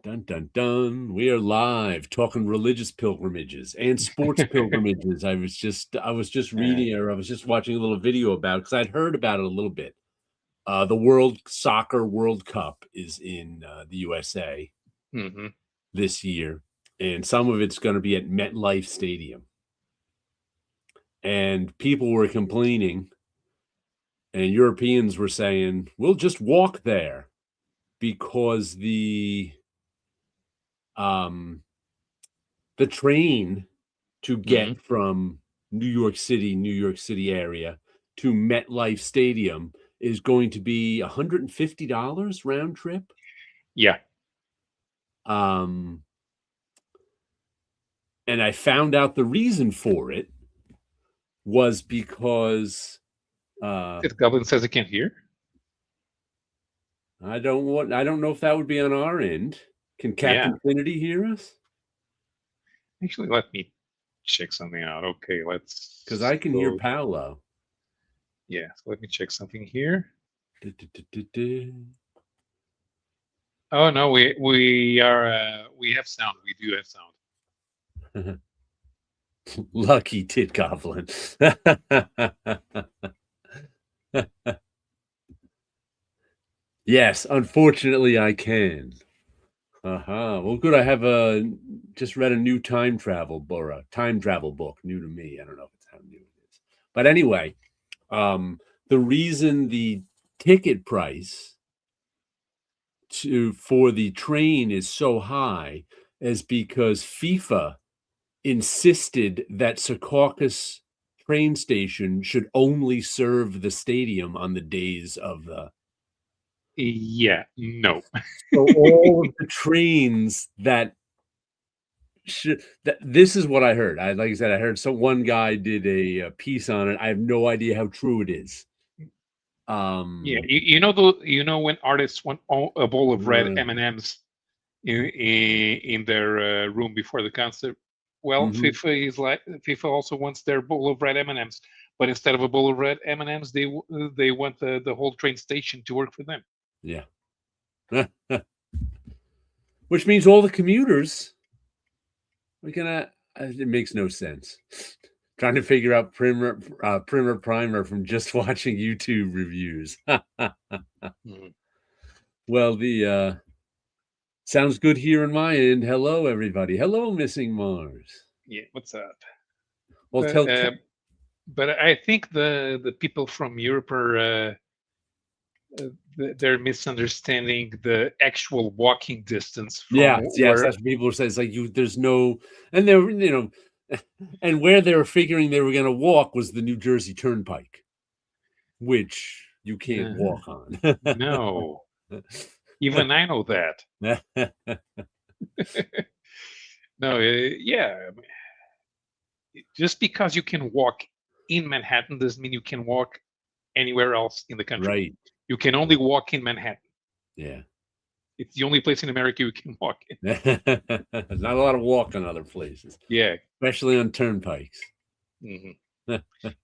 Dun dun dun. We are live talking religious pilgrimages and sports pilgrimages. I was just reading, or I was just watching a little video about, because I'd heard about it a little bit. The World Soccer World Cup is in the USA this year, and some of it's going to be at MetLife Stadium. And people were complaining, and Europeans were saying, "We'll just walk there," because the train to get from New York City area to MetLife Stadium is going to be $150 round trip. Yeah. And I found out the reason for it was because If Goblin says he can't hear. I don't know if that would be on our end. Can Captain Infinity hear us? Actually, let me check something out. Okay, let's. Because I can hear Paolo. Yeah, so let me check something here. Oh no, we have sound. We do have sound. Lucky Tit Goblin. Yes, unfortunately I can. Well, good. I have just read a new time travel book, new to me. I don't know if it's how new it is. But anyway, the reason the ticket price for the train is so high is because FIFA insisted that Secaucus train station should only serve the stadium on the days of the. Yeah, no. So all of the trains that this is what I heard. Like I said, I heard one guy did a piece on it. I have no idea how true it is. Yeah, you know when artists want a bowl of red M&Ms in their room before the concert. Well, FIFA also wants their bowl of red M&Ms, but instead of a bowl of red M&Ms, they want the whole train station to work for them. Yeah. Which means all the commuters, it makes no sense. Trying to figure out primer from just watching YouTube reviews. Well, the sounds good here on my end. Hello, everybody. Hello, Missing Mars. Yeah, what's up? Well, but I think the people from Europe are they're misunderstanding the actual walking distance. Yes, that's what people are saying. It's like there's no, and they're and where they were figuring they were going to walk was the New Jersey Turnpike, which you can't walk on. No, even I know that. No, yeah. Just because you can walk in Manhattan doesn't mean you can walk anywhere else in the country. Right. You can only walk in Manhattan. Yeah. It's the only place in America you can walk in. There's not a lot of walk in other places. Yeah. Especially on turnpikes.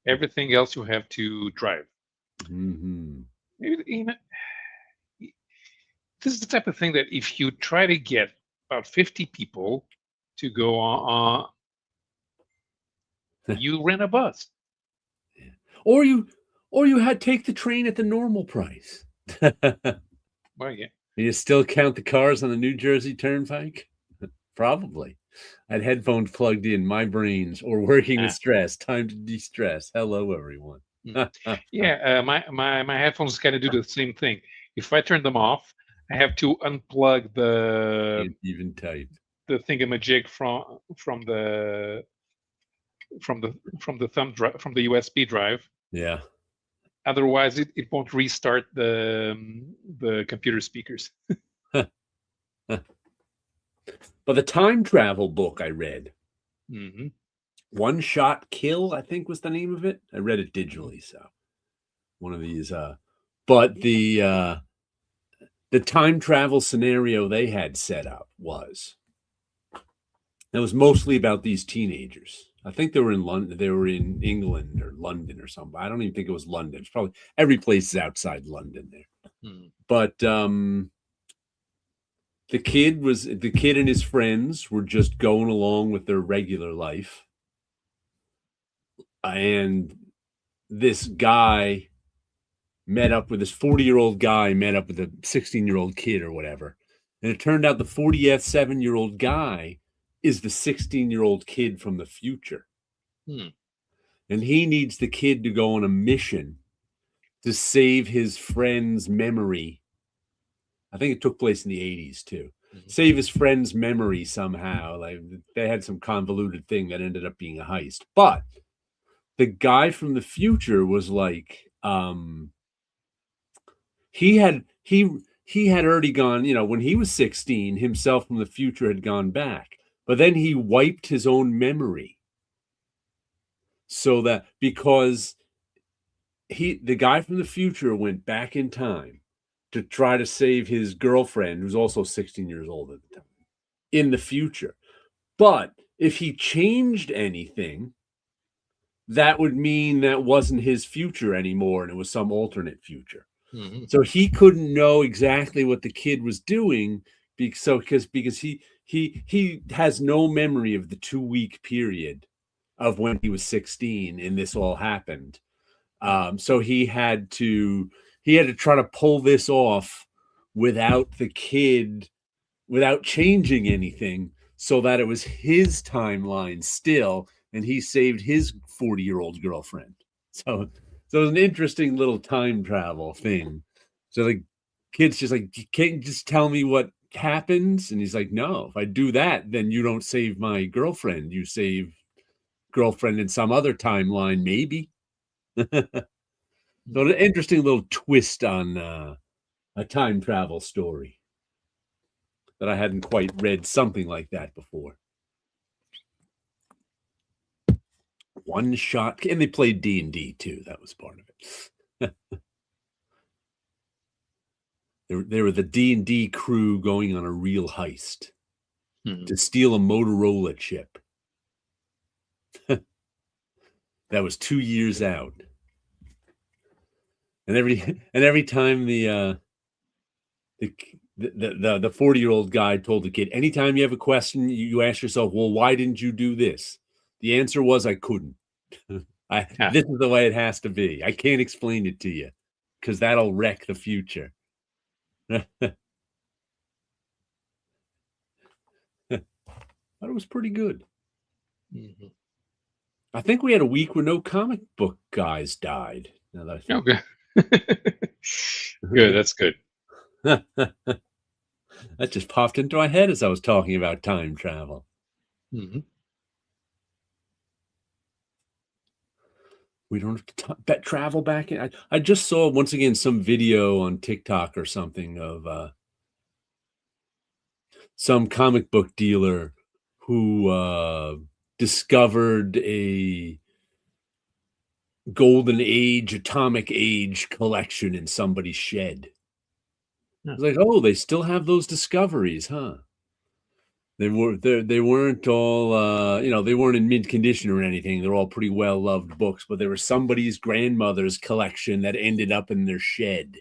Everything else you have to drive. This is the type of thing that if you try to get about 50 people to go on, you rent a bus. Yeah. Or you had take the train at the normal price. Well, yeah. You still count the cars on the New Jersey Turnpike? Probably. I had headphones plugged in, my brains, or working with stress. Time to de-stress. Hello, everyone. Yeah, my headphones kind of do the same thing. If I turn them off, I have to unplug the even type the thingamajig from the thumb drive, from the USB drive. Yeah. Otherwise, it won't restart the computer speakers. But the time travel book I read, One Shot Kill, I think was the name of it. I read it digitally, so one of these. But the time travel scenario they had set up was mostly about these teenagers. I think they were in London. They were in England or London or something. I don't even think it was London. It's probably every place is outside London there. But the kid and his friends were just going along with their regular life, and this 40-year-old guy met up with a 16-year-old kid or whatever, and it turned out the 47-year-old guy is the 16-year-old kid from the future. And he needs the kid to go on a mission to save his friend's memory. I think it took place in the 80s too. Save his friend's memory somehow. Like, they had some convoluted thing that ended up being a heist. But the guy from the future was like, he had already gone, when he was 16, himself from the future had gone back. But then he wiped his own memory. So that, because the guy from the future went back in time to try to save his girlfriend, who's also 16 years old at the time, in the future. But if he changed anything, that would mean that wasn't his future anymore, and it was some alternate future. So he couldn't know exactly what the kid was doing, because he has no memory of the 2-week period of when he was 16 and this all happened. So he had to try to pull this off without changing anything, so that it was his timeline still, and he saved his 40-year-old girlfriend. So it was an interesting little time travel thing. So the kid's just like, you can't just tell me what happens. And he's like, no, if I do that, then you don't save my girlfriend. You save girlfriend in some other timeline, maybe. So an interesting little twist on a time travel story that I hadn't quite read something like that before. One shot, and they played D&D too. That was part of it. They were the D&D crew going on a real heist to steal a Motorola chip. That was 2 years out. And every time the 40-year-old guy told the kid, anytime you have a question, you ask yourself, well, why didn't you do this? The answer was, I couldn't. This is the way it has to be. I can't explain it to you because that'll wreck the future. But it was pretty good. I think we had a week where no comic book guys died. Now that okay. Good, that's good. That just popped into my head as I was talking about time travel. We don't have to travel back in. I just saw once again some video on TikTok or something of some comic book dealer who discovered a golden age, atomic age collection in somebody's shed. I was like, oh, they still have those discoveries, huh? They weren't all they weren't in mint condition or anything. They're all pretty well loved books, but they were somebody's grandmother's collection that ended up in their shed.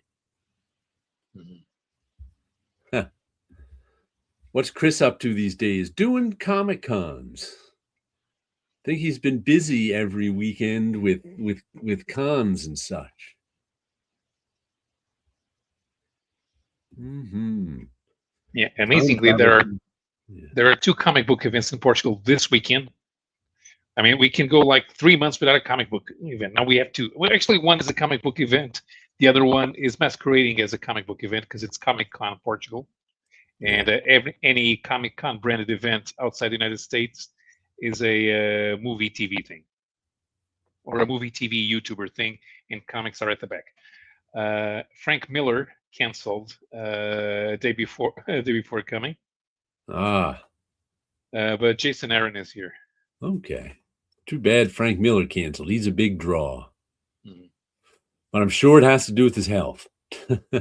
Huh. What's Chris up to these days? Doing Comic Cons. I think he's been busy every weekend with cons and such. Yeah, amazingly, there are 2 comic book events in Portugal this weekend. I mean, we can go like 3 months without a comic book event. Now we have 2. Well, actually, one is a comic book event. The other one is masquerading as a comic book event because it's Comic Con Portugal. And any Comic Con branded event outside the United States is a movie TV thing, or a movie TV YouTuber thing, and comics are at the back. Frank Miller canceled day before coming. But Jason Aaron is here. Okay. Too bad Frank Miller canceled. He's a big draw. But I'm sure it has to do with his health.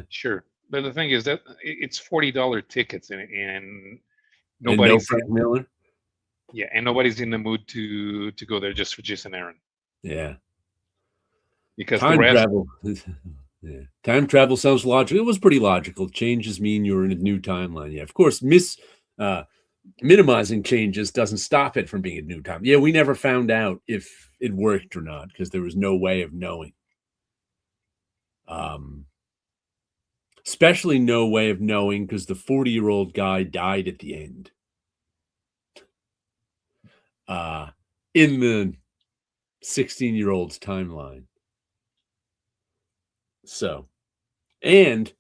Sure. But the thing is that it's $40 tickets, and nobody's no Frank Miller? Yeah, and nobody's in the mood to go there just for Jason Aaron. Yeah. Because time the rest, travel. Yeah. Time travel sounds logical. It was pretty logical. Changes mean you're in a new timeline. Yeah. Of course, minimizing changes doesn't stop it from being a new time. Yeah, we never found out if it worked or not because there was no way of knowing. Especially no way of knowing because the 40-year-old guy died at the end. In the 16-year-old's timeline. So, and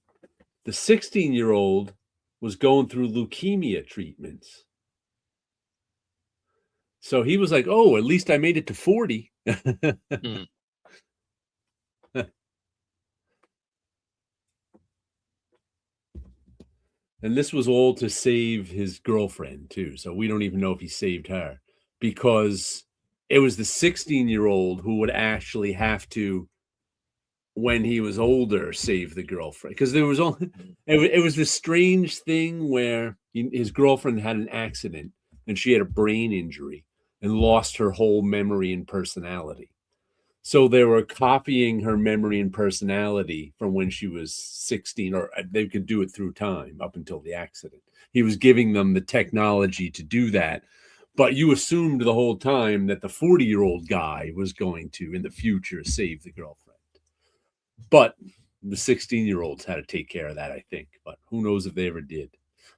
the 16-year-old was going through leukemia treatments. So he was like, oh, at least I made it to 40. Mm. And this was all to save his girlfriend, too. So we don't even know if he saved her because it was the 16-year-old who would actually have to, when he was older, save the girlfriend. Because there was only, it was this strange thing where his girlfriend had an accident and she had a brain injury and lost her whole memory and personality. So they were copying her memory and personality from when she was 16, or they could do it through time up until the accident. He was giving them the technology to do that. But you assumed the whole time that the 40-year-old guy was going to, in the future, save the girlfriend. But the 16-year-olds had to take care of that, I think. But who knows if they ever did.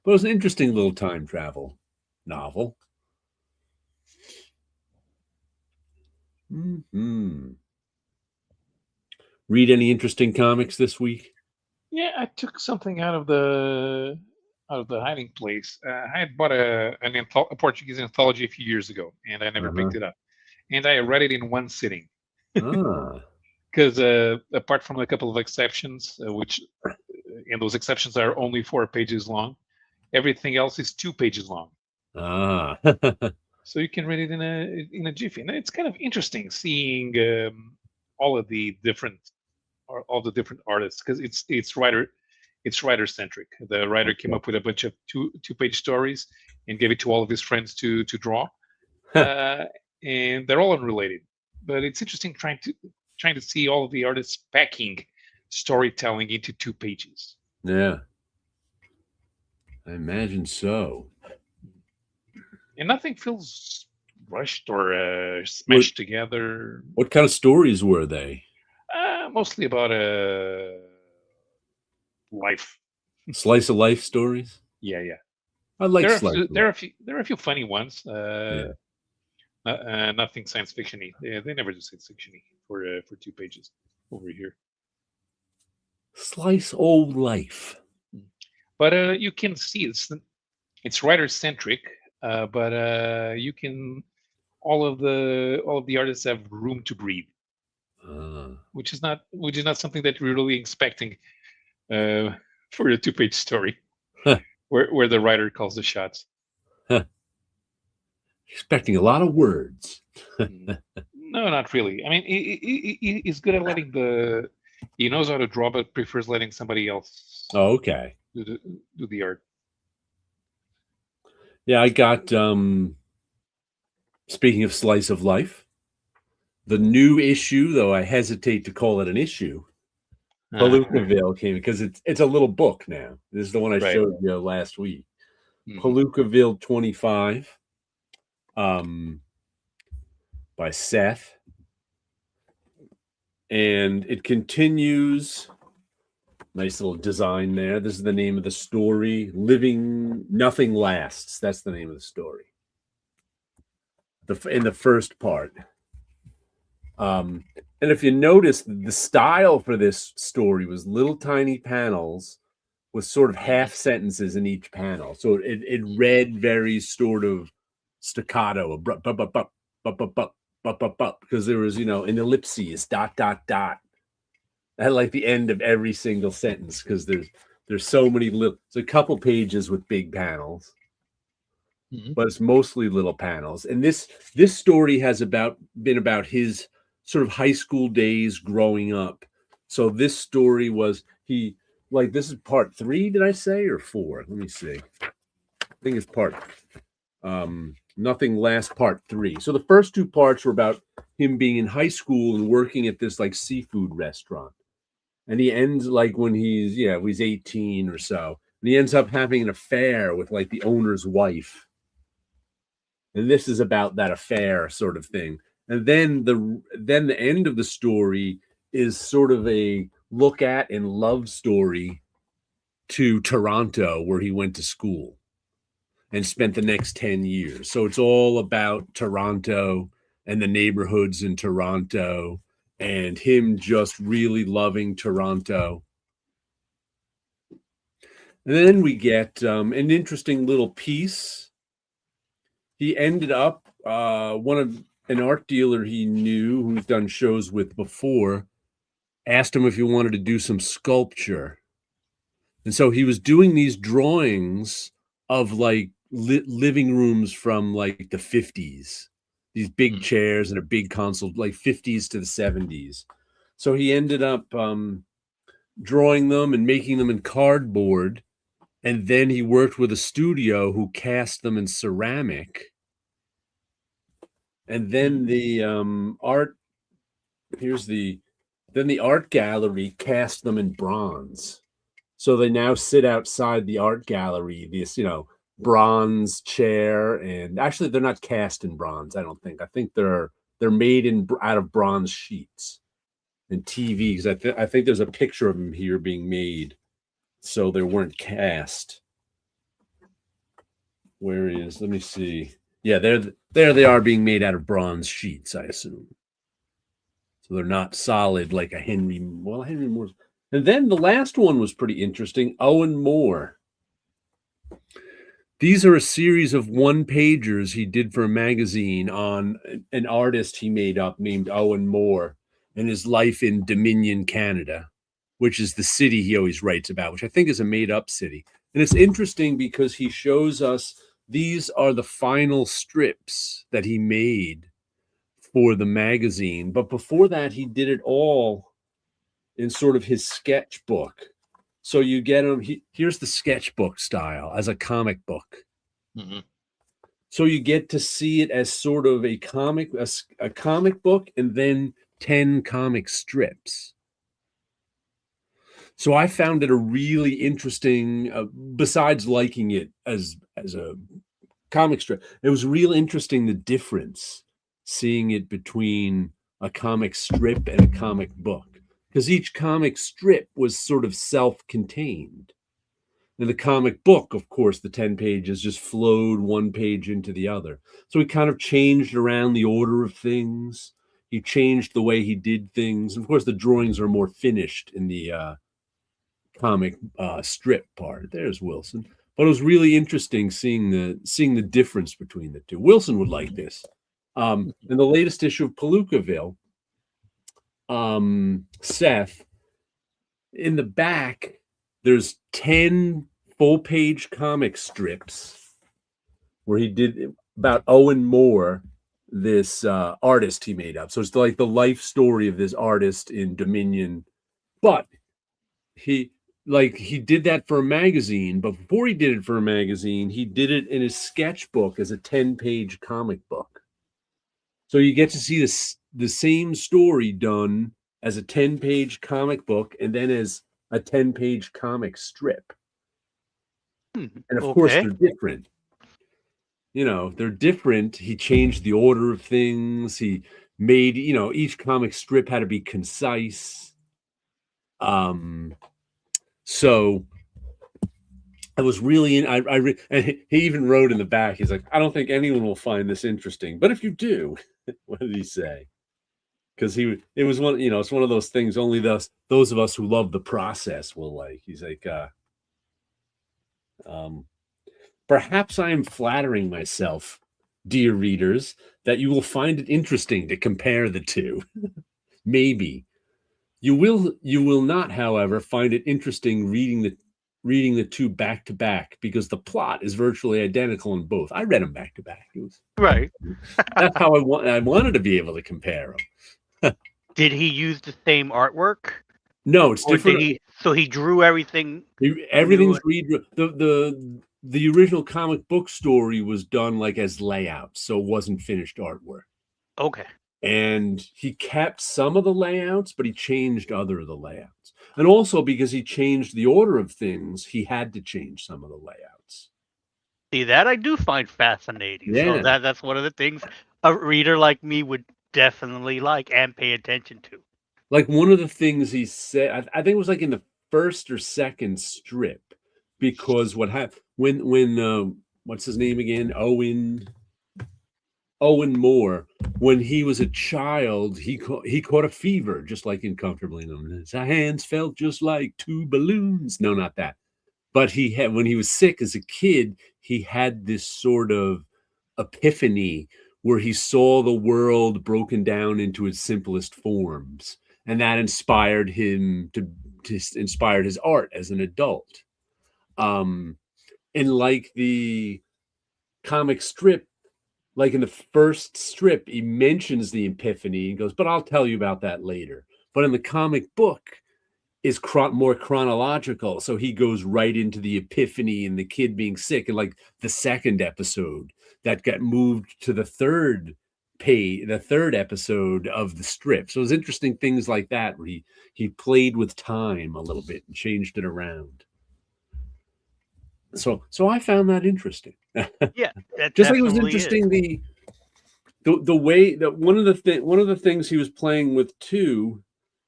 But it was an interesting little time travel novel. Mm-hmm. Read any interesting comics this week? Yeah, I took something out of the hiding place. I had bought a Portuguese anthology a few years ago, and I never picked it up. And I read it in one sitting. Because apart from a couple of exceptions, and those exceptions are only 4 pages long, everything else is 2 pages long. So you can read it in a jiffy, and it's kind of interesting seeing all the different artists because it's writer centric. The writer came up with a bunch of two-page stories and gave it to all of his friends to draw, and they're all unrelated. But it's interesting trying to see all of the artists packing storytelling into 2 pages. Yeah, I imagine so. And nothing feels rushed or smashed together. What kind of stories were they? Mostly about life. Slice of life stories? Yeah. I like slice. There are a few funny ones. Nothing science fiction-y. They never do science fiction-y for 2 pages over here. Slice old life. But you can see it's writer centric. But you can all of the artists have room to breathe, which is not something that we're really expecting for a 2-page story, where the writer calls the shots. Expecting a lot of words. No, not really. I mean, he's good at letting he knows how to draw, but prefers letting somebody else. Oh, okay. Do the art. Yeah, I got. Speaking of slice of life, the new issue, though I hesitate to call it an issue, Palookaville came because it's a little book now. This is the one I showed you last week. Palookaville 25, by Seth, and it continues. Nice little design there. This is the name of the story. Living Nothing Lasts. That's the name of the story. In the first part. And if you notice, the style for this story was little tiny panels with sort of half sentences in each panel. So it read very sort of staccato, because there was, an ellipses, ... at like the end of every single sentence, because there's so many little. It's a couple pages with big panels, but it's mostly little panels. And this story has been about his sort of high school days growing up. So this story was this is part 3, did I say, or 4? Let me see. I think it's part Nothing Lasts part 3. So the first 2 parts were about him being in high school and working at this like seafood restaurant. and he ends like when he's 18 or so, and he ends up having an affair with like the owner's wife, and this is about that affair sort of thing. And then the end of the story is sort of a look at and love story to Toronto, where he went to school and spent the next 10 years. So it's all about Toronto and the neighborhoods in Toronto and him just really loving Toronto. And then we get an interesting little piece. He ended up, an art dealer he knew who's done shows with before, asked him if he wanted to do some sculpture. And so he was doing these drawings of like living rooms from like the 50s, these big chairs and a big console, like 50s to the 70s. So he ended up drawing them and making them in cardboard. And then he worked with a studio who cast them in ceramic. And then the art gallery cast them in bronze. So they now sit outside the art gallery, this, bronze chair. And actually, they're not cast in bronze, I don't think. I think they're made out of bronze sheets and TVs. I think there's a picture of them here being made. So they weren't cast. Where is, let me see. Yeah, there they are being made out of bronze sheets, I assume. So they're not solid like a Henry Moore's. And then the last one was pretty interesting, Owen Moore. These are a series of one-pagers he did for a magazine on an artist he made up named Owen Moore and his life in Dominion, Canada, which is the city he always writes about, which I think is a made-up city. And it's interesting because he shows us these are the final strips that he made for the magazine. But before that, he did it all in sort of his sketchbook. So you get him, here's the sketchbook style as a comic book. Mm-hmm. So you get to see it as sort of a comic book and then 10 comic strips. So I found it a really interesting, besides liking it as a comic strip, it was real interesting, the difference, seeing it between a comic strip and a comic book. Because each comic strip was sort of self-contained. In the comic book, of course, the 10 pages just flowed one page into the other. So he kind of changed around the order of things. He changed the way he did things. And of course, the drawings are more finished in the comic strip part. There's Wilson. But it was really interesting seeing the difference between the two. Wilson would like this. In the latest issue of Palookaville, Seth, in the back, there's 10 full-page comic strips where he did about Owen Moore, this artist he made up. So it's like the life story of this artist in Dominion. But he did that for a magazine. But before he did it for a magazine, he did it in his sketchbook as a 10-page comic book. So you get to see the same story done as a 10-page comic book and then as a 10-page comic strip. And of course, they're different. They're different. He changed the order of things. He made, each comic strip had to be concise. So I was really and he even wrote in the back, he's like, I don't think anyone will find this interesting, but if you do, what did he say? Because it was one, it's one of those things only those of us who love the process will like. He's like, perhaps I am flattering myself, dear readers, that you will find it interesting to compare the two. Maybe. You will not, however, find it interesting reading the two back to back because the plot is virtually identical in both. I read them back to back. It was right. That's how I wanted to be able to compare them. Did he use the same artwork? No, it's different. So he drew everything. Everything's the original comic book story was done like as layouts, so it wasn't finished artwork. Okay. And he kept some of the layouts, but he changed other of the layouts. And also because he changed the order of things, he had to change some of the layouts. See, that I do find fascinating. Yeah. So that's one of the things a reader like me would definitely like and pay attention to. Like one of the things he said, I think it was like in the first or second strip, because what happened when what's his name again? Owen Moore, when he was a child, he caught a fever, just like in Comfortably Numb. His hands felt just like two balloons. No, not that. But he had, when he was sick as a kid, he had this sort of epiphany where he saw the world broken down into its simplest forms, and that inspired him to inspired his art as an adult. And like the comic strip, like in the first strip, he mentions the epiphany and goes, but I'll tell you about that later. But in the comic book, is more chronological. So he goes right into the epiphany and the kid being sick. And like the second episode that got moved to the third episode of the strip. So it was interesting things like that where he played with time a little bit and changed it around. So I found that interesting. Yeah, that just like it was interesting is. the way that one of the things he was playing with too,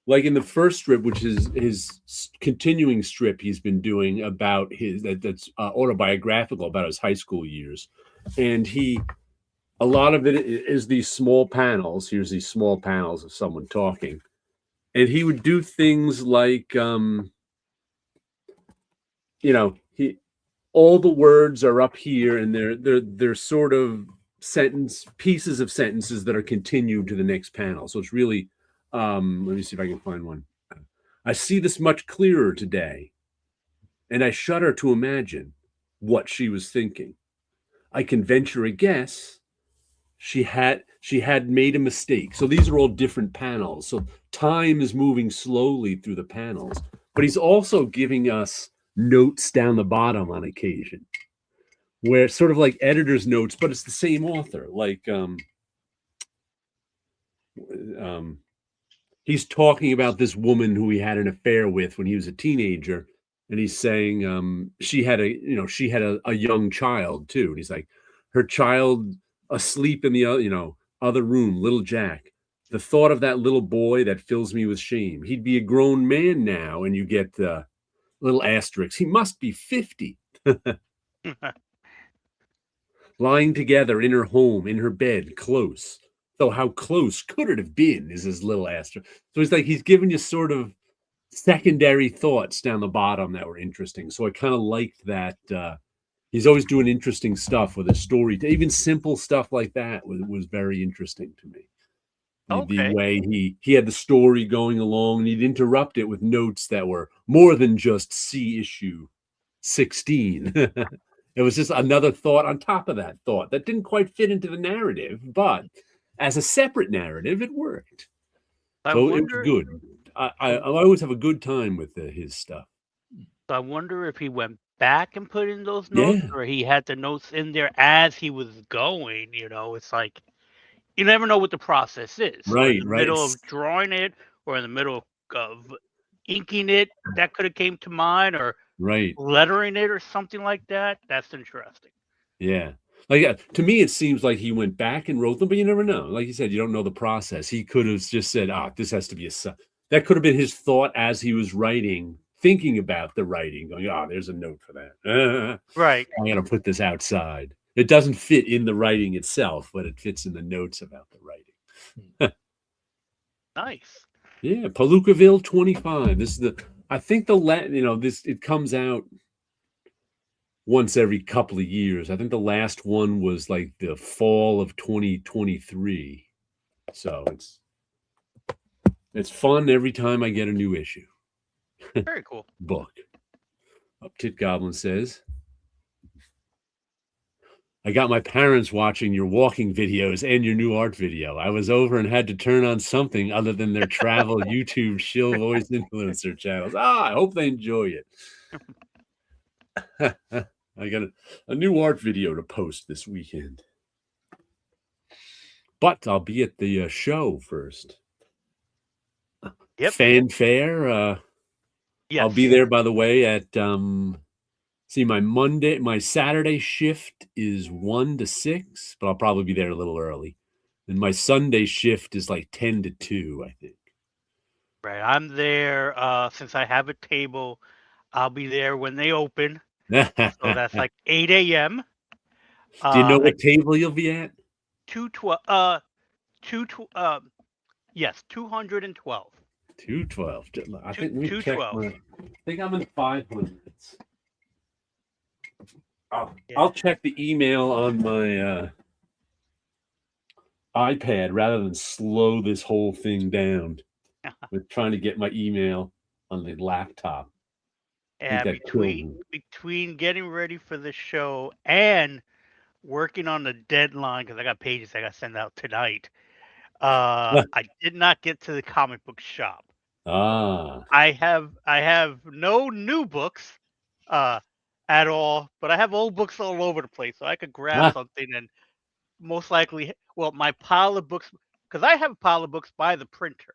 like in the first strip, which is his continuing strip he's been doing about that's autobiographical about his high school years, and a lot of it is these small panels. Here's these small panels of someone talking, and he would do things like all the words are up here, and they're sort of pieces of sentences that are continued to the next panel. So it's really, let me see if I can find one. I see this much clearer today, and I shudder to imagine what she was thinking. I can venture a guess she had made a mistake. So these are all different panels. So time is moving slowly through the panels, but he's also giving us notes down the bottom on occasion, where it's sort of like editor's notes, but it's the same author. Like he's talking about this woman who he had an affair with when he was a teenager, and he's saying she had a young child too, and he's like, her child asleep in the other room, little Jack. The thought of that little boy, that fills me with shame. He'd be a grown man now, and you get little asterisks. He must be 50. Lying together in her home, in her bed, close. Though how close could it have been is his little asterisk. So it's like he's giving you sort of secondary thoughts down the bottom that were interesting. So I kind of liked that. He's always doing interesting stuff with his story. Even simple stuff like that was very interesting to me. The way he had the story going along, and he'd interrupt it with notes that were more than just see issue 16. It was just another thought on top of that thought that didn't quite fit into the narrative, but as a separate narrative, it worked. It was good. I always have a good time with his stuff. So I wonder if he went back and put in those notes, or he had the notes in there as he was going. It's like, you never know what the process is. Right, in the middle of drawing it, or in the middle of inking it, that could have came to mind, or lettering it or something like that. That's interesting. Yeah. Like, to me, it seems like he went back and wrote them, but you never know. Like you said, you don't know the process. He could have just said, this has to be that could have been his thought as he was writing, thinking about the writing, going, there's a note for that. Right. I'm going to put this outside. It doesn't fit in the writing itself, but it fits in the notes about the writing. Nice. Yeah. Palookaville 25. This is I think it comes out once every couple of years. I think the last one was like the fall of 2023. So it's fun every time I get a new issue. Very cool. Book. Tit Goblin says, I got my parents watching your walking videos and your new art video. I was over and had to turn on something other than their travel YouTube shill voice influencer channels. I hope they enjoy it. I got a new art video to post this weekend. but I'll be at the show first. Yep. Fanfare. Yes. I'll be there, by the way, at see, my Saturday shift is 1 to 6, but I'll probably be there a little early. And my Sunday shift is like 10 to 2, I think. Right. I'm there since I have a table. I'll be there when they open. So that's like 8 a.m. Do you know what table you'll be at? 212. Yes, 212. 212. I think let me check my. I think I'm in 500s. I'll check the email on my iPad rather than slow this whole thing down with trying to get my email on the laptop. And between getting ready for the show and working on the deadline, because I got pages I got to send out tonight, I did not get to the comic book shop. I have no new books at all, but I have old books all over the place, so I could grab something and most likely, well, my pile of books, because I have a pile of books by the printer,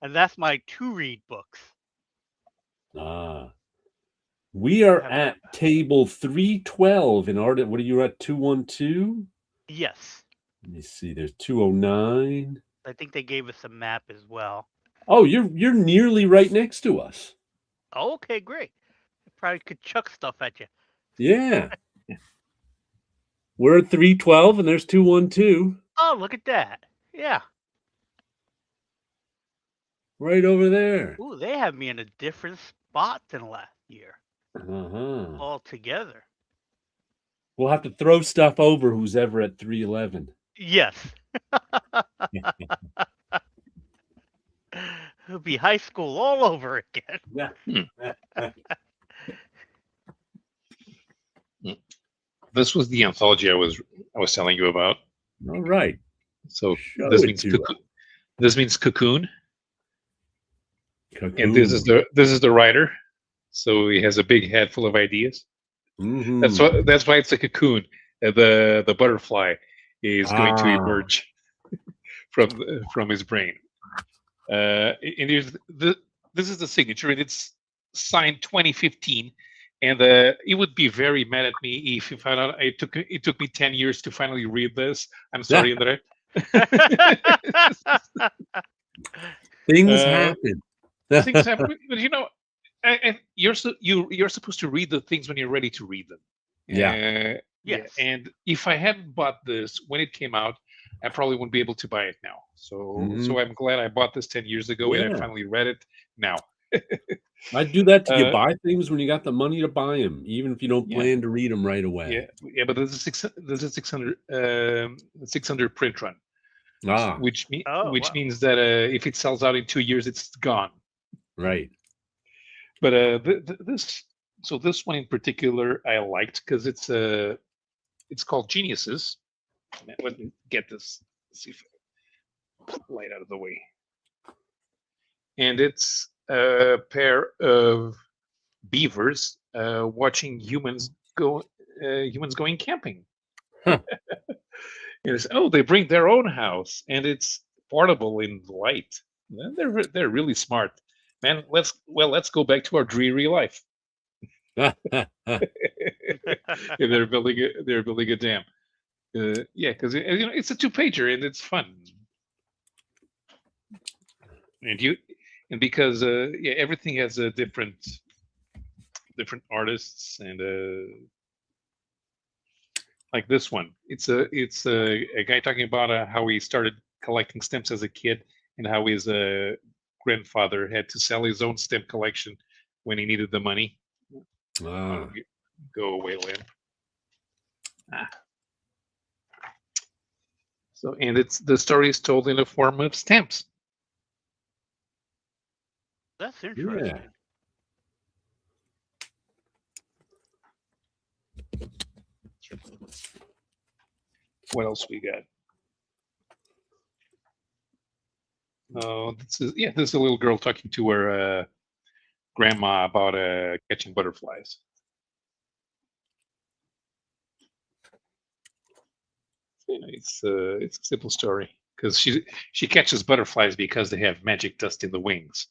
and that's my to-read books. We are at table 312 in art. What are you at? 212? Yes. Let me see. There's 209. I think they gave us a map as well. Oh, you're nearly right next to us. Oh, okay, great. I probably could chuck stuff at you. Yeah. We're at 312 and there's 212. Oh, look at that. Yeah. Right over there. Ooh, they have me in a different spot than last year. Uh-huh. All together. We'll have to throw stuff over who's ever at 311. Yes. It'll be high school all over again. This was the anthology I was telling you about. All right. So this means Cocoon. And this is the writer. So he has a big head full of ideas. Mm-hmm. That's why it's a cocoon. The butterfly is going to emerge from his brain. And this is the signature, and it's signed 2015. And he would be very mad at me if he found out it took me 10 years to finally read this. I'm sorry, Andre. Things happen. Things happen, but and you're supposed to read the things when you're ready to read them. Yes. Yeah. And if I hadn't bought this when it came out, I probably wouldn't be able to buy it now. So I'm glad I bought this 10 years ago and I finally read it now. I'd do that to you buy things when you got the money to buy them, even if you don't plan to read them right away. Yeah, but this is 600 print run, which means that if it sells out in 2 years, it's gone. Right. But this one in particular I liked because it's called Geniuses. Let me get this. Let's see if I put the light out of the way. And it's a pair of beavers watching humans going camping. Huh. They bring their own house and it's portable in light. They're really smart, man. Let's go back to our dreary life. They're building a dam. Because it's a 2-pager and it's fun. And because everything has a different artists and like this one, it's a guy talking about how he started collecting stamps as a kid and how his grandfather had to sell his own stamp collection when he needed the money. Go away, Lynn. So, and the story is told in the form of stamps. That's interesting. Yeah. What else we got? This is a little girl talking to her grandma about catching butterflies. it's a simple story because she catches butterflies because they have magic dust in the wings,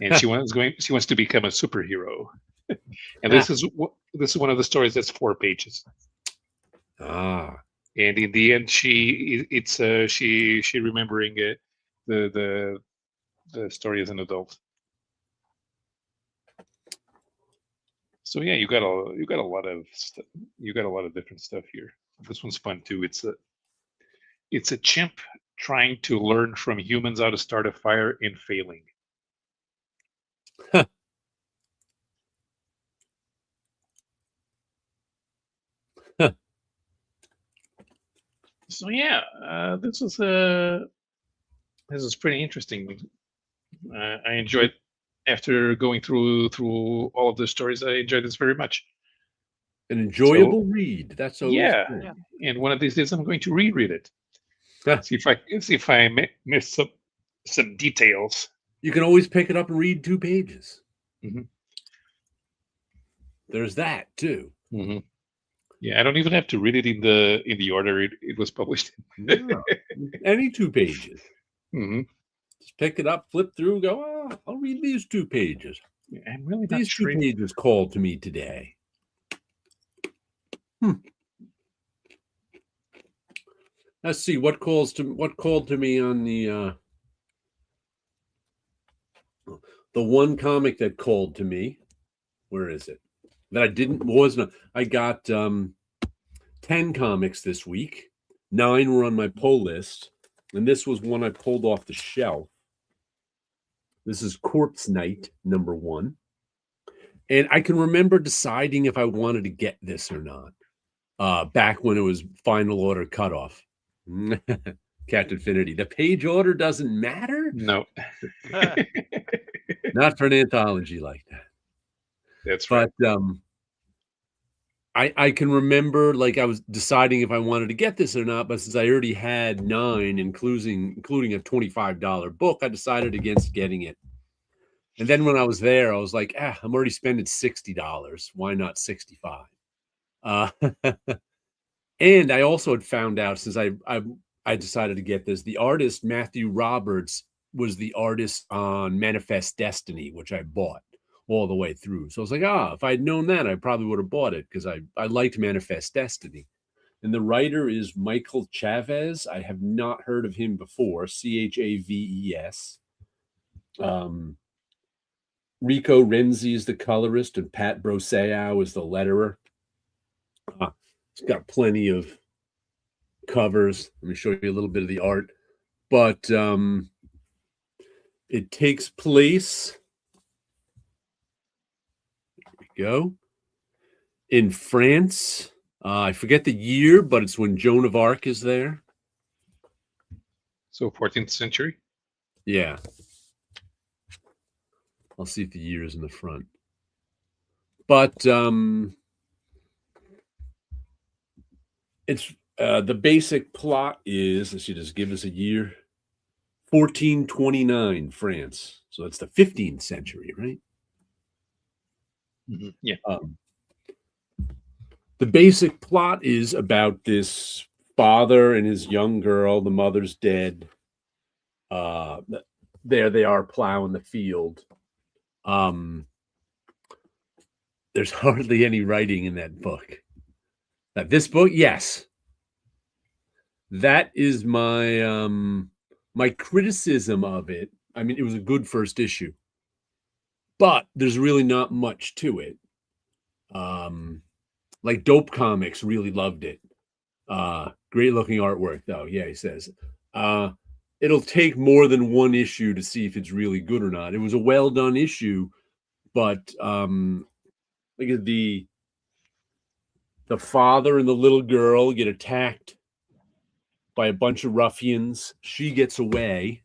and she wants to become a superhero. And this is one of the stories that's 4 pages. And in the end, she remembering the story as an adult. So yeah, you got a lot of different stuff here. This one's fun too. It's a chimp trying to learn from humans how to start a fire and failing. So yeah, this is pretty interesting. I enjoyed, after going through all of the stories, I enjoyed this very much. An enjoyable read. That's always good. And one of these days, I'm going to reread it. See if I miss some details. You can always pick it up and read 2 pages. Mm-hmm. There's that too. Mm-hmm. Yeah, I don't even have to read it in the order it was published. No, any 2 pages. Mm-hmm. Just pick it up, flip through, go, I'll read these 2 pages. I'm really not these sure. 2 pages called to me today. Let's see what called to me on the one comic that called to me. Where is it? That I got 10 comics this week. 9 were on my pull list, and this was one I pulled off the shelf. This is Corpse Night #1. And I can remember deciding if I wanted to get this or not. Back when it was final order cutoff. Captain Infinity. The page order doesn't matter? No. Not for an anthology like that. That's right. But I can remember, like, I was deciding if I wanted to get this or not, but since I already had 9, including a $25 book, I decided against getting it. And then when I was there, I was like, I'm already spending $60. Why not 65? And I also had found out, since I decided to get this, the artist Matthew Roberts was the artist on Manifest Destiny, which I bought all the way through. So I was like, if I had known that, I probably would have bought it because I liked Manifest Destiny. And the writer is Michael Chavez. I have not heard of him before. Chaves. Rico Renzi is the colorist, and Pat Brosseau is the letterer. It's got plenty of covers. Let me show you a little bit of the art. But it takes place, there we go, in France. I forget the year, but it's when Joan of Arc is there. So 14th century? Yeah. I'll see if the year is in the front. But it's the basic plot is, let's see, just give us a year. 1429 France. So it's the 15th century, right? Mm-hmm. Yeah. The basic plot is about this father and his young girl. The mother's dead. There they are plowing the field. There's hardly any writing in that book. This book, yes. That is my my criticism of it. I mean, it was a good first issue, but there's really not much to it. Like Dope Comics really loved it. Great looking artwork, though. Yeah, he says. It'll take more than 1 issue to see if it's really good or not. It was a well done issue, but look at the father and the little girl get attacked by a bunch of ruffians. She gets away.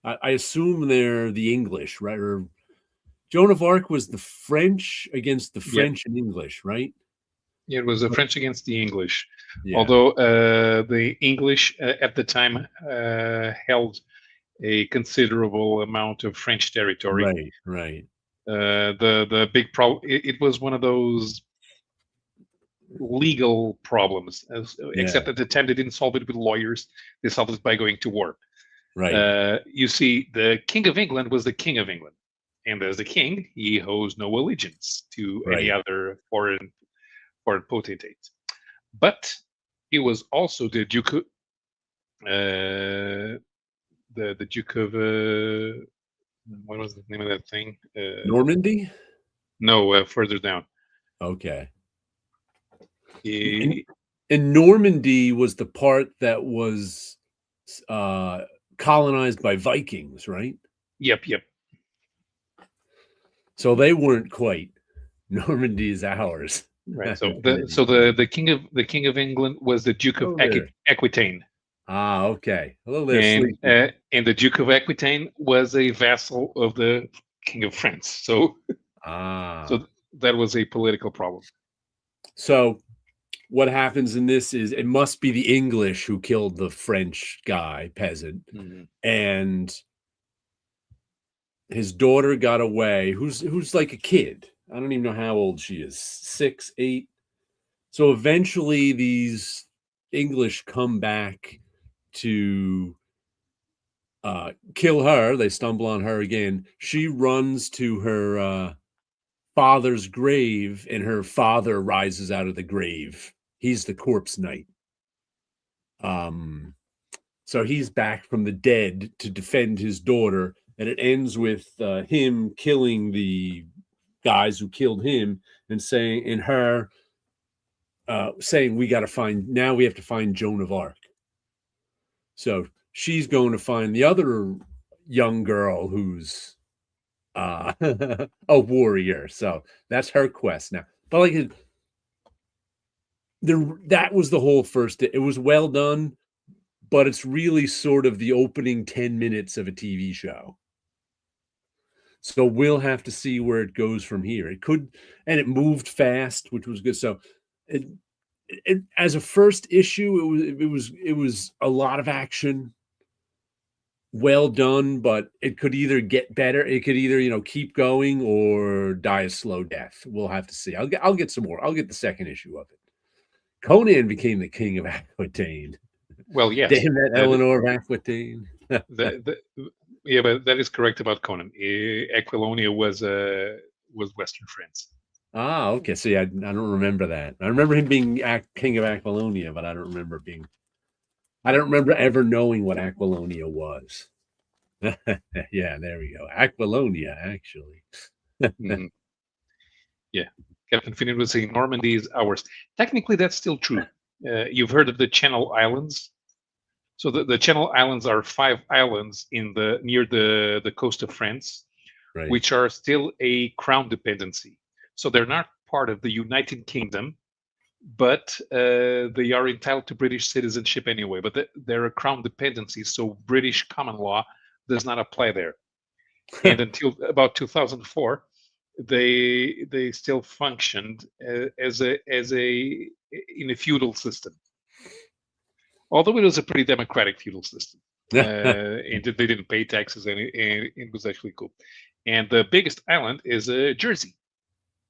I assume they're the English, right? Or Joan of Arc was the French against the French and English, right? Yeah, it was the French against the English. Yeah. Although the English at the time held a considerable amount of French territory. Right. The big problem, it was one of those legal problems, except at the time they didn't solve it with lawyers. They solved it by going to war. Right. You see, the King of England was the King of England. And as the king, he owes no allegiance to any other foreign potentate. But he was also the Duke of, the Duke of, what was the name of that thing? Normandy? No, further down. Okay. And Normandy was the part that was colonized by Vikings, right? Yep. So they weren't quite. Normandy is ours. Right. So the king of England was the Duke of Aquitaine. Ah, okay. And the Duke of Aquitaine was a vassal of the King of France. So so that was a political problem. So what happens in this is it must be the English who killed the French guy, peasant, and his daughter got away, who's like a kid. I don't even know how old she is, 6, 8. So eventually these English come back to kill her. They stumble on her again. She runs to her father's grave, and her father rises out of the grave. He's the corpse knight. So he's back from the dead to defend his daughter, and it ends with him killing the guys who killed him and saying, we got to find, now we have to find Joan of Arc. So she's going to find the other young girl who's a warrior. So that's her quest now. But like that was the whole first. It was well done, but it's really sort of the opening 10 minutes of a TV show. So we'll have to see where it goes from here. It could, and it moved fast, which was good. So it as a first issue, it was a lot of action, well done, but it could either get better, it could either keep going or die a slow death. We'll have to see. I'll get some more. I'll get the second issue of it. Conan became the king of Aquitaine. Well, yes. Damn that Eleanor of Aquitaine. Yeah, but that is correct about Conan. Aquilonia was Western France. Ah, okay. See, I don't remember that. I remember him being king of Aquilonia, but I don't remember ever knowing what Aquilonia was. Yeah, there we go. Aquilonia, actually. Yeah. Captain Finnan was saying Normandy is ours. Technically, that's still true. You've heard of the Channel Islands? So the Channel Islands are 5 islands near the coast of France, which are still a crown dependency. So they're not part of the United Kingdom, but they are entitled to British citizenship anyway. But they're a crown dependency, so British common law does not apply there. And until about 2004, they still functioned in a feudal system. Although it was a pretty democratic feudal system, and they didn't pay taxes, and it was actually cool. And the biggest island is Jersey.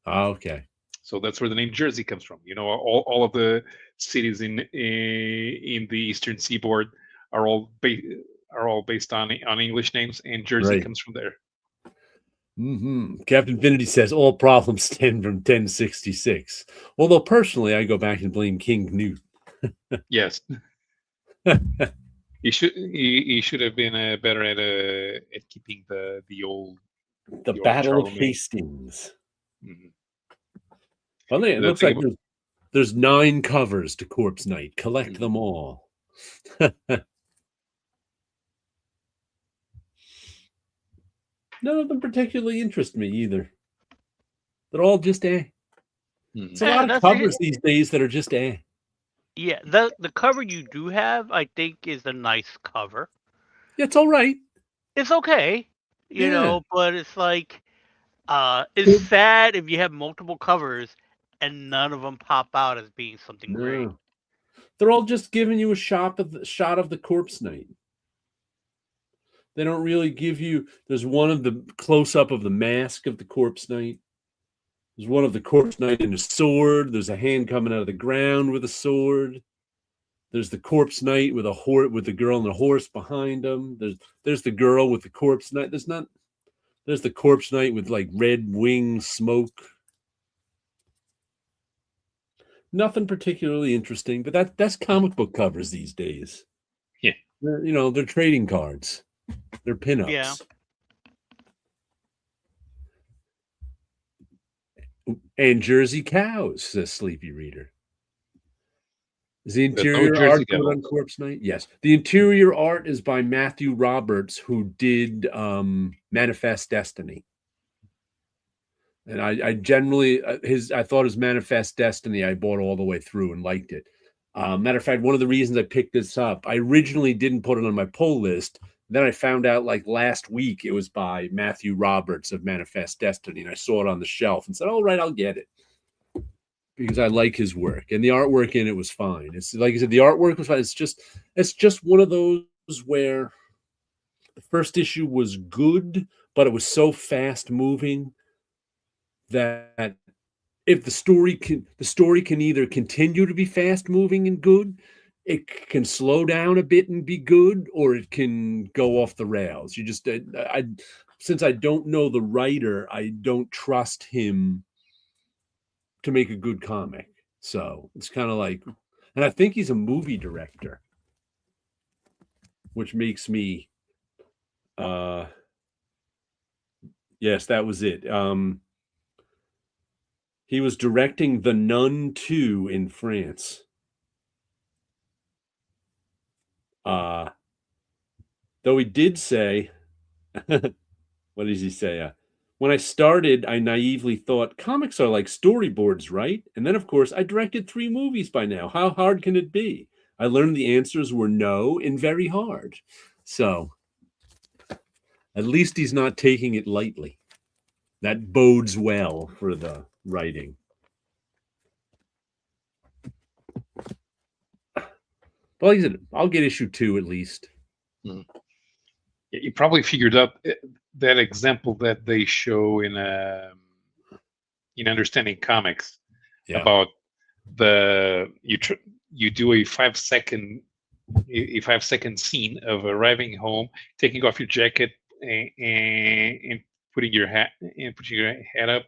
Oh, okay. So that's where the name Jersey comes from. All of the cities in the Eastern Seaboard are all based on English names, and Jersey comes from there. Captain Finity says all problems stem from 1066. Although personally, I go back and blame King Knut. Yes. He should have been better at keeping the Battle of Hastings. Well, it looks like there's 9 covers to Corpse Knight. Collect them all. None of them particularly interest me either. They're all just It's a lot of covers these days that are just Yeah, the cover you do have, I think, is a nice cover. Yeah, it's all right. It's okay, you know, but it's like, it's sad if you have multiple covers and none of them pop out as being something great. They're all just giving you a shot of the Corpse Knight. They don't really give you. There's one of the close up of the mask of the Corpse Knight. There's one of the corpse knight and a sword. There's a hand coming out of the ground with a sword. There's the corpse knight with a horse, with the girl and the horse behind him. There's the girl with the corpse knight. There's the corpse knight with like red wing smoke. Nothing particularly interesting, but that's comic book covers these days. Yeah. They're trading cards. They're pinups. Yeah. And Jersey cows, says Sleepy Reader. Is the interior art good on Corpse Knight? Yes. The interior art is by Matthew Roberts, who did Manifest Destiny. And I generally, I thought his Manifest Destiny, I bought all the way through and liked it. Matter of fact, one of the reasons I picked this up, I originally didn't put it on my pull list. Then I found out like last week it was by Matthew Roberts of Manifest Destiny. And I saw it on the shelf and said, all right, I'll get it. Because I like his work. And the artwork in it was fine. It's like I said, the artwork was fine. It's just one of those where the first issue was good, but it was so fast moving that if the story can either continue to be fast moving and good, it can slow down a bit and be good, or it can go off the rails. You just since I don't know the writer, I don't trust him to make a good comic. So it's kind of like, and I think he's a movie director, which makes me yes, that was it. He was directing The Nun 2 in France. Though he did say, what does he say? When I started, I naively thought comics are like storyboards, right? And then, of course, I directed 3 movies by now. How hard can it be? I learned the answers were no and very hard. So at least he's not taking it lightly. That bodes well for the writing. But like I said, I'll get issue 2 at least. You probably figured out that example that they show in Understanding Comics about you do a 5-second scene of arriving home, taking off your jacket and putting your hat up,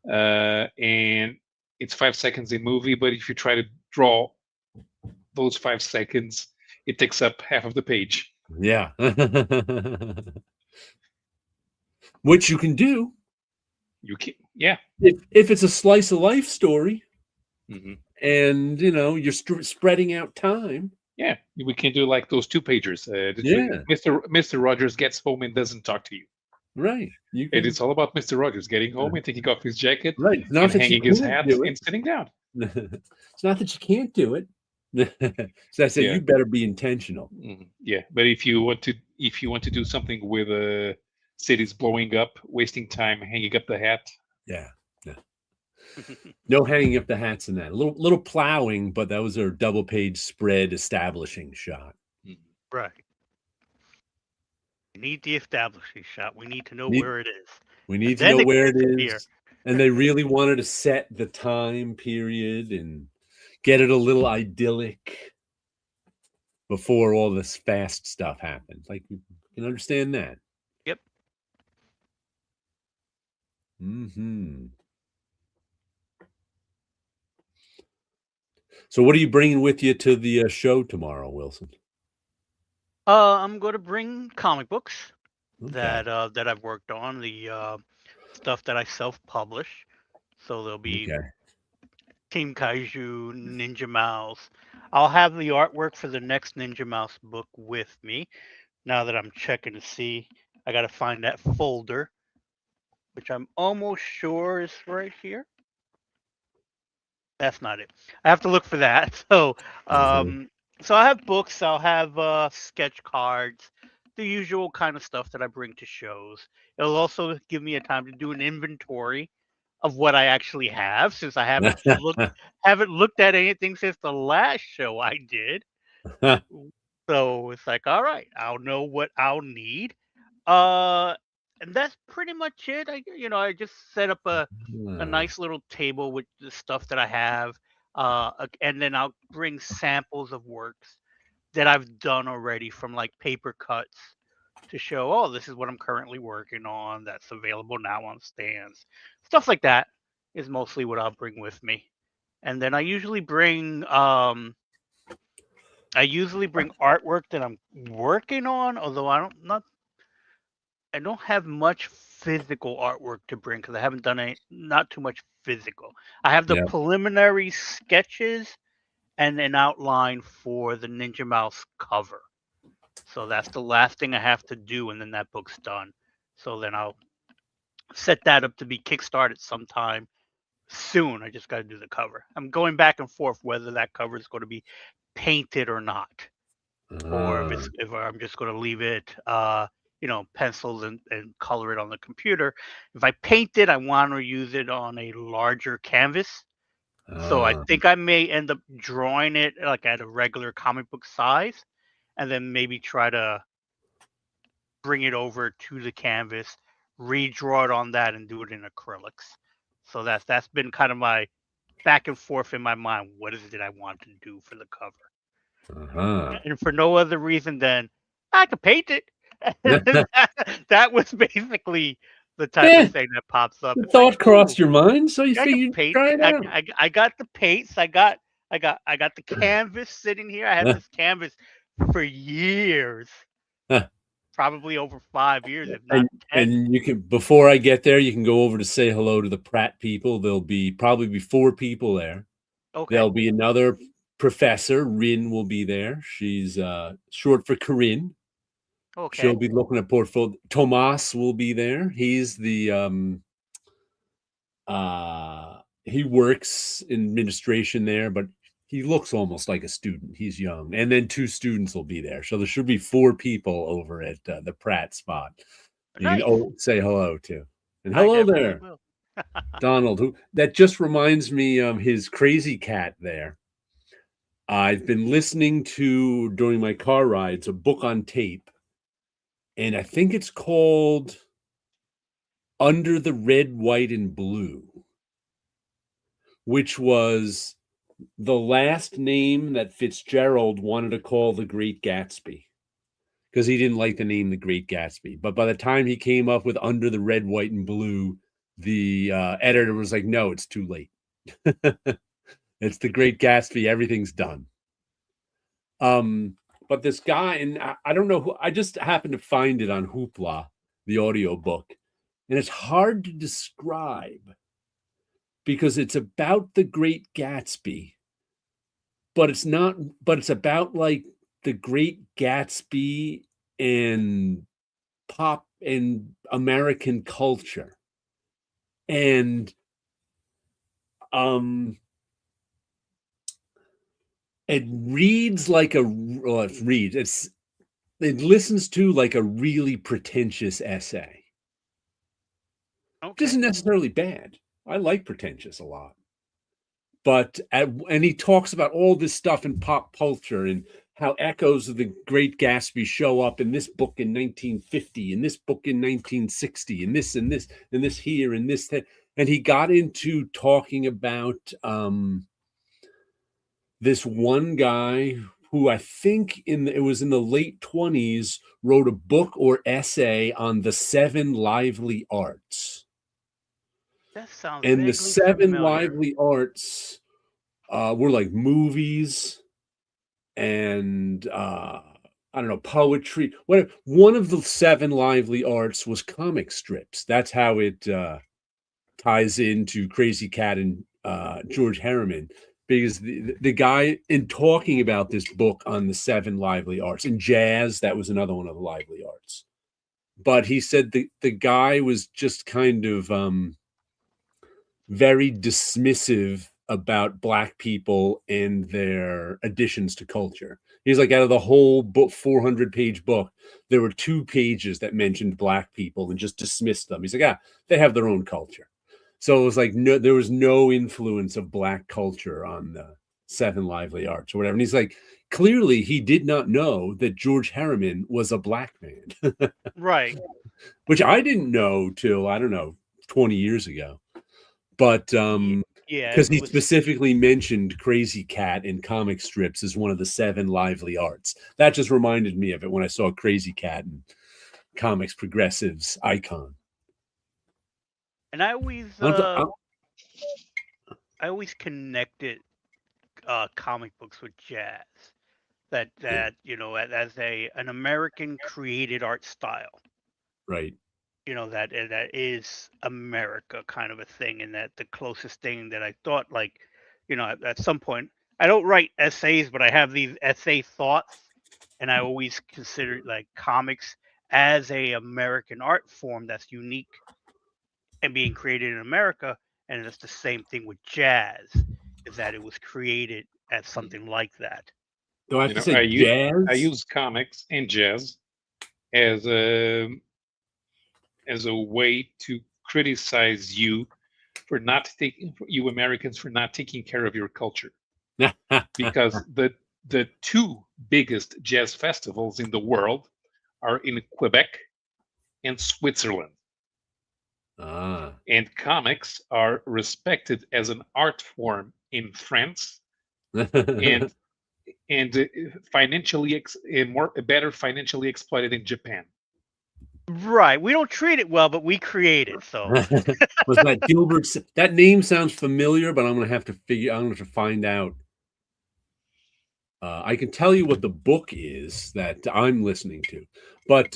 and it's 5 seconds in movie. But if you try to draw those 5 seconds, it takes up half of the page. Yeah. Which you can do. You can, yeah. If it's a slice of life story, and you're spreading out time. Yeah, we can do like those 2-pagers. Mr. Rogers gets home and doesn't talk to you. Right. It's all about Mr. Rogers getting home and taking off his jacket, right? And hanging his hat and sitting down. It's not that you can't do it. So I said you better be intentional. Yeah, but if you want to do something with cities blowing up, wasting time hanging up the hat. Yeah. No hanging up the hats in that. A little plowing, but that was our double page spread establishing shot. Right. We need the establishing shot. We need to know where it is. We need to know where it is. And they really wanted to set the time period and get it a little idyllic before all this fast stuff happens. Like, you can understand that. Yep. So what are you bringing with you to the show tomorrow, Wilson? I'm going to bring comic books that I've worked on, the stuff that I self-publish. So there'll be Team Kaiju, Ninja Mouse. I'll have the artwork for the next Ninja Mouse book with me. Now that I'm checking to see, I got to find that folder, which I'm almost sure is right here. That's not it. I have to look for that. So, so I have books. I'll have sketch cards, the usual kind of stuff that I bring to shows. It'll also give me a time to do an inventory of what I actually have, since I haven't looked at anything since the last show I did. So it's like, all right, I'll know what I'll need. and that's pretty much it. I just set up a nice little table with the stuff that I have, and then I'll bring samples of works that I've done already from like paper cuts to show, oh, this is what I'm currently working on that's available now on stands. Stuff like that is mostly what I'll bring with me. And then I usually bring artwork that I'm working on, although I don't have much physical artwork to bring because I haven't done not too much physical. I have the preliminary sketches and an outline for the Ninja Mouse cover. So that's the last thing I have to do, and then that book's done. So then I'll set that up to be kickstarted sometime soon. I just got to do the cover. I'm going back and forth whether that cover is going to be painted or not, or if I'm just going to leave it, penciled and color it on the computer. If I paint it, I want to use it on a larger canvas. So I think I may end up drawing it like at a regular comic book size, and then maybe try to bring it over to the canvas, redraw it on that, and do it in acrylics. So that's been kind of my back and forth in my mind. What is it I want to do for the cover? And for no other reason than I could paint it. That was basically the type of thing that pops up. The thought crossed your mind, so you figured try it out. I got the paints. I got the canvas sitting here. I had this canvas for years. Probably over 5 years, if not 10. And you can, before I get there, you can go over to say hello to the Pratt people. There'll probably be 4 people there. Okay. There'll be another professor. Rin will be there. She's short for Corinne. Okay. She'll be looking at portfolio. Tomas will be there. He's the he works in administration there, but he looks almost like a student. He's young. And then 2 students will be there. So there should be 4 people over at the Pratt spot. Nice. You can say hello to. And hello there, Donald, that just reminds me of his crazy cat there. I've been listening to, during my car rides, a book on tape. And I think it's called Under the Red, White, and Blue, which was the last name that Fitzgerald wanted to call The Great Gatsby, because he didn't like the name The Great Gatsby. But by the time he came up with Under the Red, White, and Blue, the editor was like, no, it's too late. It's The Great Gatsby. Everything's done. But this guy, and I don't know who, I just happened to find it on Hoopla, the audiobook, and it's hard to describe because it's about The Great Gatsby, but it's not, but it's about like The Great Gatsby and pop and American culture. And it reads like it listens to like a really pretentious essay. Okay. It isn't necessarily bad. I like pretentious a lot. But, and he talks about all this stuff in pop culture and how echoes of The Great Gatsby show up in this book in 1950, in this book in 1960, and this, and this, and this here, and this, that. And he got into talking about this one guy who I think it was in the late 20s, wrote a book or essay on the 7 lively arts. That sounds and the 7 lively arts were like movies and I don't know, poetry. One of the 7 lively arts was comic strips. That's how it ties into Crazy Cat and George Harriman, because the guy, in talking about this book on the 7 lively arts, and jazz, that was another one of the lively arts. But he said the guy was just kind of very dismissive about Black people and their additions to culture. He's like, out of the whole book, 400-page book, there were 2 pages that mentioned Black people and just dismissed them. He's like, they have their own culture. So it was like, no, there was no influence of Black culture on Seven Lively Arts or whatever. And he's like, clearly he did not know that George Harriman was a black man. Right. Which I didn't know till, I don't know, 20 years ago. But because he specifically mentioned Crazy Cat in comic strips as one of the seven lively arts. That just reminded me of it when I saw Crazy Cat and Comics Progressives icon. And I always connected comic books with jazz. That you know, as an American created art style. Right. You know, that is America kind of a thing, and that the closest thing that I thought, like, you know, at some point, I don't write essays, but I have these essay thoughts, and I always consider like comics as a American art form that's unique and being created in America, and it's the same thing with jazz, is that it was created as something like that. Do I have to say jazz? I use comics and jazz as a way to criticize you for not taking, you Americans, for not taking care of your culture. Because the two biggest jazz festivals in the world are in Quebec and Switzerland. And comics are respected as an art form in France and financially better financially exploited in Japan. Right. We don't treat it well, but we create it. So was that Gilbert? That name sounds familiar, but I'm gonna have to find out. I can tell you what the book is that I'm listening to, but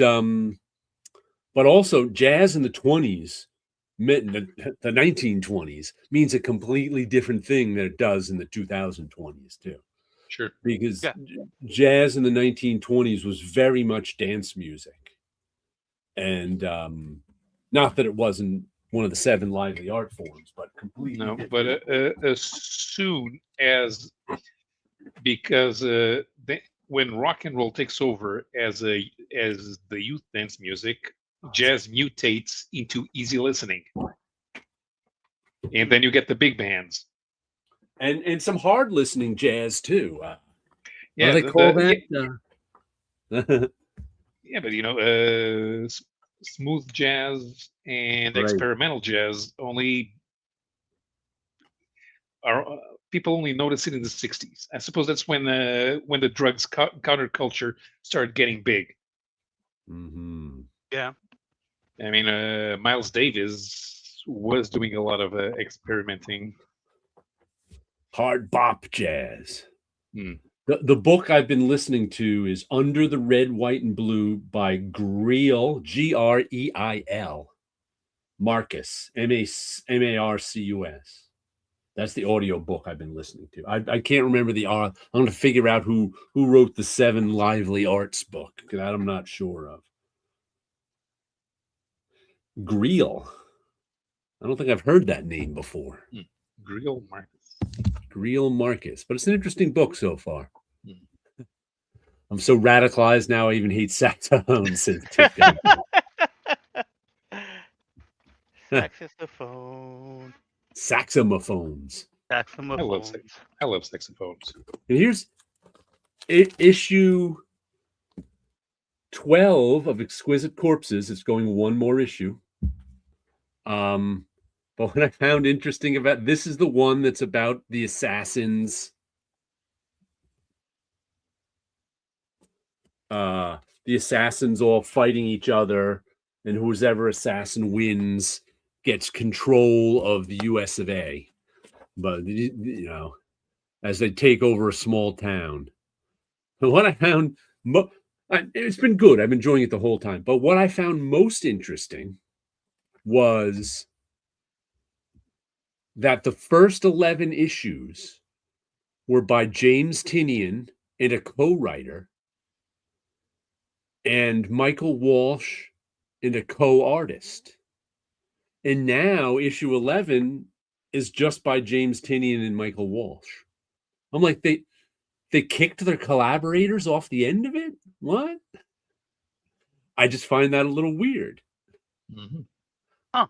also jazz in the 20s, the 1920s, means a completely different thing than it does in the 2020s too. Sure. Because jazz in the 1920s was very much dance music. And not that it wasn't one of the seven lively art forms, but completely no. Different. But as soon as, because when rock and roll takes over as the youth dance music, jazz mutates into easy listening, and then you get the big bands and some hard listening jazz too. Yeah, what do they call that? Yeah, but you know, smooth jazz and experimental jazz only are people only notice it in the 60s. I suppose that's when the drugs counterculture started getting big. Mm-hmm. Yeah. I mean, Miles Davis was doing a lot of experimenting. Hard bop jazz. The book I've been listening to is Under the Red, White, and Blue by Greil, Greil, Marcus, Marcus. That's the audio book I've been listening to. I can't remember the art. I'm going to figure out who wrote the Seven Lively Arts book, because that I'm not sure of. Greil. I don't think I've heard that name before. Greil Marcus. Greil Marcus. But it's an interesting book so far. I'm so radicalized now I even hate saxophones since TikTok. Saxophone. Saxophones. I love saxophones. And here's issue 12 of Exquisite Corpses. It's going one more issue. But what I found interesting about this is the one that's about the assassins. The assassins all fighting each other, and whoever assassin wins gets control of the US of A. But, you know, as they take over a small town. But what I found, it's been good. I've been enjoying it the whole time. But what I found most interesting was that the first 11 issues were by James Tynion and a co-writer, and Michael Walsh and a co-artist. And now issue 11 is just by James Tynion and Michael Walsh. I'm like, they kicked their collaborators off the end of it? What? I just find that a little weird. Huh.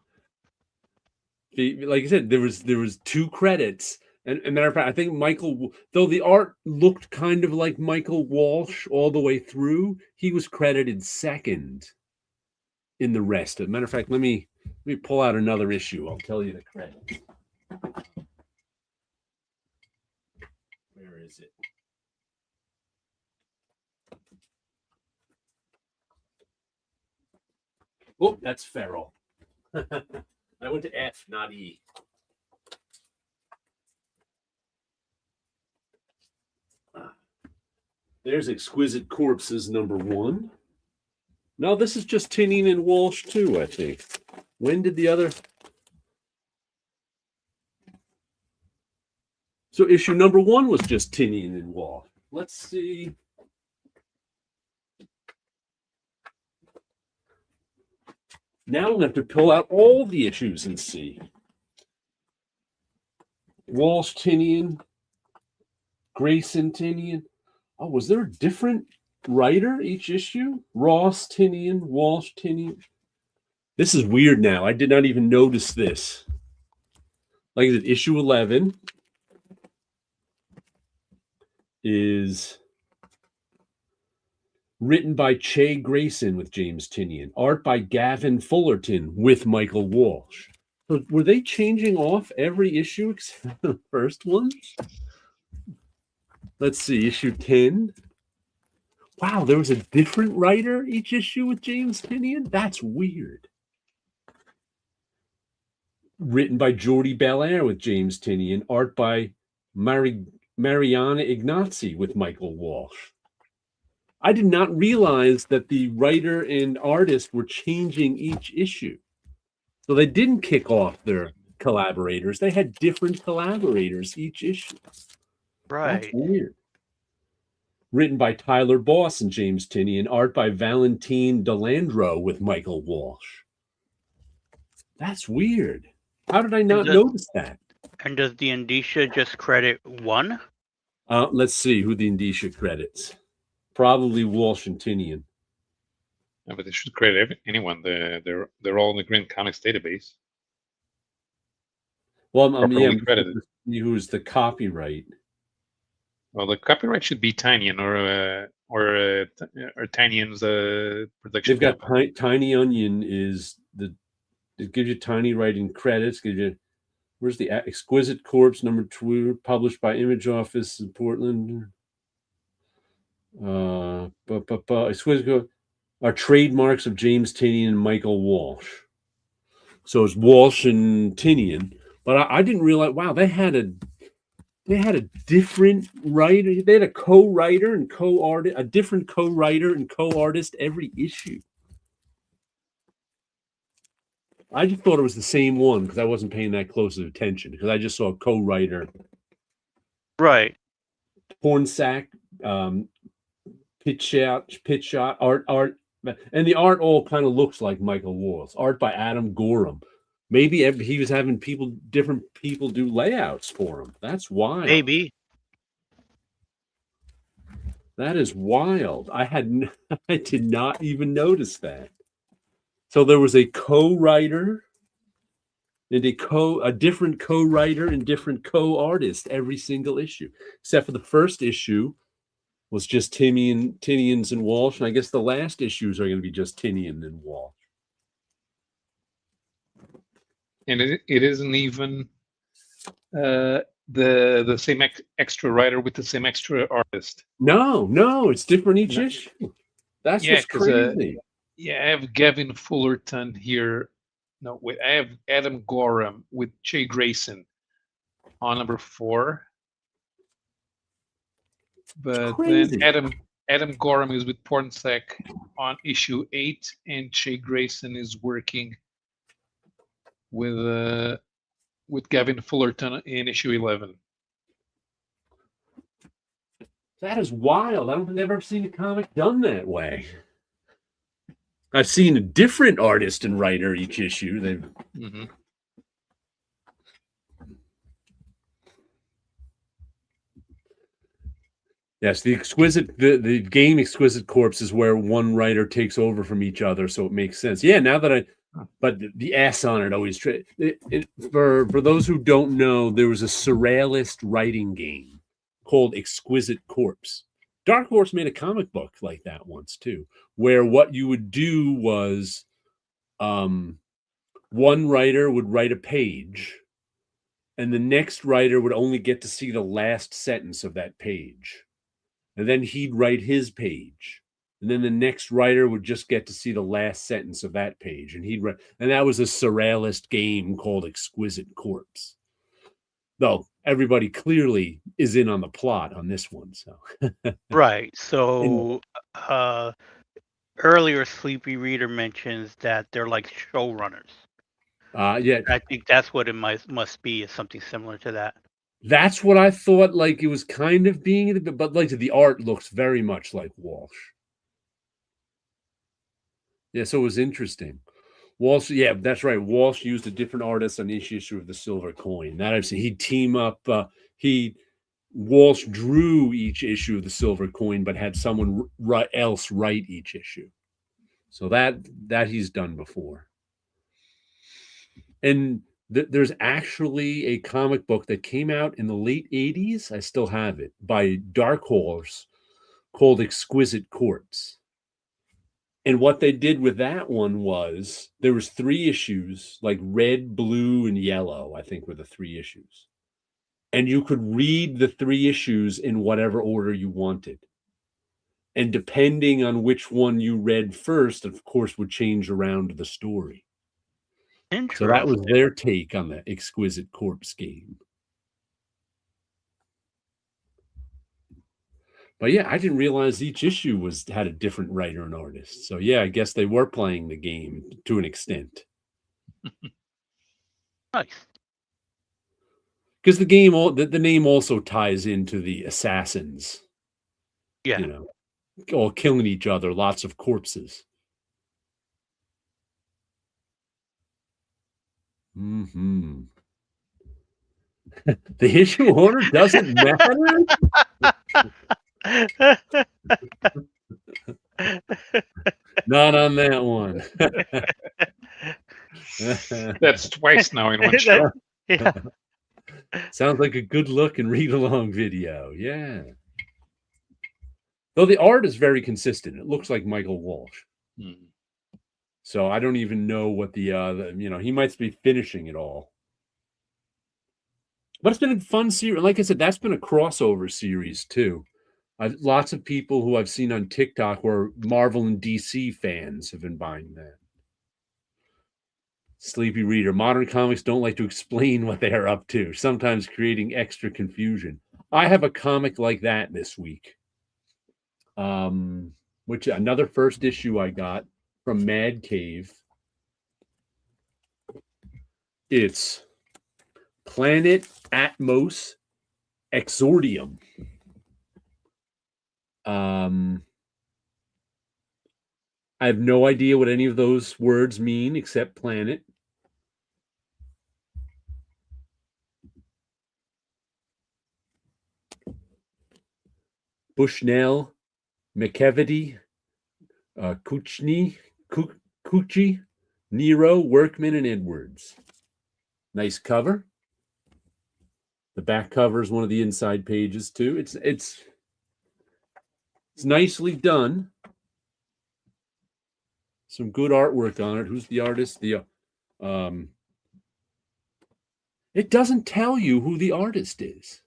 Like I said, there was 2 credits And matter of fact, I think Michael, though the art looked kind of like Michael Walsh all the way through, he was credited second in the rest. As a matter of fact, let me pull out another issue. I'll tell you the credit. Where is it? Oh, that's Ferrell. I went to F, not E. There's Exquisite Corpses #1. No, this is just Tinian and Walsh too, I think. When did the other... So issue #1 was just Tinian and Walsh. Let's see. Now I'm going to have to pull out all the issues and see. Walsh, Tinian, Grayson, Tinian. Oh, was there a different writer each issue? Ross, Tinian, Walsh, Tinian. This is weird now. I did not even notice this. Like I said, issue 11 is written by Che Grayson with James Tinian. Art by Gavin Fullerton with Michael Walsh. So were they changing off every issue except the first one? Let's see, issue 10. Wow, there was a different writer each issue with James Tinian? That's weird. Written by Jordi Belair with James Tinian. Art by Mariana Ignazi with Michael Walsh. I did not realize that the writer and artist were changing each issue. So they didn't kick off their collaborators. They had different collaborators each issue. Right. That's weird. Written by Tyler Boss and James Tinian. Art by Valentine Delandro with Michael Walsh. That's weird. How did I not notice that? And does the indicia just credit one? Let's see who the indicia credits. Probably Walsh and Tinian. Yeah, but they should credit anyone. They're all in the Green Comics database. Well, I'm credited. Who's the copyright? Well, the copyright should be Tinian or Tinian's production. They've got Tiny Onion is it gives you Tiny writing credits. Gives you where's the Exquisite Corpse #2 published by Image Office in Portland. Exquisite are trademarks of James Tinian and Michael Walsh. So it's Walsh and Tinian, but I didn't realize. Wow, they had a different writer. They had a co-writer and co-artist, a different co-writer and co-artist every issue. I just thought it was the same one because I wasn't paying that close of attention because I just saw a co-writer. Right. Pornsack, pitch shot, art, and the art all kind of looks like Michael Walsh. Art by Adam Gorham. Maybe he was having different people do layouts for him. That's wild. Maybe. That is wild. I did not even notice that. So there was a co-writer and a different co-writer and different co-artist every single issue, except for the first issue was just Tinian's and Walsh, and I guess the last issues are going to be just Tinian and Walsh. And it isn't even the same extra writer with the same extra artist. No, it's different each issue. That's just crazy. I have Gavin Fullerton here. No, wait, I have Adam Gorham with Che Grayson on #4. But then Adam Gorham is with Pornsack on issue 8, and Che Grayson is working with Gavin Fullerton in issue 11. That is wild. I don't think I've ever seen a comic done that way. I've seen a different artist and writer each issue. They've Yes, the game Exquisite Corpse is where one writer takes over from each other, so it makes sense. Yeah, now that but the S on it always. For those who don't know, there was a surrealist writing game called Exquisite Corpse. Dark Horse made a comic book like that once too, where what you would do was, one writer would write a page, and the next writer would only get to see the last sentence of that page, and then he'd write his page. And then the next writer would just get to see the last sentence of that page, and he'd write. And that was a surrealist game called Exquisite Corpse. Though everybody clearly is in on the plot on this one, so right. So earlier, Sleepy Reader mentions that they're like showrunners. Yeah, I think that's what it must be. Is something similar to that. That's what I thought. Like it was kind of being, but like the art looks very much like Walsh. Yeah, so it was interesting. Walsh, yeah, that's right. Walsh used a different artist on each issue of the Silver Coin. That I've seen. He'd team up. Walsh drew each issue of the Silver Coin, but had someone else write each issue. So that he's done before. And there's actually a comic book that came out in the late 80s. I still have it, by Dark Horse, called Exquisite Corpse. And what they did with that one was there was 3 issues, like red, blue, and yellow, I think were the 3 issues. And you could read the 3 issues in whatever order you wanted. And depending on which one you read first, of course, would change around the story. So that was their take on the Exquisite Corpse game. But yeah, I didn't realize each issue had a different writer and artist. So yeah, I guess they were playing the game to an extent. Nice. Because the game, the name also ties into the assassins. Yeah. You know, all killing each other, lots of corpses. Mm-hmm. The issue order doesn't matter? Not on that one. That's twice now in one show. Yeah. Sounds like a good look and read along video. Yeah. Though the art is very consistent. It looks like Michael Walsh. So I don't even know what he might be finishing it all. But it's been a fun series. Like I said, that's been a crossover series too. Lots of people who I've seen on TikTok who are Marvel and DC fans have been buying that. Sleepy Reader. Modern comics don't like to explain what they are up to, sometimes creating extra confusion. I have a comic like that this week. Which another first issue I got from Mad Cave. It's Planet Atmos Exordium. I have no idea what any of those words mean except planet. Bushnell, McEvedy, Kuchni, Nero, Workman, and Edwards. Nice cover. The back cover is one of the inside pages too. It's nicely done. Some good artwork on it. Who's the artist? It doesn't tell you who the artist is.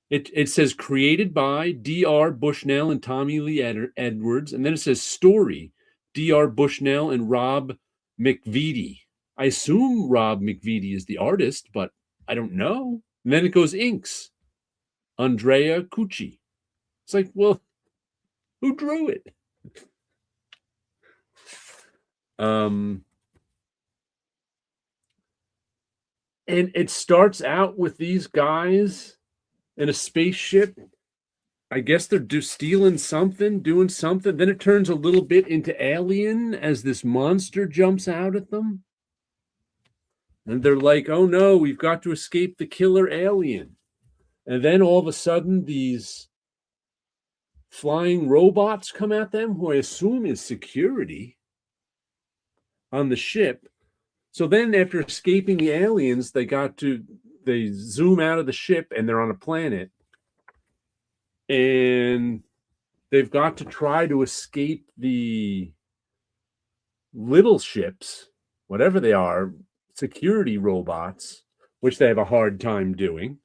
It says created by D.R. Bushnell and Tommy Lee Edwards, and then it says story, D.R. Bushnell and Rob McVitie. I assume Rob McVitie is the artist, but I don't know. And then it goes inks, Andrea Cucci. It's like, well, who drew it? And it starts out with these guys in a spaceship. I guess they're stealing something, doing something. Then it turns a little bit into Alien as this monster jumps out at them. And they're like, oh no, we've got to escape the killer alien. And then all of a sudden, these flying robots come at them, who I assume is security. on the ship. So then after escaping the aliens, they zoom out of the ship and they're on a planet. And they've got to try to escape the little ships, whatever they are, security robots, which they have a hard time doing.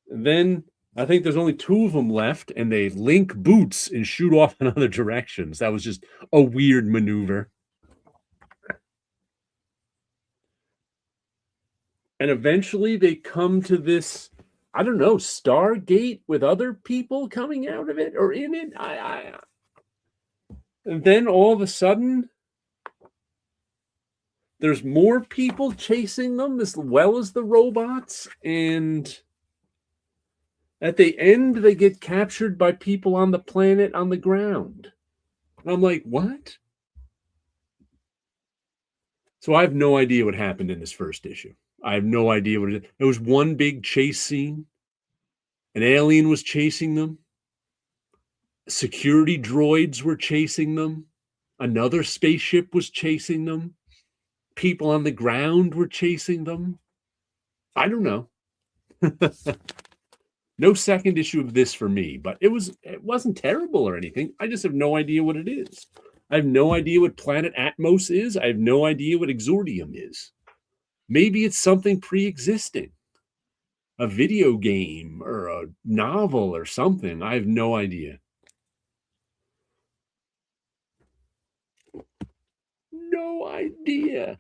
And then I think there's only 2 of them left, and they link boots and shoot off in other directions. That was just a weird maneuver. And eventually they come to this, I don't know, Stargate with other people coming out of it or in it. And then all of a sudden, there's more people chasing them as well as the robots. And at the end, they get captured by people on the planet on the ground. And I'm like, what? So I have no idea what happened in this first issue. I have no idea what it is. There was one big chase scene. An alien was chasing them. Security droids were chasing them. Another spaceship was chasing them. People on the ground were chasing them. I don't know. No second issue of this for me, but it wasn't terrible or anything. I just have no idea what it is. I have no idea what Planet Atmos is. I have no idea what Exordium is. Maybe it's something pre-existing. A video game or a novel or something. I have no idea. No idea.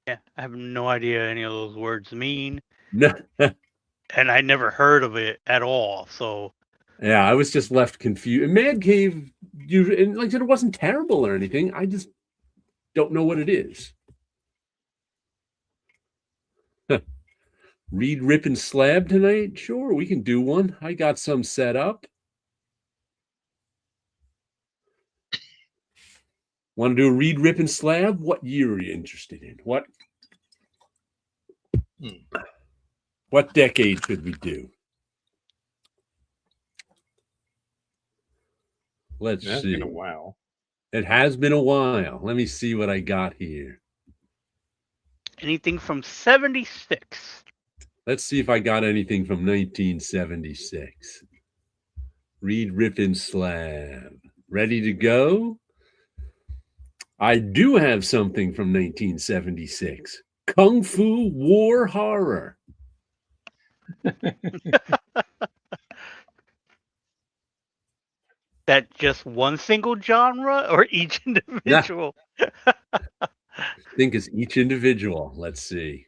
Yeah, I have no idea any of those words mean. No. And I never heard of it at all. So yeah, I was just left confused. Man Cave, and like I said, it wasn't terrible or anything. I just don't know what it is. Read, Rip, and Slab tonight? Sure, we can do one. I got some set up. Want to do a Read, Rip, and Slab? What year are you interested in? What decade should we do? Let's see. It's been a while. It has been a while. Let me see what I got here. Anything from 76. Let's see if I got anything from 1976. Read, Rip, and Slab. Ready to go? I do have something from 1976. Kung Fu War Horror. That just one single genre or each individual? I think it's each individual. Let's see.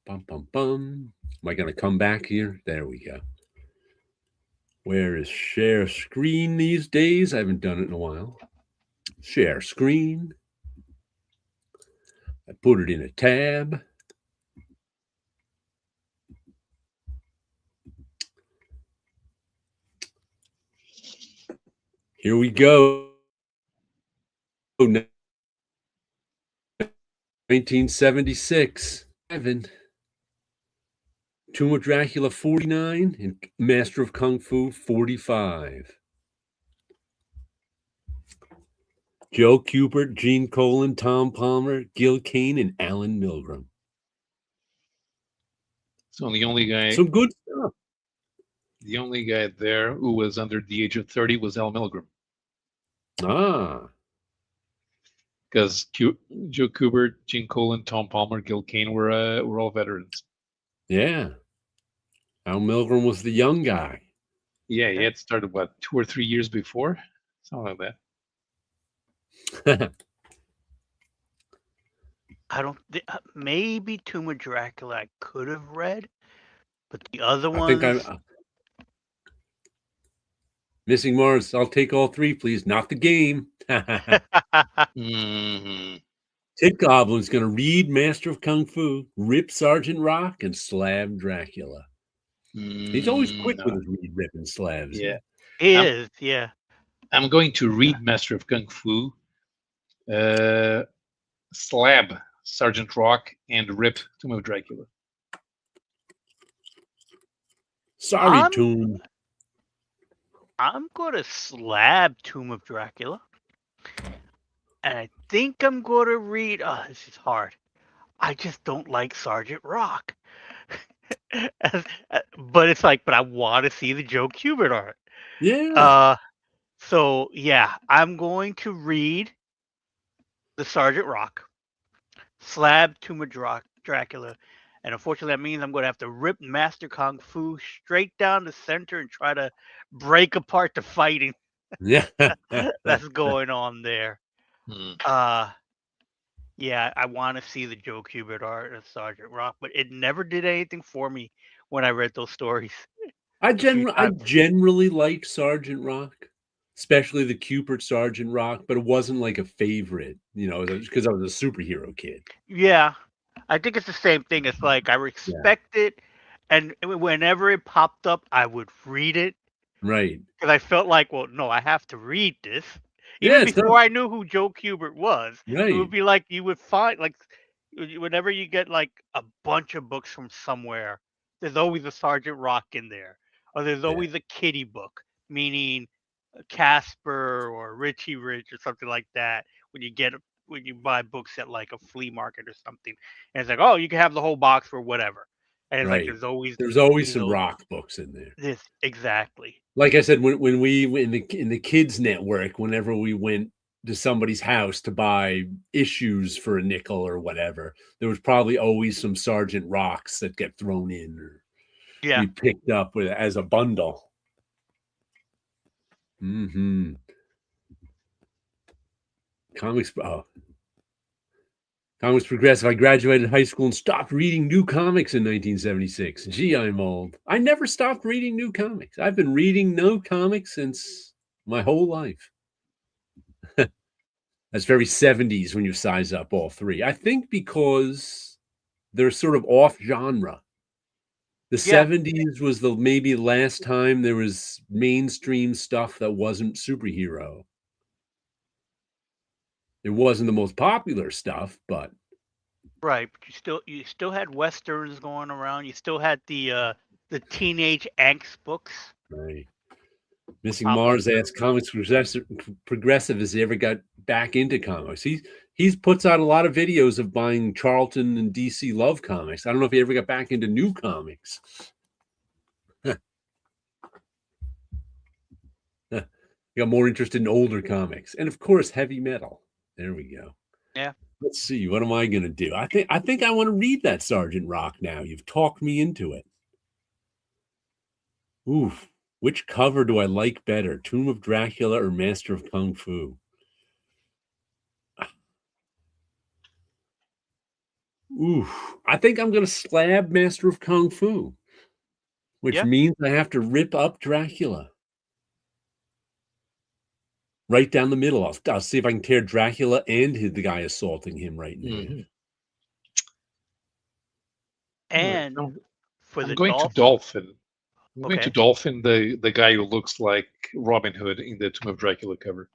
Bum, bum, bum. Am I going to come back here? There we go. Where is share screen these days? I haven't done it in a while. Share screen. I put it in a tab. Here we go. 1976. Cavern. Tomb of Dracula 49 and Master of Kung Fu 45. Joe Kubert, Gene Colan, Tom Palmer, Gil Kane, and Alan Milgram. So the only guy, some good stuff. The only guy there who was under the age of 30 was Al Milgram. Ah. Because Joe Kubert, Gene Colan, Tom Palmer, Gil Kane were all veterans. Yeah. Al Milgram was the young guy. Yeah, he had started, 2 or 3 years before? Something like that. I don't think, maybe Tomb of Dracula I could have read, but the other ones... I think Missing Mars, I'll take all 3, please. Not the game. Mm-hmm. Tit Goblin's going to read Master of Kung Fu, rip Sergeant Rock, and slab Dracula. He's always quick with his read, rip, and slabs. Yeah. He is, yeah. I'm going to read Master of Kung Fu, slab Sergeant Rock, and rip Tomb of Dracula. Sorry, Tomb. I'm going to slab Tomb of Dracula. and I think I'm going to read. Oh, this is hard. I just don't like Sergeant Rock. But it's like, but I want to see the Joe Kubert art. Yeah. So yeah, I'm going to read the Sergeant Rock, Slab Tomb of Dracula, and unfortunately that means I'm going to have to rip Master Kung Fu straight down the center and try to break apart the fighting. Yeah. That's going on there. Mm. Yeah, I want to see the Joe Kubert art of Sergeant Rock, but it never did anything for me when I read those stories. I generally like Sergeant Rock, especially the Kubert Sergeant Rock, but it wasn't like a favorite, because I was a superhero kid. Yeah, I think it's the same thing. It's like I respect it, and whenever it popped up, I would read it. Right. Because I felt like, well, no, I have to read this. Yeah, Even it's before I knew who Joe Kubert was, it right. would be like you would find, like, whenever you get like a bunch of books from somewhere, there's always a Sergeant Rock in there, or there's always a kiddie book, meaning Casper or Richie Rich or something like that. When you buy books at like a flea market or something, and it's like, oh, you can have the whole box for whatever, and it's like Right. there's always some rock books in there. this exactly. Like I said, when we in the kids network, whenever we went to somebody's house to buy issues for a nickel or whatever, there was probably always some Sergeant Rocks that get thrown in or Yeah. we picked up as a bundle. Mm-hmm. Comics Progressive. I graduated high school and stopped reading new comics in 1976. Gee, I'm old. I never stopped reading new comics. I've been reading no comics since my whole life. That's very 70s when you size up all three. I think because they're sort of off genre. The 70s was the maybe last time there was mainstream stuff that wasn't superhero. It wasn't the most popular stuff, but right. But you still had westerns going around. You still had the teenage angst books. right. Missing Mars asks, Comics Progressive, has he ever got back into comics? He's puts out a lot of videos of buying Charlton and DC Love comics. I don't know if he ever got back into new comics. He got more interested in older comics, and of course, heavy metal. There we go. Yeah. Let's see. What am I going to do? I think I want to read that Sergeant Rock now. You've talked me into it. Oof. Which cover do I like better, Tomb of Dracula or Master of Kung Fu? Oof. I think I'm going to slab Master of Kung Fu, which means I have to rip up Dracula. Right down the middle. I'll see if I can tear Dracula and the guy assaulting him right in half. And I'm going to Dolphin. I'm going to Dolphin, the guy who looks like Robin Hood in the Tomb of Dracula cover.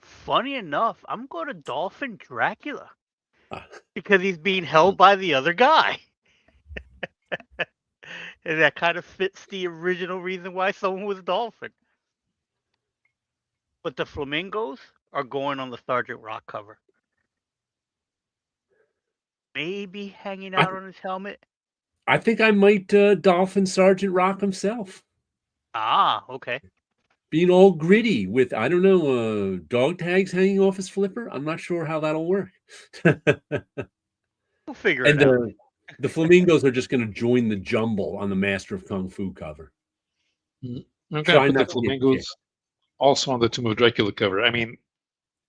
Funny enough, I'm going to Dolphin Dracula because he's being held by the other guy. And that kind of fits the original reason why someone was Dolphin. But the flamingos are going on the Sergeant Rock cover. Maybe hanging out on his helmet. I think I might Dolphin Sergeant Rock himself. Ah, okay. Being all gritty with, I don't know, dog tags hanging off his flipper. I'm not sure how that'll work. We'll figure it out. The flamingos are just going to join the jumble on the Master of Kung Fu cover. I'm going to put the flamingos also on the Tomb of Dracula cover. I mean,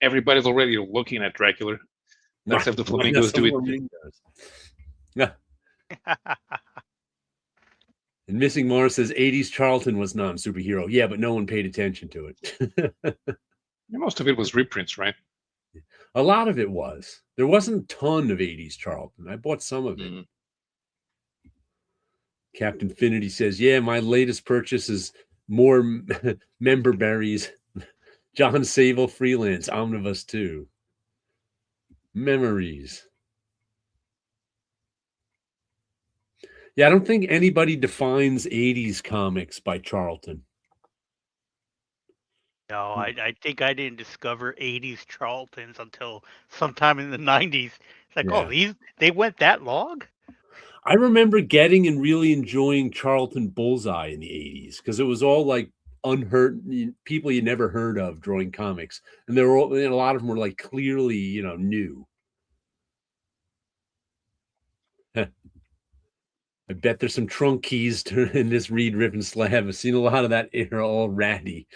everybody's already looking at Dracula. Let's have the flamingos do it. Yeah. And Missing Mars says 80s Charlton was non-superhero. Yeah, but no one paid attention to it. Most of it was reprints, right? A lot of it was. There wasn't a ton of 80s Charlton. I bought some of it. Captain Finity says, yeah, my latest purchase is more member berries. John Sable Freelance, Omnibus 2. Memories. Yeah, I don't think anybody defines 80s comics by Charlton. No, I think I didn't discover 80s Charltons until sometime in the 90s. It's like, oh, they went that long? I remember getting and really enjoying Charlton Bullseye in the 80s because it was all like people you never heard of drawing comics, and there were a lot of them were like clearly new. I bet there's some trunk keys in this Reed Ribbon slab. I've seen a lot of that era all ratty.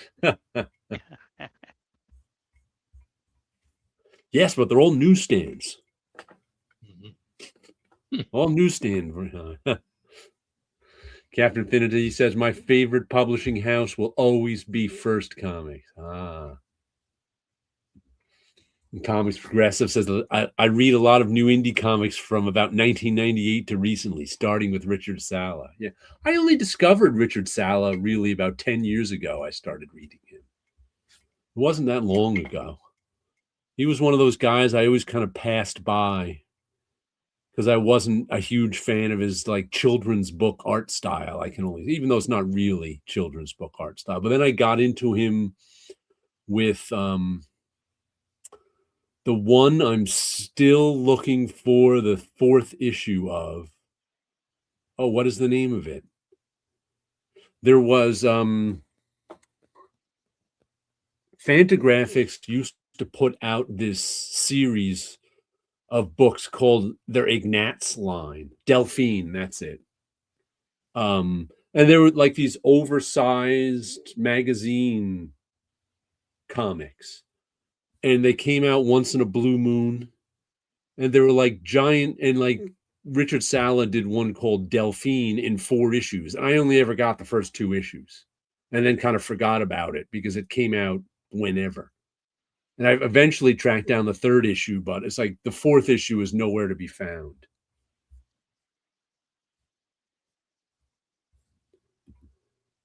Yes, but they're all newsstands. All newsstand. Captain Infinity says, my favorite publishing house will always be First Comics. Comics Progressive says, I read a lot of new indie comics from about 1998 to recently, starting with Richard Sala. Yeah, I only discovered Richard Sala really about 10 years ago. I started reading him. It wasn't that long ago. He was one of those guys I always kind of passed by because I wasn't a huge fan of his like children's book art style. Even though it's not really children's book art style. But then I got into him with the one I'm still looking for the 4th issue of. Oh, what is the name of it? There was Fantagraphics used to put out this series of books called their Ignatz line. Delphine, that's it. And there were like these oversized magazine comics. And they came out once in a blue moon. And they were like giant, and like Richard Sala did one called Delphine in 4 issues. And I only ever got the first 2 issues and then kind of forgot about it because it came out whenever. And I've eventually tracked down the 3rd issue, but it's like the 4th issue is nowhere to be found.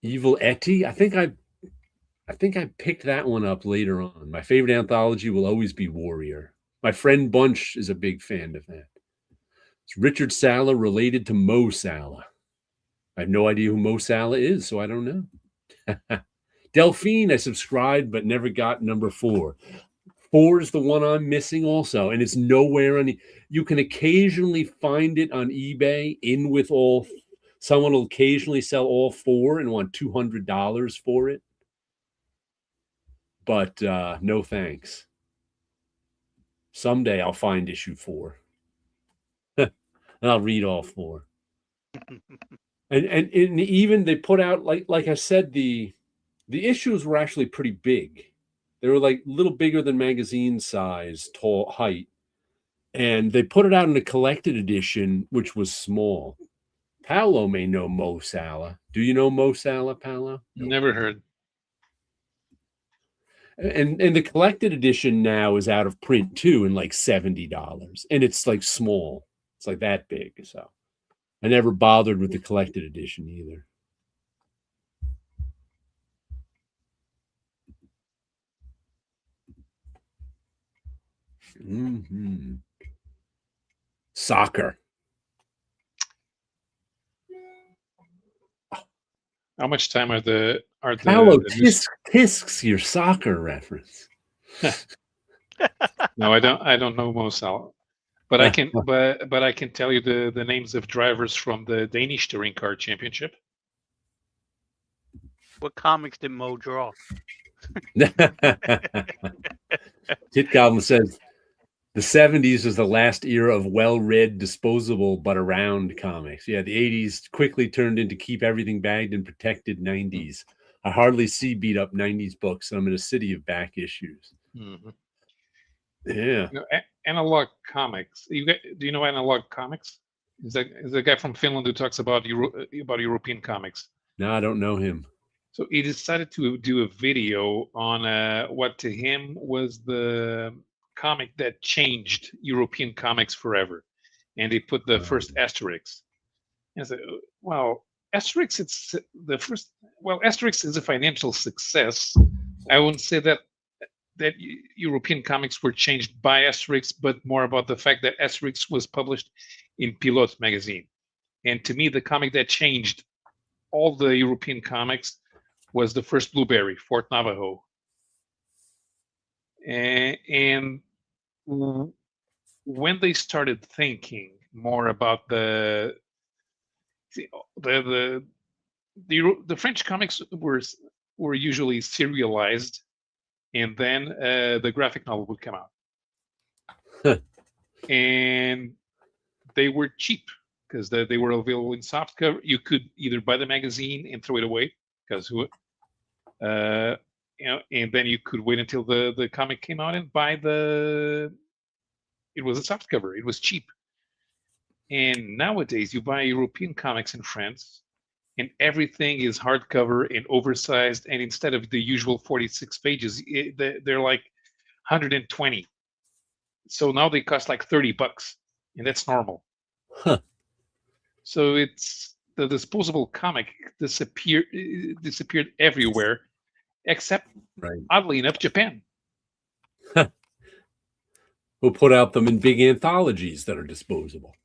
Evil Etty, I think I picked that one up later on. My favorite anthology will always be Warrior. My friend Bunch is a big fan of that. It's Richard Sala related to Mo Sala. I have no idea who Mo Sala is, so I don't know. Delphine, I subscribed but never got number 4. 4 is the one I'm missing also, and it's nowhere on. You can occasionally find it on eBay in with all. Someone will occasionally sell all 4 and want $200 for it. But no thanks. Someday I'll find issue 4. And I'll read all 4. and even they put out, like I said, the issues were actually pretty big. They were like a little bigger than magazine size, tall height. And they put it out in a collected edition, which was small. Paolo may know Mo Sala. Do you know Mo Sala, Paolo? No. Never heard. And the collected edition now is out of print too, in like $70. And it's like small. It's like that big. So I never bothered with the collected edition either. Mm-hmm. Soccer. How much time are the Paolo tisks your soccer reference? No, I don't know Mo Sala, but I can but I can tell you the names of drivers from the Danish Touring Car Championship. What comics did Mo draw? Tit Goblin says the 70s was the last era of well-read, disposable, but around comics. Yeah, the 80s quickly turned into keep everything bagged and protected 90s. I hardly see beat-up 90s books, and I'm in a city of back issues. Mm-hmm. Yeah. Analog Comics. Do you know Analog Comics? Is a guy from Finland who talks about European comics. No, I don't know him. So he decided to do a video on what to him was the comic that changed European comics forever, and he put the first Asterix. And I said, well, Asterix, it's the first. Well, Asterix is a financial success. I wouldn't say that European comics were changed by Asterix, but more about the fact that Asterix was published in Pilote magazine. And to me, the comic that changed all the European comics was the first Blueberry, Fort Navajo. And when they started thinking more about the French comics were usually serialized, and then the graphic novel would come out, and they were cheap because they were available in soft cover. You could either buy the magazine and throw it away because and then you could wait until the comic came out and buy it was a soft cover. It was cheap. And nowadays you buy European comics in France and everything is hardcover and oversized, and instead of the usual 46 pages, they're like 120. So now they cost like $30, and that's normal. Huh. So it's the disposable comic disappeared everywhere, except oddly enough, Japan. We'll put out them in big anthologies that are disposable.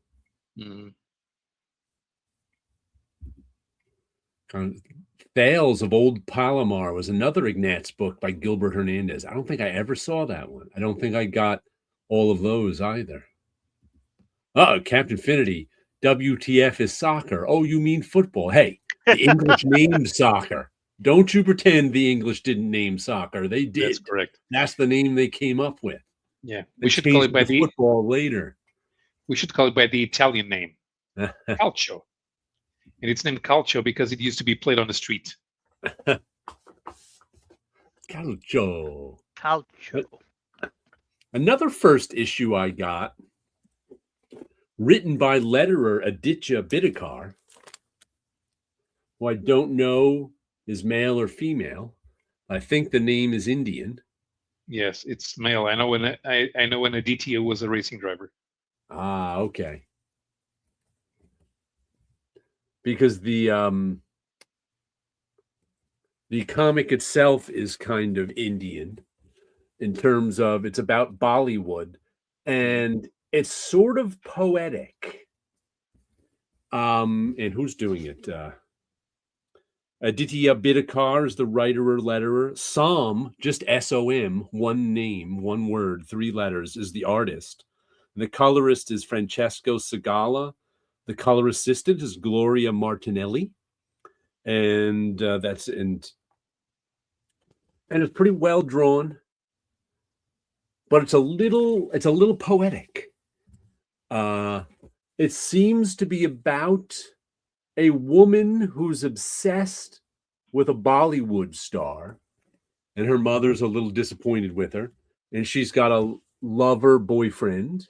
Tales of Old Palomar was another Ignatz book by Gilbert Hernandez. I don't think I ever saw that one. I don't think I got all of those either. Captain Finity. WTF is soccer. Oh, you mean football. Hey, the English named soccer. Don't you pretend the English didn't name soccer. They did. That's correct. That's the name they came up with. Yeah. We should call it by the football later. We should call it by the Italian name. Calcio. And it's named Calcio because it used to be played on the street. Calcio. Calcio. Another first issue I got, written by letterer Aditya Bidikar, who I don't know is male or female. I think the name is Indian. Yes, it's male. I know when Aditya was a racing driver. Ah, okay. Because the comic itself is kind of Indian in terms of it's about Bollywood, and it's sort of poetic. And who's doing it? Aditya Bidikar is the writer or letterer. Som, just S-O-M, one name, one word, 3 letters, is the artist. The colorist is Francesco Segala. The color assistant is Gloria Martinelli. And and it's pretty well drawn, but it's a little poetic. It seems to be about a woman who's obsessed with a Bollywood star, and her mother's a little disappointed with her, and she's got a lover boyfriend.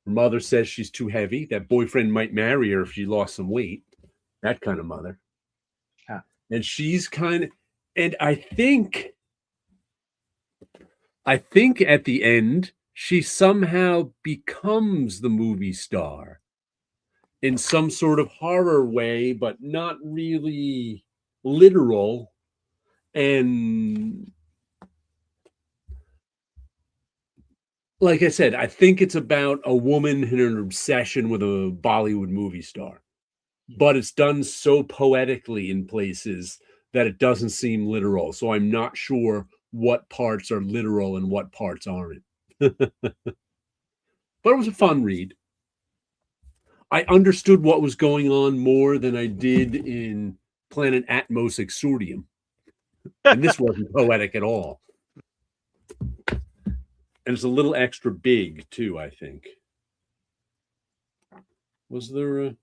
Her mother says she's too heavy. That boyfriend might marry her if she lost some weight. That kind of mother. Yeah. And she's and I think at the end, she somehow becomes the movie star in some sort of horror way, but not really literal. And like I said, I think it's about a woman and an obsession with a Bollywood movie star, but it's done so poetically in places that it doesn't seem literal. So I'm not sure what parts are literal and what parts aren't. But it was a fun read. I understood what was going on more than I did in Planet Atmos Exordium. And this wasn't poetic at all. And it's a little extra big, too, I think. Was there a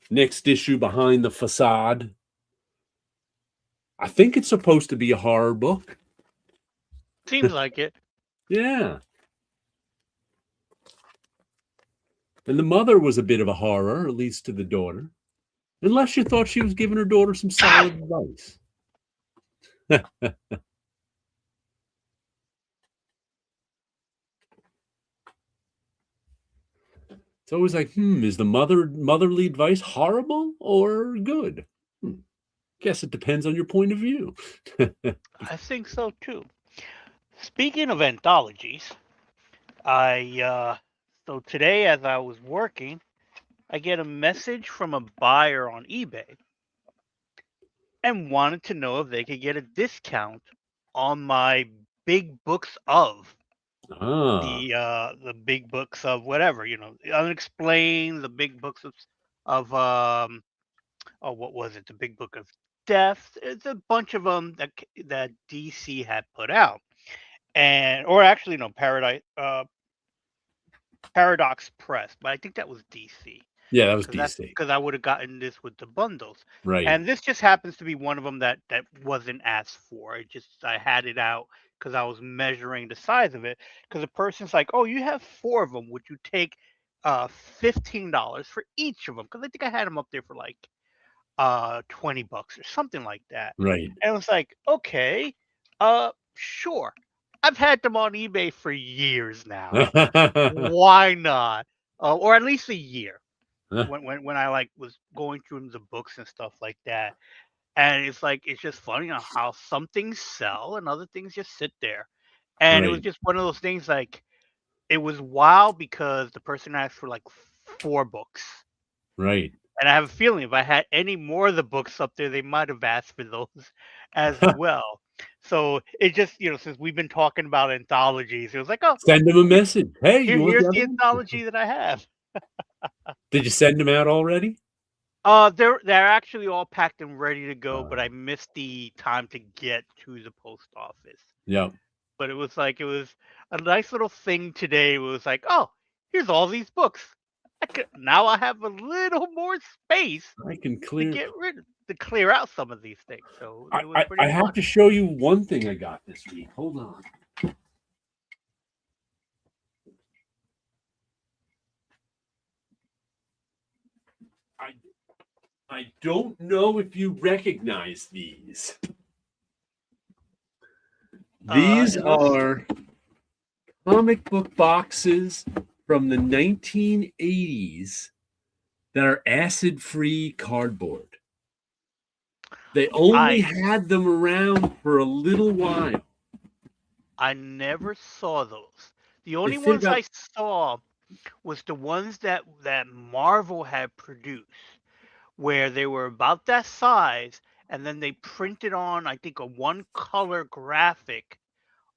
next issue, Behind the Facade? I think it's supposed to be a horror book. Seems like it. Yeah. And the mother was a bit of a horror, at least to the daughter. Unless you thought she was giving her daughter some solid advice. It's always like, is the motherly advice horrible or good? Guess it depends on your point of view. I think so too. Speaking of anthologies, so today as I was working, I get a message from a buyer on eBay and wanted to know if they could get a discount on my big books of Ah, the big books of whatever, Unexplained, the big books of oh, what was it? The Big Book of Death. It's a bunch of them that DC had put out, or actually no, Paradox Press, but I think that was DC. yeah, that was DC. Because I would have gotten this with the bundles, Right, and this just happens to be one of them that wasn't asked for. I had it out because I was measuring the size of it. Because the person's like, "Oh, you have 4 of them. Would you take $15 for each of them?" Because I think I had them up there for like $20 or something like that. right. And it was like, okay, sure. I've had them on eBay for years now. Why not? Or at least a year. When I like was going through the books and stuff like that. And it's just funny on how some things sell and other things just sit there. And it was Right, just one of those things like it was wild because the person asked for like 4 books. right. And I have a feeling if I had any more of the books up there, they might have asked for those as well. So it just, since we've been talking about anthologies, it was like, oh, Send them a message. Hey, you want here's the other the one? anthology that I have. Did you send them out already? They're actually all packed and ready to go, but I missed the time to get to the post office. Yeah. But it was a nice little thing today. It was like, oh, here's all these books. Now I have a little more space I can to clear out some of these things. So it was pretty I have fun. to show you one thing I got this week. Hold on. I don't know if you recognize these. These are comic book boxes from the 1980s that are acid-free cardboard. They only had them around for a little while. I never saw those. The only ones I saw was the ones that Marvel had produced, where they were about that size, and then they printed on, I think, a one-color graphic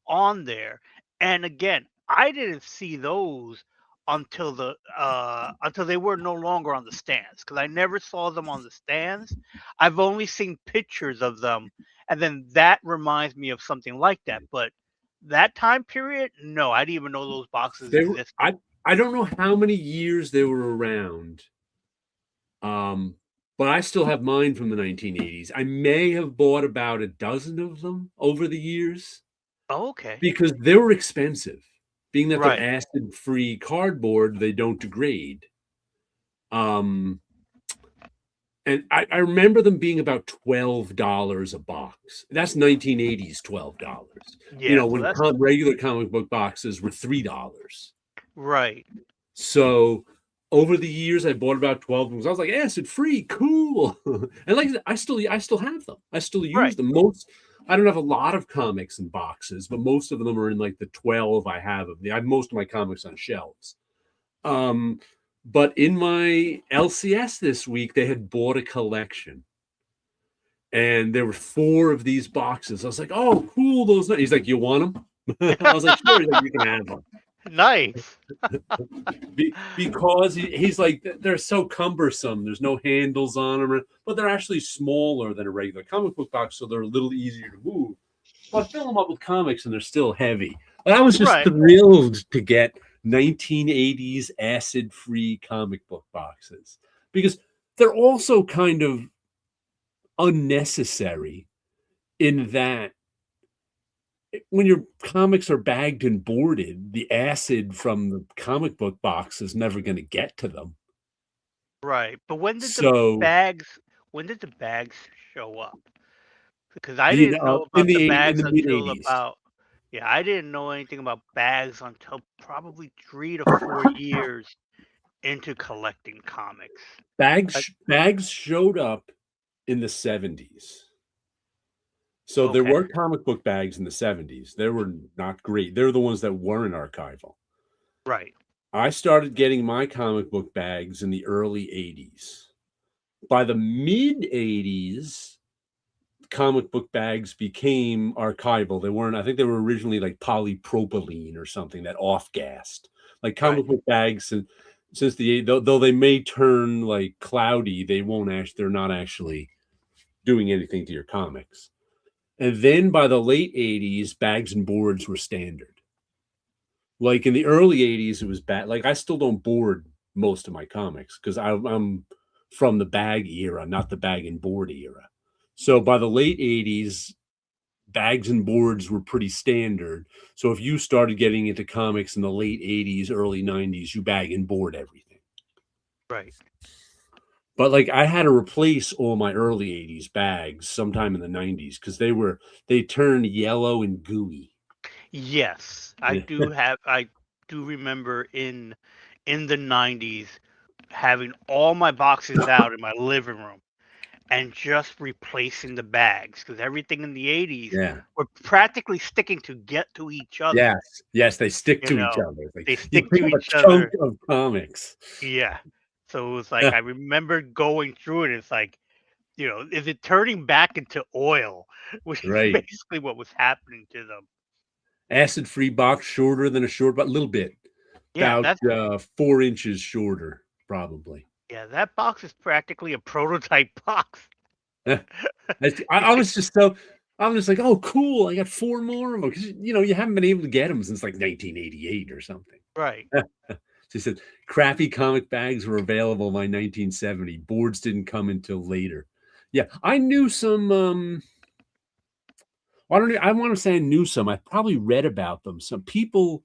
on there. And again, I didn't see those until they were no longer on the stands, because I never saw them on the stands. I've only seen pictures of them, and then that reminds me of something like that. But that time period, no, I didn't even know those boxes existed. I don't know how many years they were around. But I still have mine from the 1980s. I may have bought about a dozen of them over the years. Oh, okay. Because they were expensive. Being that Right. they're acid-free cardboard, they don't degrade. And I remember them being about $12 a box. That's 1980s $12. Yeah, when regular comic book boxes were $3. Right. So over the years, I bought about 12 of them. I was like, acid-free, cool. And like I still have them. I still use them. I don't have a lot of comics in boxes, but most of them are in like the 12 I have of them. I have most of my comics on shelves. But in my LCS this week, they had bought a collection. And there were 4 of these boxes. I was like, oh, cool. He's like, you want them? I was like, sure. He's like, you can have them. Nice. Because he's like, they're so cumbersome. There's no handles on them, but they're actually smaller than a regular comic book box, so they're a little easier to move. But I fill them up with comics, and they're still heavy. But I was just thrilled to get 1980s acid-free comic book boxes because they're also kind of unnecessary in that when your comics are bagged and boarded, the acid from the comic book box is never going to get to them. Right. But when did the bags show up? Because I didn't know about the bags until about I didn't know anything about bags until probably 3 to 4 years into collecting comics. Bags showed up in the 70s. So there were comic book bags in the 70s. They were not great. They're the ones that weren't archival. Right. I started getting my comic book bags in the early 80s. By the mid 80s, comic book bags became archival. They weren't. I think they were originally like polypropylene or something that off-gassed. Like comic book bags, and since though they may turn like cloudy, they won't actually. They're not actually doing anything to your comics. And then by the late 80s, bags and boards were standard. Like in the early 80s, it was bad. Like I still don't board most of my comics because I'm from the bag era, not the bag and board era. So by the late 80s, bags and boards were pretty standard. So if you started getting into comics in the late 80s, early 90s, you bag and board everything. Right. But like I had to replace all my early 80s bags sometime in the 90s because they turned yellow and gooey. Yes, I do remember in the 90s having all my boxes out in my living room and just replacing the bags because everything in the 80s were practically sticking to get to each other. Yes, they stick to each other. They You stick pick to up a each chunk other. of comics. Yeah. So it was like I remember going through it. It's like, is it turning back into oil? Which is Right. basically what was happening to them. Acid-free box, shorter than a short, but a little bit. Yeah, About 4 inches shorter, probably. Yeah, that box is practically a prototype box. I was just like, oh, cool! I got 4 more of them because you haven't been able to get them since like 1988 or something. Right. She said crappy comic bags were available by 1970. Boards didn't come until later. Yeah, I knew some. I want to say I knew some. I probably read about them. Some people,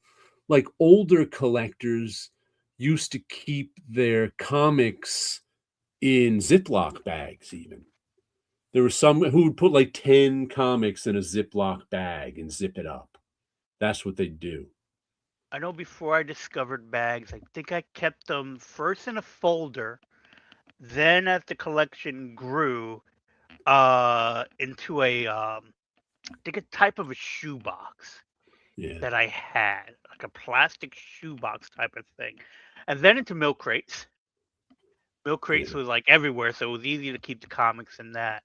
like older collectors, used to keep their comics in Ziploc bags. Even there were some who would put like 10 comics in a Ziploc bag and zip it up. That's what they do. I know before I discovered bags, I think I kept them first in a folder. Then, as the collection grew, into I think a type of a shoebox that I had, like a plastic shoebox type of thing, and then into milk crates. Milk crates was like everywhere, so it was easy to keep the comics in that.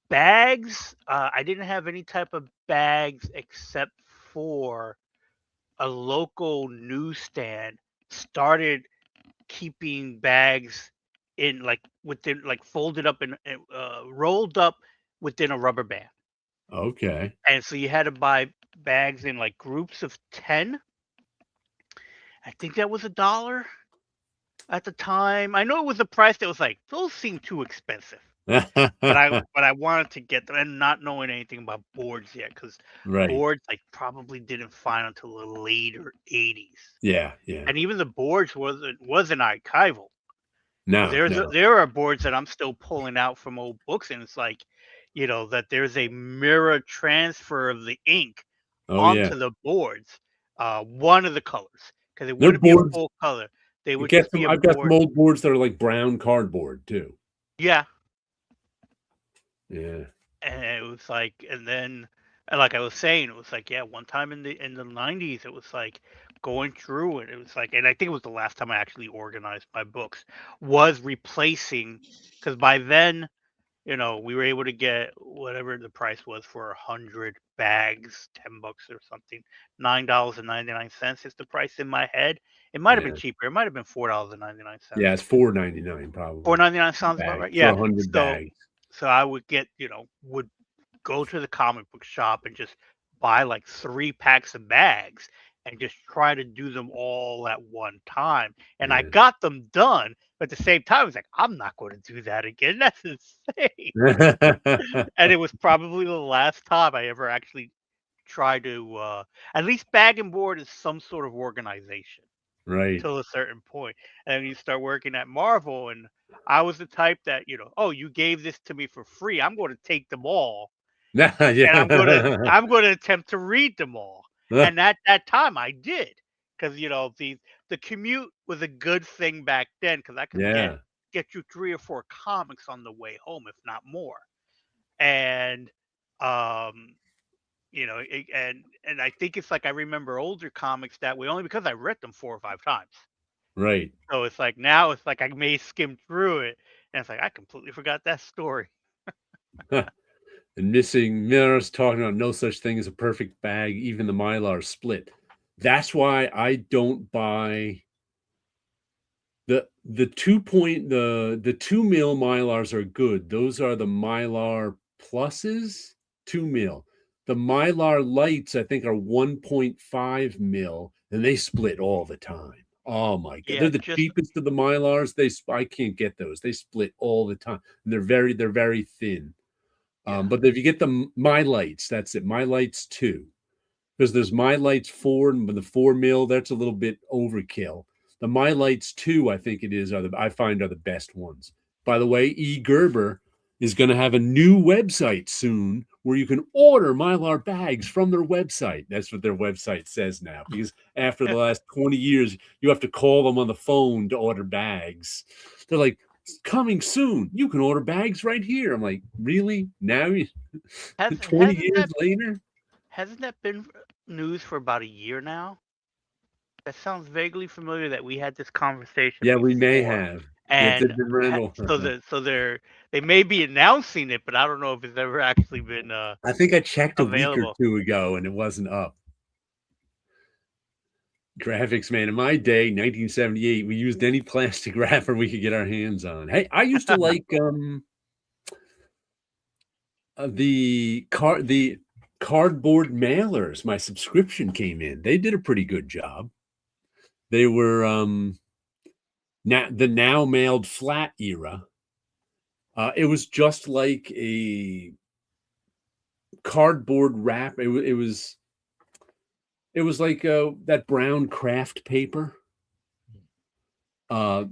Bags, I didn't have any type of bags except for a local newsstand started keeping bags in within folded up and rolled up within a rubber band. Okay. And so you had to buy bags in like groups of 10. I think that was $1 at the time. I know it was a price that was like, those seem too expensive. But I wanted to get them, and not knowing anything about boards yet, because boards I probably didn't find until the later 80s. Yeah. And even the boards wasn't archival. No, there are boards that I'm still pulling out from old books, and it's like, that there's a mirror transfer of the ink onto the boards, one of the colors, because it wouldn't be a full color. They would just be a board. I've got some old boards that are like brown cardboard too. Yeah. Yeah. And it was like, and then, like I was saying, it was like, one time in the 90s, it was like going through it. It was like, and I think it was the last time I actually organized my books, was replacing, because by then, we were able to get whatever the price was for 100 bags, $10 or something, $9.99 is the price in my head. It might have been cheaper. It might have been $4.99. Yeah, it's $4.99 probably. $4.99 sounds about right. Yeah, for 100 bags. So I would get, would go to the comic book shop and just buy like 3 packs of bags and just try to do them all at one time. And I got them done. But at the same time, I was like, I'm not going to do that again. That's insane. And it was probably the last time I ever actually tried to, at least bag and board is some sort of organization. Right. Till a certain point. And then you start working at Marvel, and I was the type that, oh, you gave this to me for free. I'm going to take them all. And I'm going to attempt to read them all. And at that time I did, because the commute was a good thing back then, because I could get you 3 or 4 comics on the way home, if not more. And and I think it's like I remember older comics that way only because I read them 4 or 5 times. Right. So it's like now it's like I may skim through it, and it's like I completely forgot that story. And missing mirrors talking about no such thing as a perfect bag, even the Mylar split. That's why I don't buy the 2 mil Mylars are good. Those are the Mylar pluses, 2 mil. The Mylar lights, I think, are 1.5 mil, and they split all the time. Oh my god, they're the cheapest of the Mylars. I can't get those. They split all the time, and they're very thin. But if you get the My Lights, that's it. My Lights 2, because there's My Lights 4, and the 4 mil, that's a little bit overkill. The My Lights 2, I think it is, I find are the best ones. By the way, E. Gerber is going to have a new website soon where you can order Mylar bags from their website. That's what their website says now, because after the last 20 years, you have to call them on the phone to order bags. They're like, coming soon. You can order bags right here. I'm like, really? Now, 20 years later? Hasn't that been news for about a year now? That sounds vaguely familiar that we had this conversation. Yeah, we may have. And so they may be announcing it, but I don't know if it's ever actually been I think I checked available. a week or two ago and it wasn't up. Graphics, man. In my day, 1978, we used any plastic wrapper we could get our hands on. Hey, I used to like the cardboard mailers. My subscription came in. They did a pretty good job. They were the now mailed flat era. It was just like a cardboard wrap. It was like that brown craft paper. A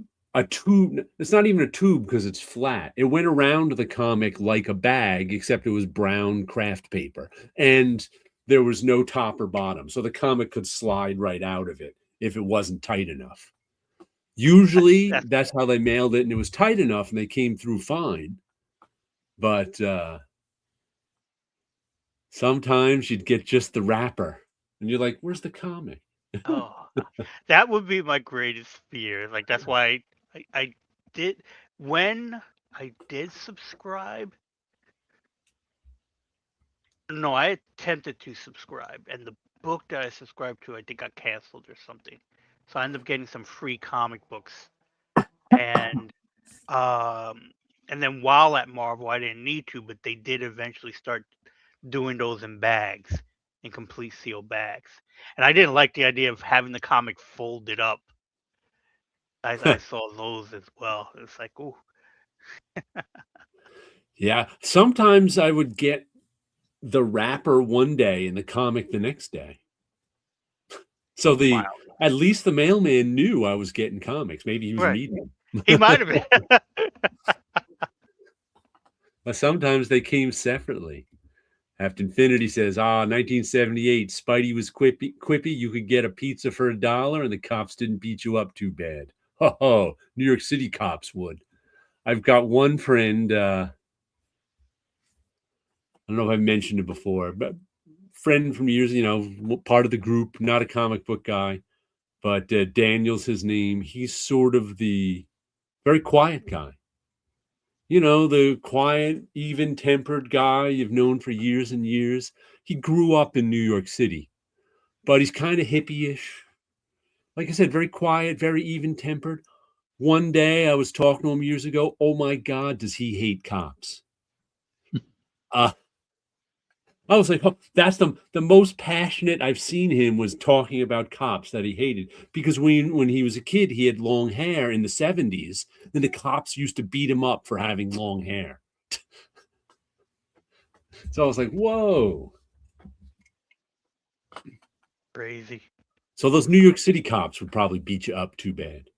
tube. It's not even a tube because it's flat. It went around the comic like a bag, except it was brown craft paper, and there was no top or bottom, so the comic could slide right out of it if it wasn't tight enough. Usually, that's how they mailed it, and it was tight enough, and they came through fine. But sometimes you'd get just the wrapper, and you're like, "Where's the comic?" Oh, that would be my greatest fear. Like, that's why I did, when I did subscribe. No, I attempted to subscribe, and the book that I subscribed to, I think, got canceled or something. So I ended up getting some free comic books, and then while at Marvel, I didn't need to, but they did eventually start doing those in bags, in complete seal bags. And I didn't like the idea of having the comic folded up. I saw those as well. It's like, ooh. Yeah, sometimes I would get the wrapper one day and the comic the next day. So at least the mailman knew I was getting comics. Maybe he was reading them. He might have been. But sometimes they came separately. After Infinity says, 1978, Spidey was quippy. You could get a pizza for $1 and the cops didn't beat you up too bad. Ho, New York City cops would. I've got one friend, I don't know if I've mentioned it before, but friend from years, part of the group, not a comic book guy, but Daniel's his name. He's sort of the very quiet guy. The quiet, even-tempered guy you've known for years and years. He grew up in New York City, but he's kind of hippie-ish. Like I said, very quiet, very even-tempered. One day I was talking to him years ago. Oh my God, does he hate cops? I was like, that's the most passionate I've seen him was talking about cops that he hated. Because when he was a kid, he had long hair in the 70s. Then the cops used to beat him up for having long hair. So I was like, whoa. Crazy. So those New York City cops would probably beat you up too bad.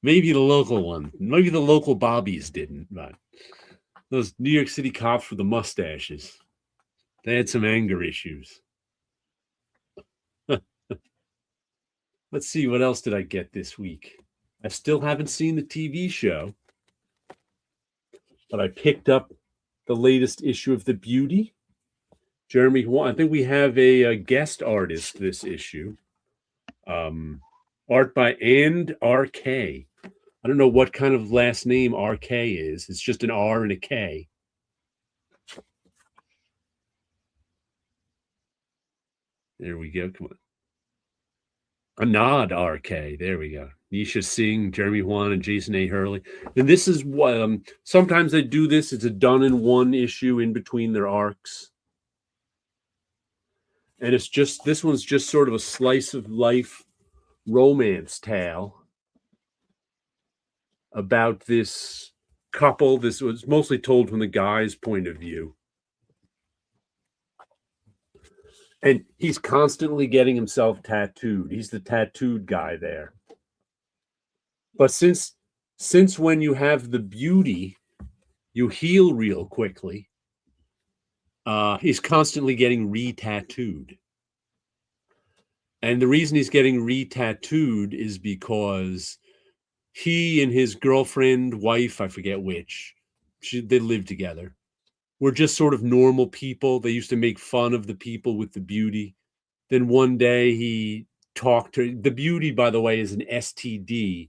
Maybe the local one. Maybe the local Bobbies didn't, but those New York City cops with the mustaches, they had some anger issues. Let's see, what else did I get this week? I still haven't seen the TV show, but I picked up the latest issue of The Beauty. Jeremy, I think we have a guest artist this issue. Art by And RK. I don't know what kind of last name RK is. It's just an R and a K. There we go. Come on. Anad RK. There we go. Nisha Singh, Jeremy Juan, and Jason A. Hurley. And this is what sometimes they do this. It's a done in one issue in between their arcs. And it's just, this one's just sort of a slice of life romance tale about this couple. This was mostly told from the guy's point of view. And he's constantly getting himself tattooed. He's the tattooed guy there. But since when you have the beauty, you heal real quickly. He's constantly getting re-tattooed. And the reason he's getting re-tattooed is because he and his girlfriend, wife, I forget which, they live together. We're just sort of normal people. They used to make fun of the people with the beauty. Then one day he talked to the beauty, by the way, is an STD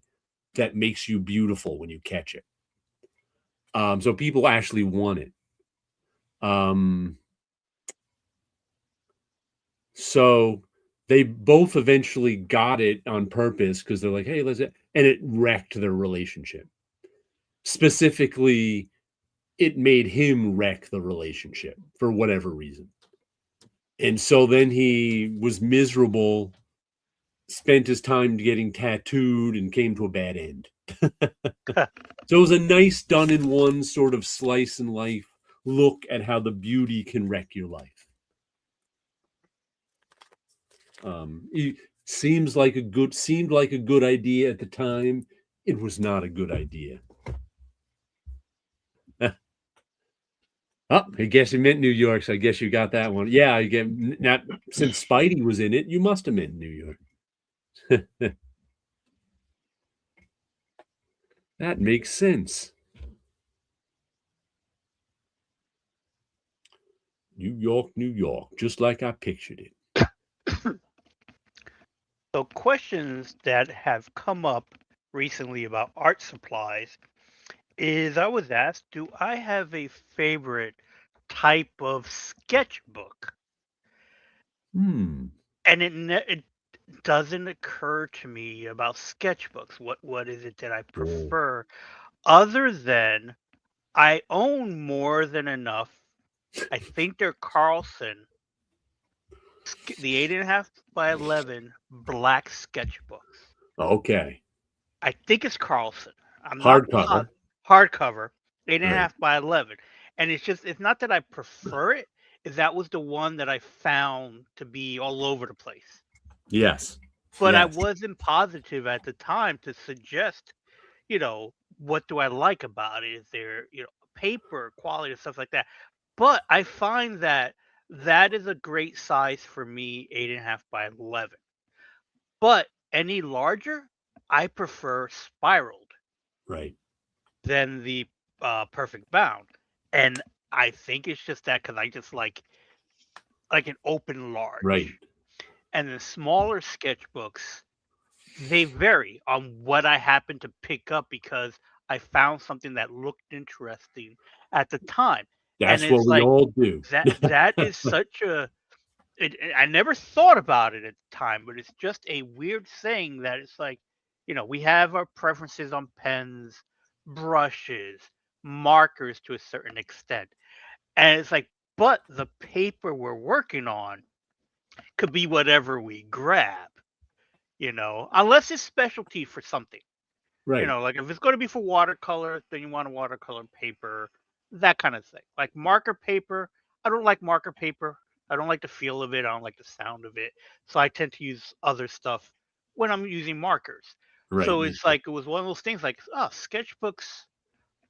that makes you beautiful when you catch it. So people actually want it. So they both eventually got it on purpose because they're like, hey, let's, and it wrecked their relationship. Specifically, it made him wreck the relationship for whatever reason. And so then he was miserable, spent his time getting tattooed, and came to a bad end. So it was a nice done in one sort of slice in life look at how the beauty can wreck your life. It seemed like a good idea at the time. It was not a good idea. Oh, I guess you meant New York, so I guess you got that one. Yeah, I get not since Spidey was in it, you must have meant New York. That makes sense. New York, just like I pictured it. So questions that have come up recently about art supplies is I was asked, do I have a favorite type of sketchbook? And it doesn't occur to me about sketchbooks. What is it that I prefer? Other than I own more than enough. I think they're Carlson, the 8.5 by 11 black sketchbooks. Okay. I think it's Carlson. I'm hardcover. Not hardcover, 8.5 by 11. And it's not that I prefer it. That was the one that I found to be all over the place. Yes. But I wasn't positive at the time to suggest, what do I like about it? Is there, paper quality and stuff like that? But I find that is a great size for me, 8.5 by 11. But any larger, I prefer spiraled. Right. Than the perfect bound. And I think it's just that because I just like an open large. Right. And the smaller sketchbooks, they vary on what I happen to pick up because I found something that looked interesting at the time. That's and what we all do. That is such a. I never thought about it at the time, but it's just a weird thing that it's like, we have our preferences on pens, brushes, markers to a certain extent. And it's like, but the paper we're working on could be whatever we grab, unless it's specialty for something. Right. Like if it's going to be for watercolor, then you want a watercolor paper, that kind of thing. Like marker paper, I don't like marker paper. I don't like the feel of it. I don't like the sound of it. So I tend to use other stuff when I'm using markers. Right. So it's like, it was one of those things like, sketchbooks,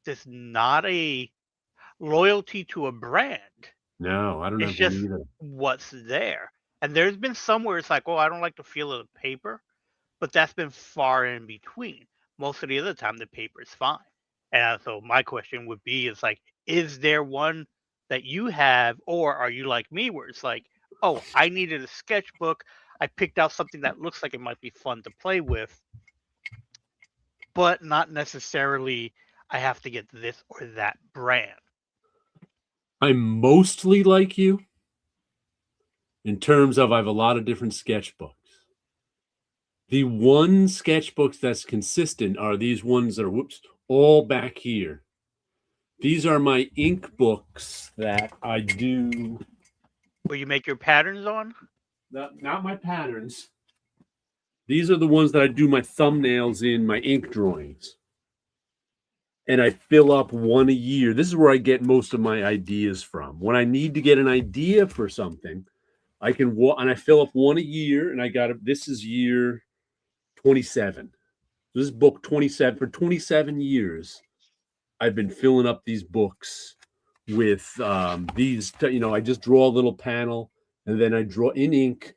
there's not a loyalty to a brand. No, I don't know. It's just either. What's there. And there's been some where it's like, I don't like the feel of the paper, but that's been far in between. Most of the other time, the paper is fine. And so my question would be, is like, is there one that you have, or are you like me where it's like, I needed a sketchbook. I picked out something that looks like it might be fun to play with. but not necessarily I have to get this or that brand. I'm mostly like you in terms of I have a lot of different sketchbooks. The one sketchbooks that's consistent are these ones that are, all back here. These are my ink books that I do. Where you make your patterns on? Not my patterns. These are the ones that I do my thumbnails in, my ink drawings. And I fill up one a year. This is where I get most of my ideas from. When I need to get an idea for something, I can and I fill up one a year, and I got it. This is year 27. This is book 27. For 27 years, I've been filling up these books with these. I just draw a little panel, and then I draw in ink.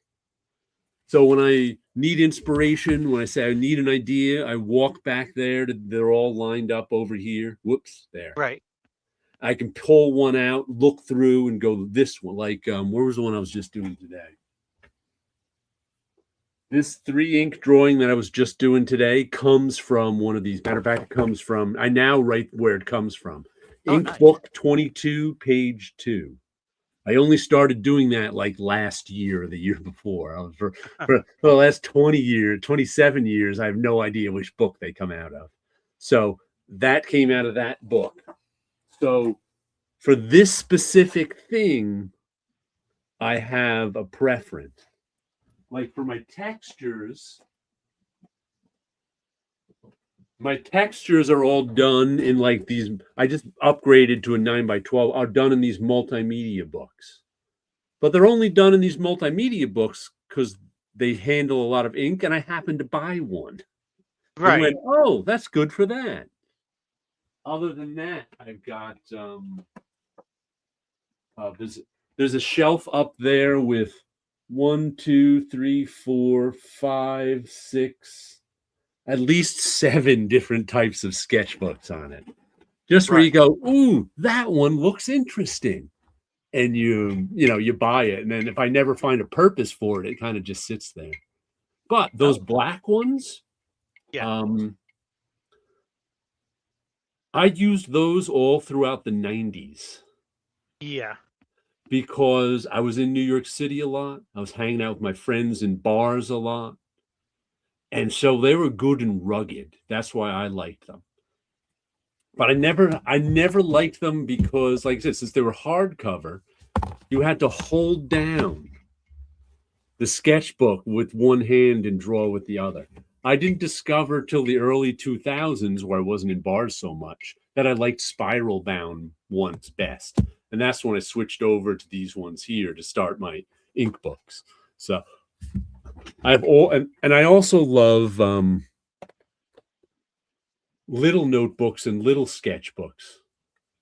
So when I need inspiration, when I say I need an idea, I walk back there. They're all lined up over here. Whoops, there. Right. I can pull one out, look through, and go this one. Like, where was the one I was just doing today? This 3 ink drawing that I was just doing today comes from one of these. Matter of fact, it comes from, I now write where it comes from. Ink nice. book 22, page 2. I only started doing that like last year or the year before. For the last 27 years, I have no idea which book they come out of. So that came out of that book. So for this specific thing, I have a preference. Like for my textures are all done in like these. I just upgraded to a 9x12. Are done in these multimedia books, but they're only done in these multimedia books because they handle a lot of ink, and I happened to buy one. Right. And went, oh, that's good for that. Other than that, I've got there's a shelf up there with 1, 2, 3, 4, 5, 6, at least 7 different types of sketchbooks on it. Just where you go, ooh, that one looks interesting. And you buy it. And then if I never find a purpose for it, it kind of just sits there. But those black ones, I used those all throughout the 90s. Yeah. Because I was in New York City a lot. I was hanging out with my friends in bars a lot. And so they were good and rugged. That's why I liked them. But I never liked them because, like I said, since they were hardcover, you had to hold down the sketchbook with one hand and draw with the other. I didn't discover till the early 2000s, where I wasn't in bars so much, that I liked spiral bound ones best. And that's when I switched over to these ones here to start my ink books. So I have all, and I also love little notebooks and little sketchbooks,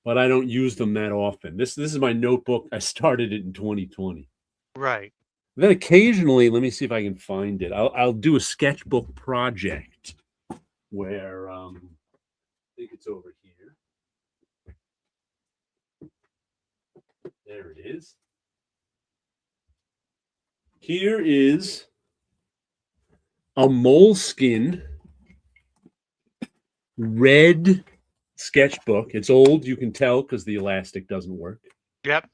but I don't use them that often. This is my notebook. I started it in 2020. Right. Then occasionally, let me see if I can find it. I'll do a sketchbook project where I think it's over here. There it is. Here is a moleskin red sketchbook. It's old, you can tell, because the elastic doesn't work. Yep.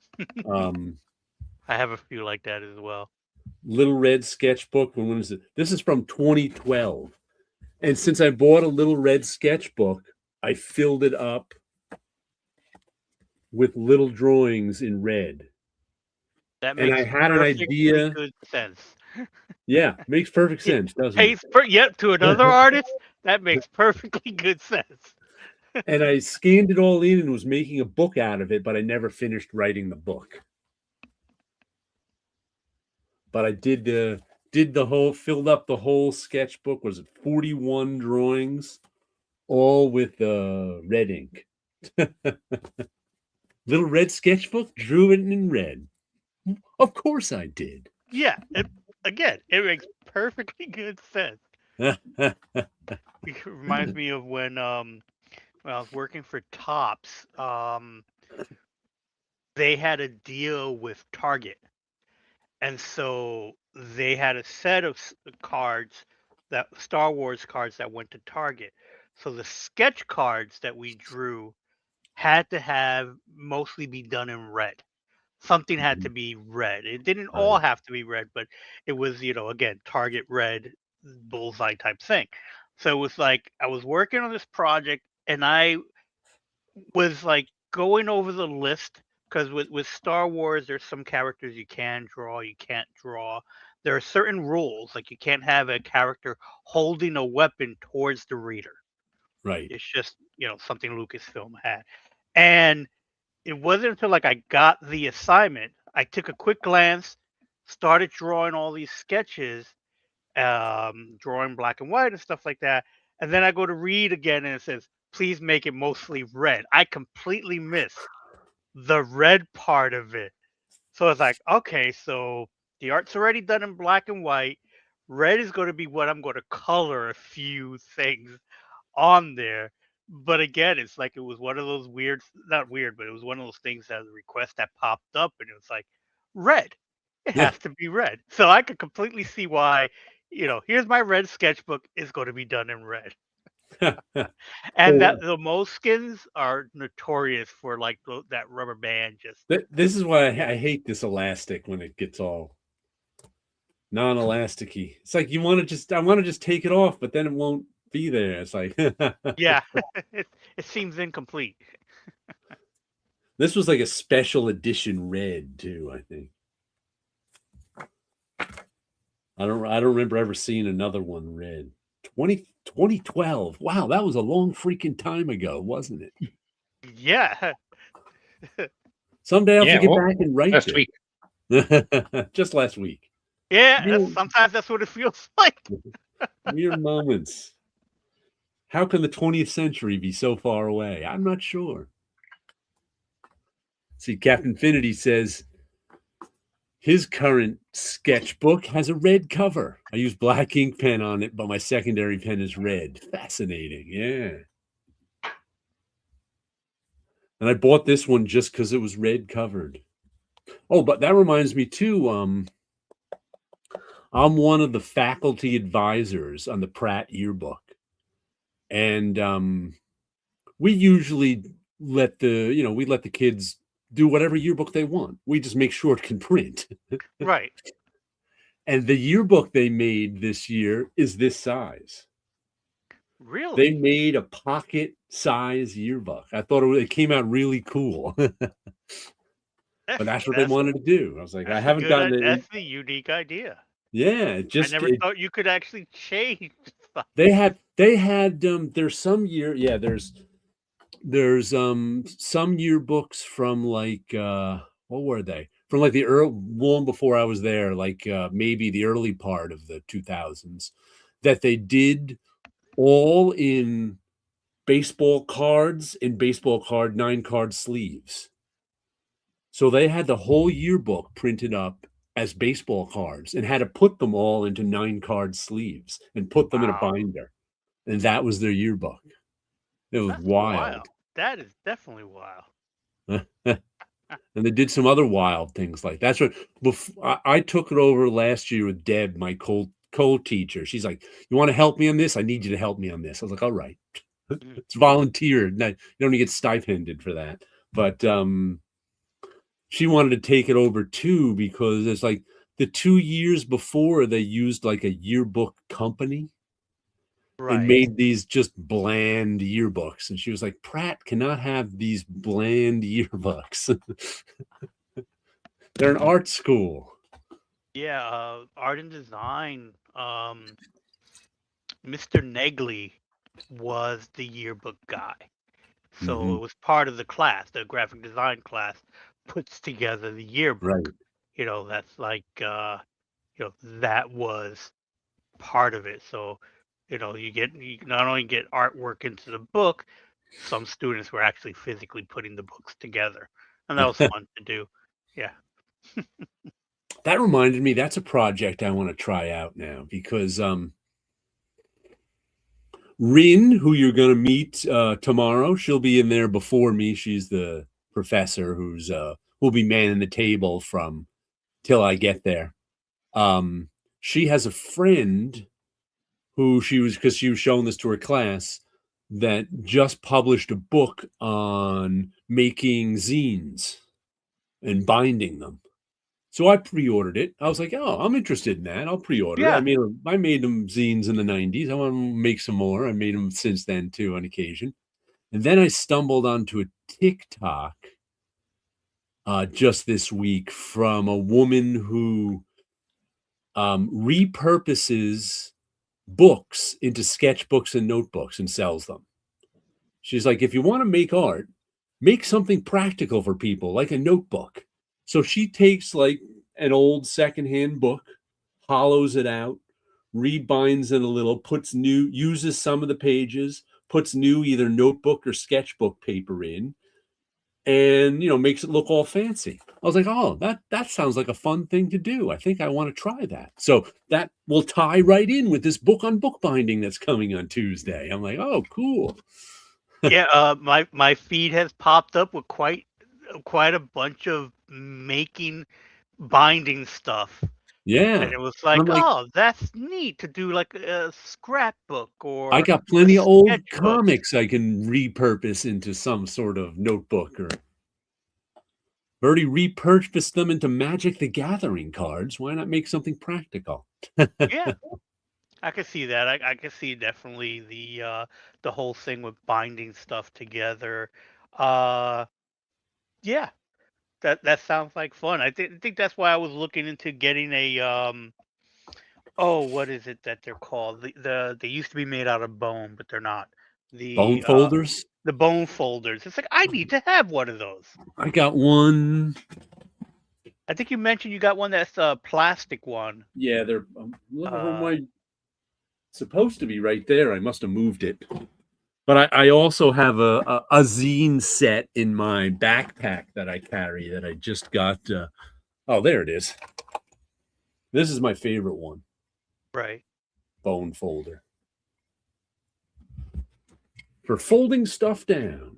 I have a few like that as well. Little red sketchbook. When was it? This is from 2012. And since I bought a little red sketchbook, I filled it up with little drawings in red. That makes I had an idea. Good sense. Yeah, makes perfect sense, doesn't it? Yep, to another artist, that makes perfectly good sense. And I scanned it all in and was making a book out of it, but I never finished writing the book. But I did the whole, filled up the whole sketchbook. Was it 41 drawings, all with red ink? Little red sketchbook, drew it in red. Of course I did. Yeah, it makes perfectly good sense. It reminds me of when I was working for Topps. They had a deal with Target, and so they had a set of cards, that Star Wars cards, that went to Target. So the sketch cards that we drew had to have mostly be done in red. Something had to be red. It didn't all have to be red, but it was, again, target red, bullseye type thing. So it was like I was working on this project and I was like going over the list because with Star Wars, there's some characters you can draw, you can't draw. There are certain rules, like you can't have a character holding a weapon towards the reader. Right. It's just, something Lucasfilm had. And it wasn't until like I got the assignment, I took a quick glance, started drawing all these sketches, drawing black and white and stuff like that. And then I go to read again and it says, please make it mostly red. I completely missed the red part of it. So it's like, okay, so the art's already done in black and white. Red is going to be what I'm going to color a few things on there. But again, it's like it was one of those not weird, but it was one of those things that the request that popped up and it was like, red. It has to be red. So I could completely see why, here's my red sketchbook is going to be done in red. And that the moleskins are notorious for like that rubber band. This is why I hate this elastic when it gets all non-elasticy. It's like I want to just take it off, but then it won't be there. It's like yeah, it seems incomplete. This was like a special edition red too, I think. I don't remember ever seeing another one red. 2012. Wow, that was a long freaking time ago, wasn't it? Yeah. Someday I'll get back and write last week. Just last week. Yeah, sometimes that's what it feels like. Mere moments. How can the 20th century be so far away? I'm not sure. See, Captain Infinity says his current sketchbook has a red cover. I use black ink pen on it, but my secondary pen is red. Fascinating, yeah. And I bought this one just because it was red covered. Oh, but that reminds me too, I'm one of the faculty advisors on the Pratt yearbook. And we usually let the kids do whatever yearbook they want. We just make sure it can print. Right. And the yearbook they made this year is this size. Really? They made a pocket size yearbook. I thought it came out really cool. But that's what they wanted to do. I was like, I haven't gotten it. That's a unique idea. Yeah, I never thought you could actually change stuff. They had there's some there's some yearbooks from like what were they? From like the long before I was there, like maybe the early part of the 2000s, that they did all in baseball cards and baseball card 9-card sleeves. So they had the whole yearbook printed up as baseball cards and had to put them all into 9-card sleeves and put them in a binder. And that was their yearbook. It was wild. That is definitely wild. And they did some other wild things like that's what I took it over last year with Deb, my co-teacher. She's like, you want to help me on this? I need you to help me on this. I was like, all right. It's volunteer. You don't get stipended for that. But she wanted to take it over too because it's like the 2 years before they used like a yearbook company. Right. And made these just bland yearbooks. And she was like, Pratt cannot have these bland yearbooks. They're an art school. Yeah, art and design. Mr. Negley was the yearbook guy. So it was part of the class, the graphic design class puts together the yearbook. Right. That's like, that was part of it. So, you not only get artwork into the book, some students were actually physically putting the books together. And that was fun to do. Yeah. That reminded me, that's a project I want to try out now because Rin, who you're going to meet tomorrow, she'll be in there before me. She's the professor who'll be manning the table from till I get there. She has a friend who because she was showing this to her class, that just published a book on making zines and binding them. So I pre-ordered it. I was like, oh, I'm interested in that. I'll pre-order it. I made them zines in the 90s. I want to make some more. I made them since then too on occasion. And then I stumbled onto a TikTok just this week from a woman who repurposes books into sketchbooks and notebooks and sells them. She's like, if you want to make art, make something practical for people, like a notebook. So she takes like an old secondhand book, hollows it out, rebinds it a little, uses some of the pages, puts new either notebook or sketchbook paper in, and makes it look all fancy. I was like, oh, that sounds like a fun thing to do. I think I want to try that. So that will tie right in with this book on bookbinding that's coming on Tuesday. I'm like, oh, cool. Yeah, my feed has popped up with quite a bunch of making binding stuff. Yeah. And it was like, oh, that's neat to do like a scrapbook or I got plenty of old comics I can repurpose into some sort of notebook, or already repurposed them into Magic the Gathering cards. Why not make something practical? Yeah, I can see that. I can see definitely the whole thing with binding stuff together. Yeah, that sounds like fun. I think that's why I was looking into getting a what is it that they're called? They used to be made out of bone, but they're not. Bone folders? The bone folders. It's like, I need to have one of those. I got one. I think you mentioned you got one that's a plastic one. Yeah, they're supposed to be right there. I must have moved it. But I also have a zine set in my backpack that I carry that I just got. Oh, there it is. This is my favorite one. Right. Bone folder. For folding stuff down.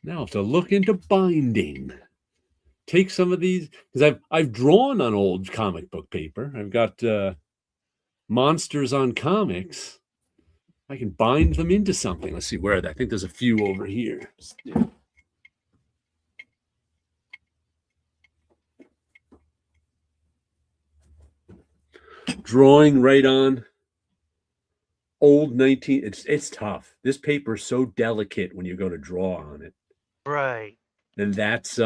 Now I have to look into binding. Take some of these, because I've drawn on old comic book paper. I've got monsters on comics. I can bind them into something. Let's see, where are they? I think there's a few over here. Yeah. Drawing right on old 19. It's tough. This paper is so delicate when you go to draw on it. Right. And that's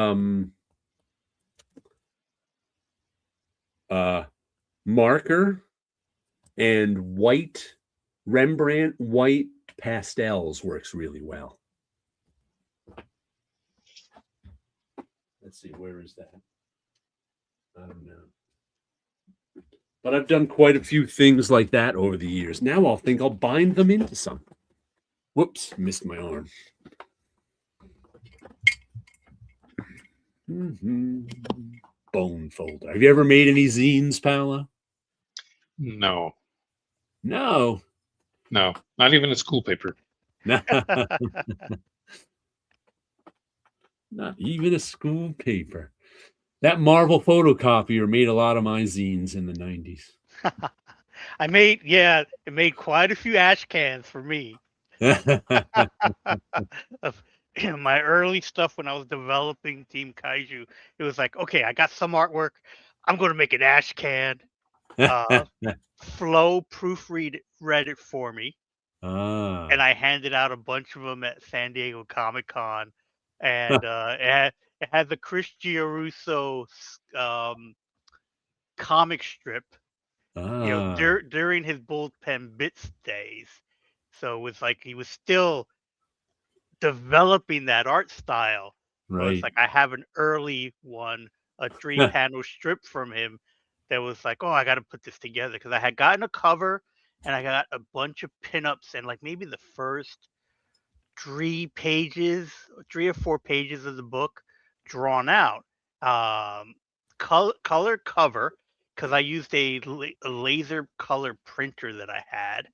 marker and white Rembrandt white pastels works really well. Let's see, where is that? I don't know. But I've done quite a few things like that over the years. Now I'll bind them into something. Whoops, missed my arm. Bone folder. Have you ever made any zines, Paolo? No. No. No, not even a school paper. Not even a school paper. That Marvel photocopier made a lot of my zines in the 90s. It made quite a few ash cans for me. My early stuff when I was developing Team Kaiju, it was like, okay, I got some artwork. I'm going to make an ash can. Flo proofread it for me. And I handed out a bunch of them at San Diego Comic-Con. And it had the Chris Giarrusso comic strip, during his Bullpen Bits days. So it was like he was still developing that art style. Right. So it's like I have an early one, a 3-panel strip from him that was like, oh, I got to put this together, because I had gotten a cover and I got a bunch of pinups and like maybe the first 3 or 4 pages of the book drawn out. Color cover, because I used a laser color printer that I had,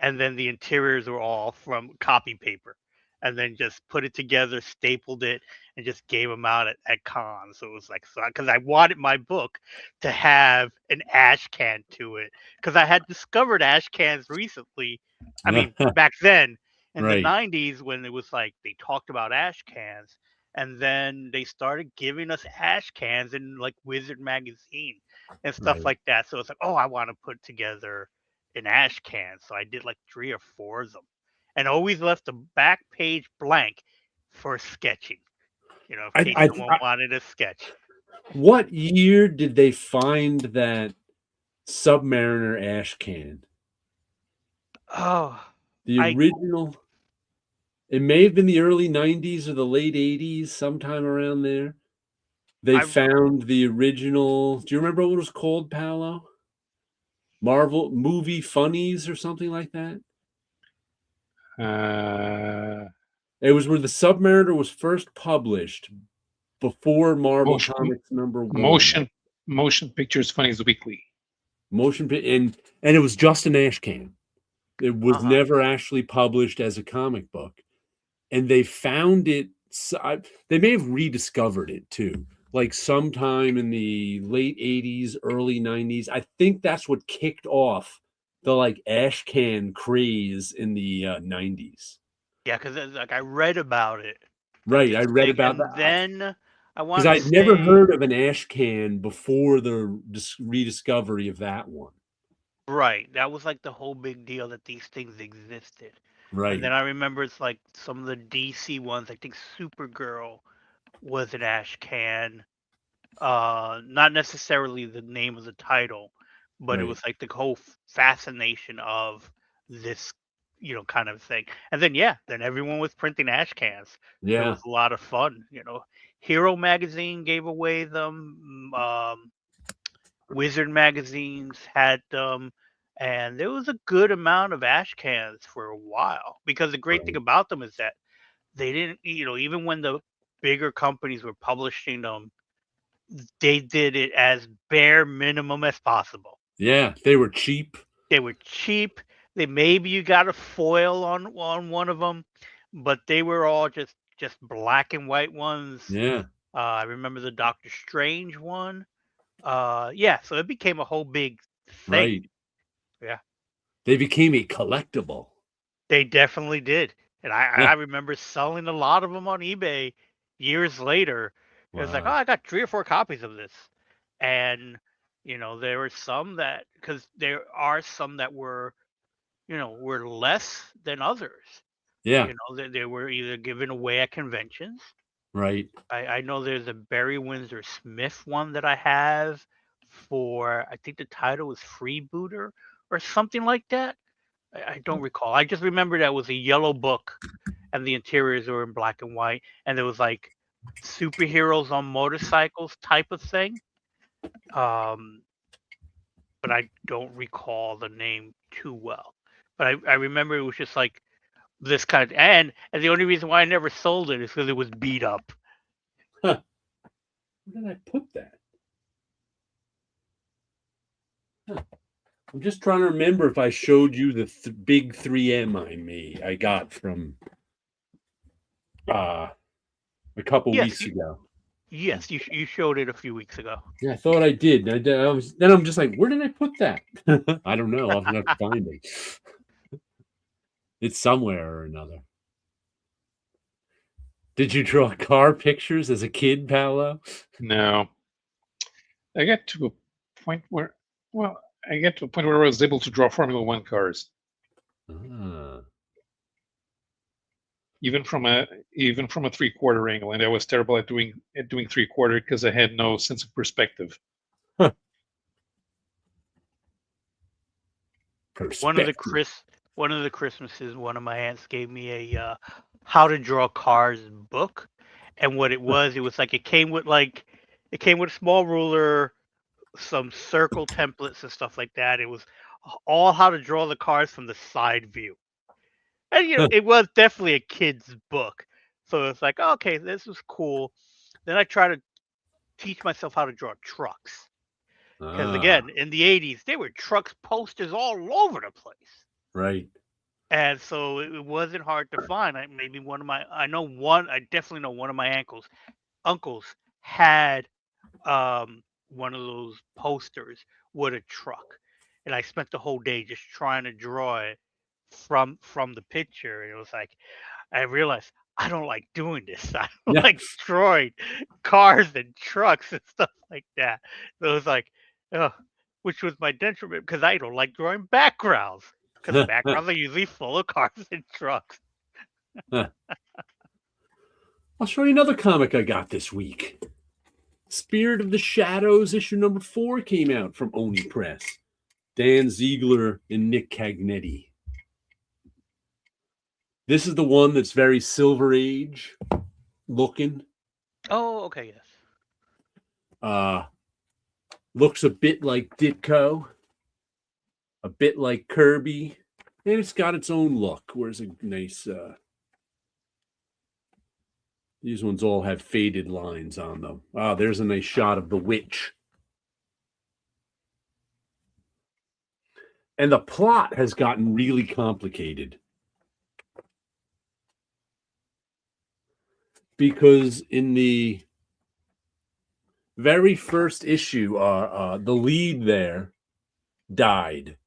and then the interiors were all from copy paper. and then just put it together, stapled it, and just gave them out at cons. So it was like, so because I wanted my book to have an ash can to it, because I had discovered ash cans recently. I mean, back then in the 90s, when it was like they talked about ash cans, and then they started giving us ash cans in like Wizard magazine and stuff like that. So it's like, oh, I want to put together an ash can. So I did like 3 or 4 of them, and always left the back page blank for sketching, in case someone wanted a sketch. What year did they find that Submariner ash can? Oh, the original. It may have been the early 90s or the late 80s, sometime around there. They found the original. Do you remember what it was called, Paolo? Marvel Movie Funnies or something like that? It was where the Submariner was first published before Marvel Comics #1. Motion Pictures Funnies Weekly. And it was just an ash can. It was never actually published as a comic book. And they found it. They may have rediscovered it too, like sometime in the late 80s, early 90s. I think that's what kicked off the like ash can craze in the 90s. Yeah, because like I read about it. Right, I read about that. Then I because I'd never heard of an ash can before the rediscovery of that one. Right, that was like the whole big deal that these things existed. Right. And then I remember it's like some of the DC ones. I think Supergirl was an ash can. Not necessarily the name of the title, but it was like the whole fascination of this, kind of thing. And then then everyone was printing ash cans. Yeah, it was a lot of fun. Hero magazine gave away them. Wizard magazines had them, and there was a good amount of ash cans for a while. Because the great thing about them is that they didn't, even when the bigger companies were publishing them, they did it as bare minimum as possible. Yeah, they were cheap. Maybe you got a foil on one of them, but they were all just black and white ones. Yeah. I remember the Doctor Strange one. So it became a whole big thing. Right. Yeah. They became a collectible. They definitely did. And I remember selling a lot of them on eBay years later. It was like, oh, I got 3 or 4 copies of this. And, there were some that, because there are some that were, were less than others. Yeah. They were either given away at conventions. Right. I know there's a Barry Windsor Smith one that I have for, I think the title was Freebooter or something like that. I don't recall. I just remember that was a yellow book and the interiors were in black and white, and there was like superheroes on motorcycles type of thing. But I don't recall the name too well. But I remember it was just like this kind of, and the only reason why I never sold it is because it was beat up. Huh. Where did I put that? Huh. I'm just trying to remember if I showed you the big 3M I got from a couple weeks ago. Yes, you showed it a few weeks ago. Yeah, I thought I did. Then I'm just like, where did I put that? I don't know. I'll have to find it. It's somewhere or another. Did you draw car pictures as a kid, Paolo? No. I got to a point where I was able to draw Formula One cars. Even from a 3/4 angle, and I was terrible at doing 3/4 because I had no sense of perspective. Huh. One of the Christmases, one of my aunts gave me a how to draw cars book, and what it was like it came with a small ruler, some circle templates and stuff like that. It was all how to draw the cars from the side view. And it was definitely a kid's book. So it's like, okay, this is cool. Then I try to teach myself how to draw trucks. Because again, in the 80s, there were trucks posters all over the place. Right. And so it wasn't hard to find. I definitely know one of my uncles had one of those posters with a truck, and I spent the whole day just trying to draw it from the picture. And it was like I realized I don't like doing this. I don't Yeah. like drawing cars and trucks and stuff like that. So it was like, oh, which was my detriment because I don't like drawing backgrounds because backgrounds are usually full of cars and trucks. I'll show you another comic I got this week. Spirit of the Shadows issue number 4 came out from Oni Press. Dan Ziegler and Nick Cagnetti. This is the one that's very Silver Age looking. Oh, okay, yes. Looks a bit like Ditko, a bit like Kirby, and it's got its own look. Where's a nice... These ones all have faded lines on them. Ah, there's a nice shot of the witch. And the plot has gotten really complicated. Because in the very first issue, the lead there died.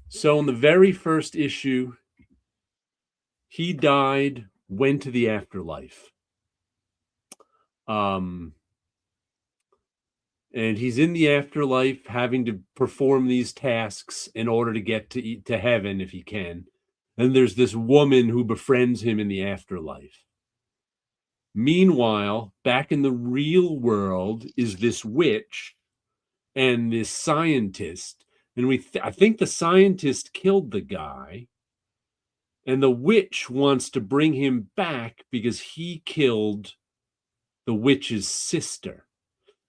So in the very first issue, he died, went to the afterlife. And he's in the afterlife having to perform these tasks in order to get to heaven if he can. And there's this woman who befriends him in the afterlife. Meanwhile, back in the real world is this witch and this scientist. And I think the scientist killed the guy. And the witch wants to bring him back because he killed the witch's sister.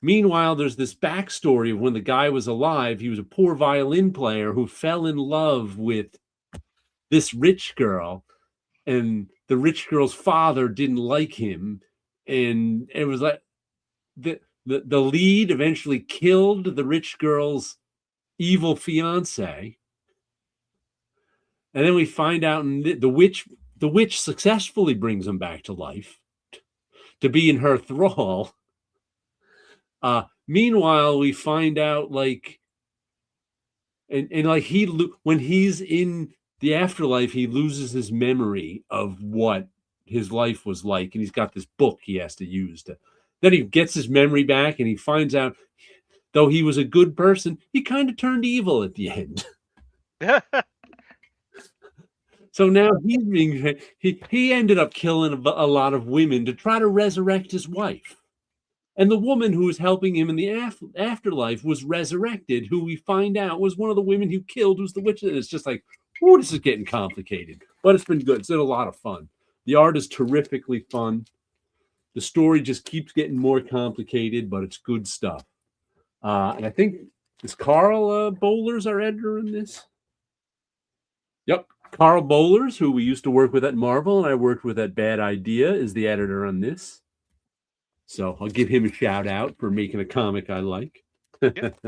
Meanwhile, there's this backstory of when the guy was alive. He was a poor violin player who fell in love with this rich girl, and the rich girl's father didn't like him. And it was like the lead eventually killed the rich girl's evil fiance. And then we find out the witch successfully brings him back to life to be in her thrall. Meanwhile, we find out like when he's in the afterlife, he loses his memory of what his life was like, and he's got this book he has to use then he gets his memory back, and he finds out though he was a good person, he kind of turned evil at the end. So now he ended up killing a lot of women to try to resurrect his wife. And the woman who was helping him in the afterlife was resurrected, who we find out was one of the women who killed, who's the witch. And it's just like, oh, this is getting complicated. But it's been good. It's been a lot of fun. The art is terrifically fun. The story just keeps getting more complicated, but it's good stuff. And I think, is Carl Bowlers our editor in this? Yep. Carl Bowlers, who we used to work with at Marvel, and I worked with at Bad Idea, is the editor on this. So I'll give him a shout out for making a comic I like. Yep.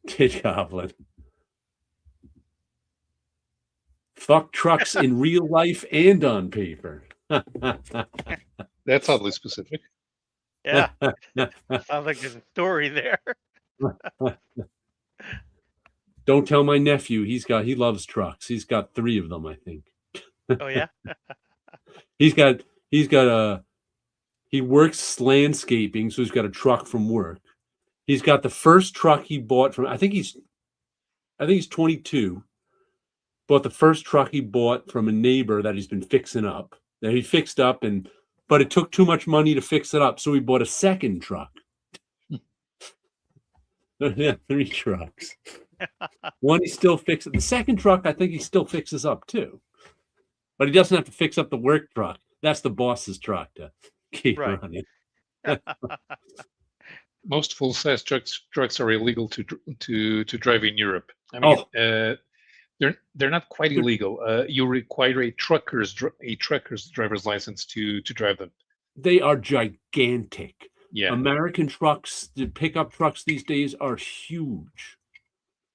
Kid Goblin. Fuck trucks in real life and on paper. That's oddly specific. Yeah. Sounds like there's a story there. Don't tell my nephew. He loves trucks. He's got 3 of them, I think. Oh yeah. He works landscaping, so he's got a truck from work. He's got the first truck he bought from, I think he's 22. Bought the first truck he bought from a neighbor that he's been fixing up. That he fixed up, but it took too much money to fix it up, so he bought a second truck. 3 trucks. One he still fixes. The second truck, I think he still fixes up too. But he doesn't have to fix up the work truck. That's the boss's truck to keep running. Most full-size trucks are illegal to drive in Europe. I mean, they're not quite illegal. You require a trucker's driver's license to drive them. They are gigantic. Yeah. American trucks, the pickup trucks these days are huge.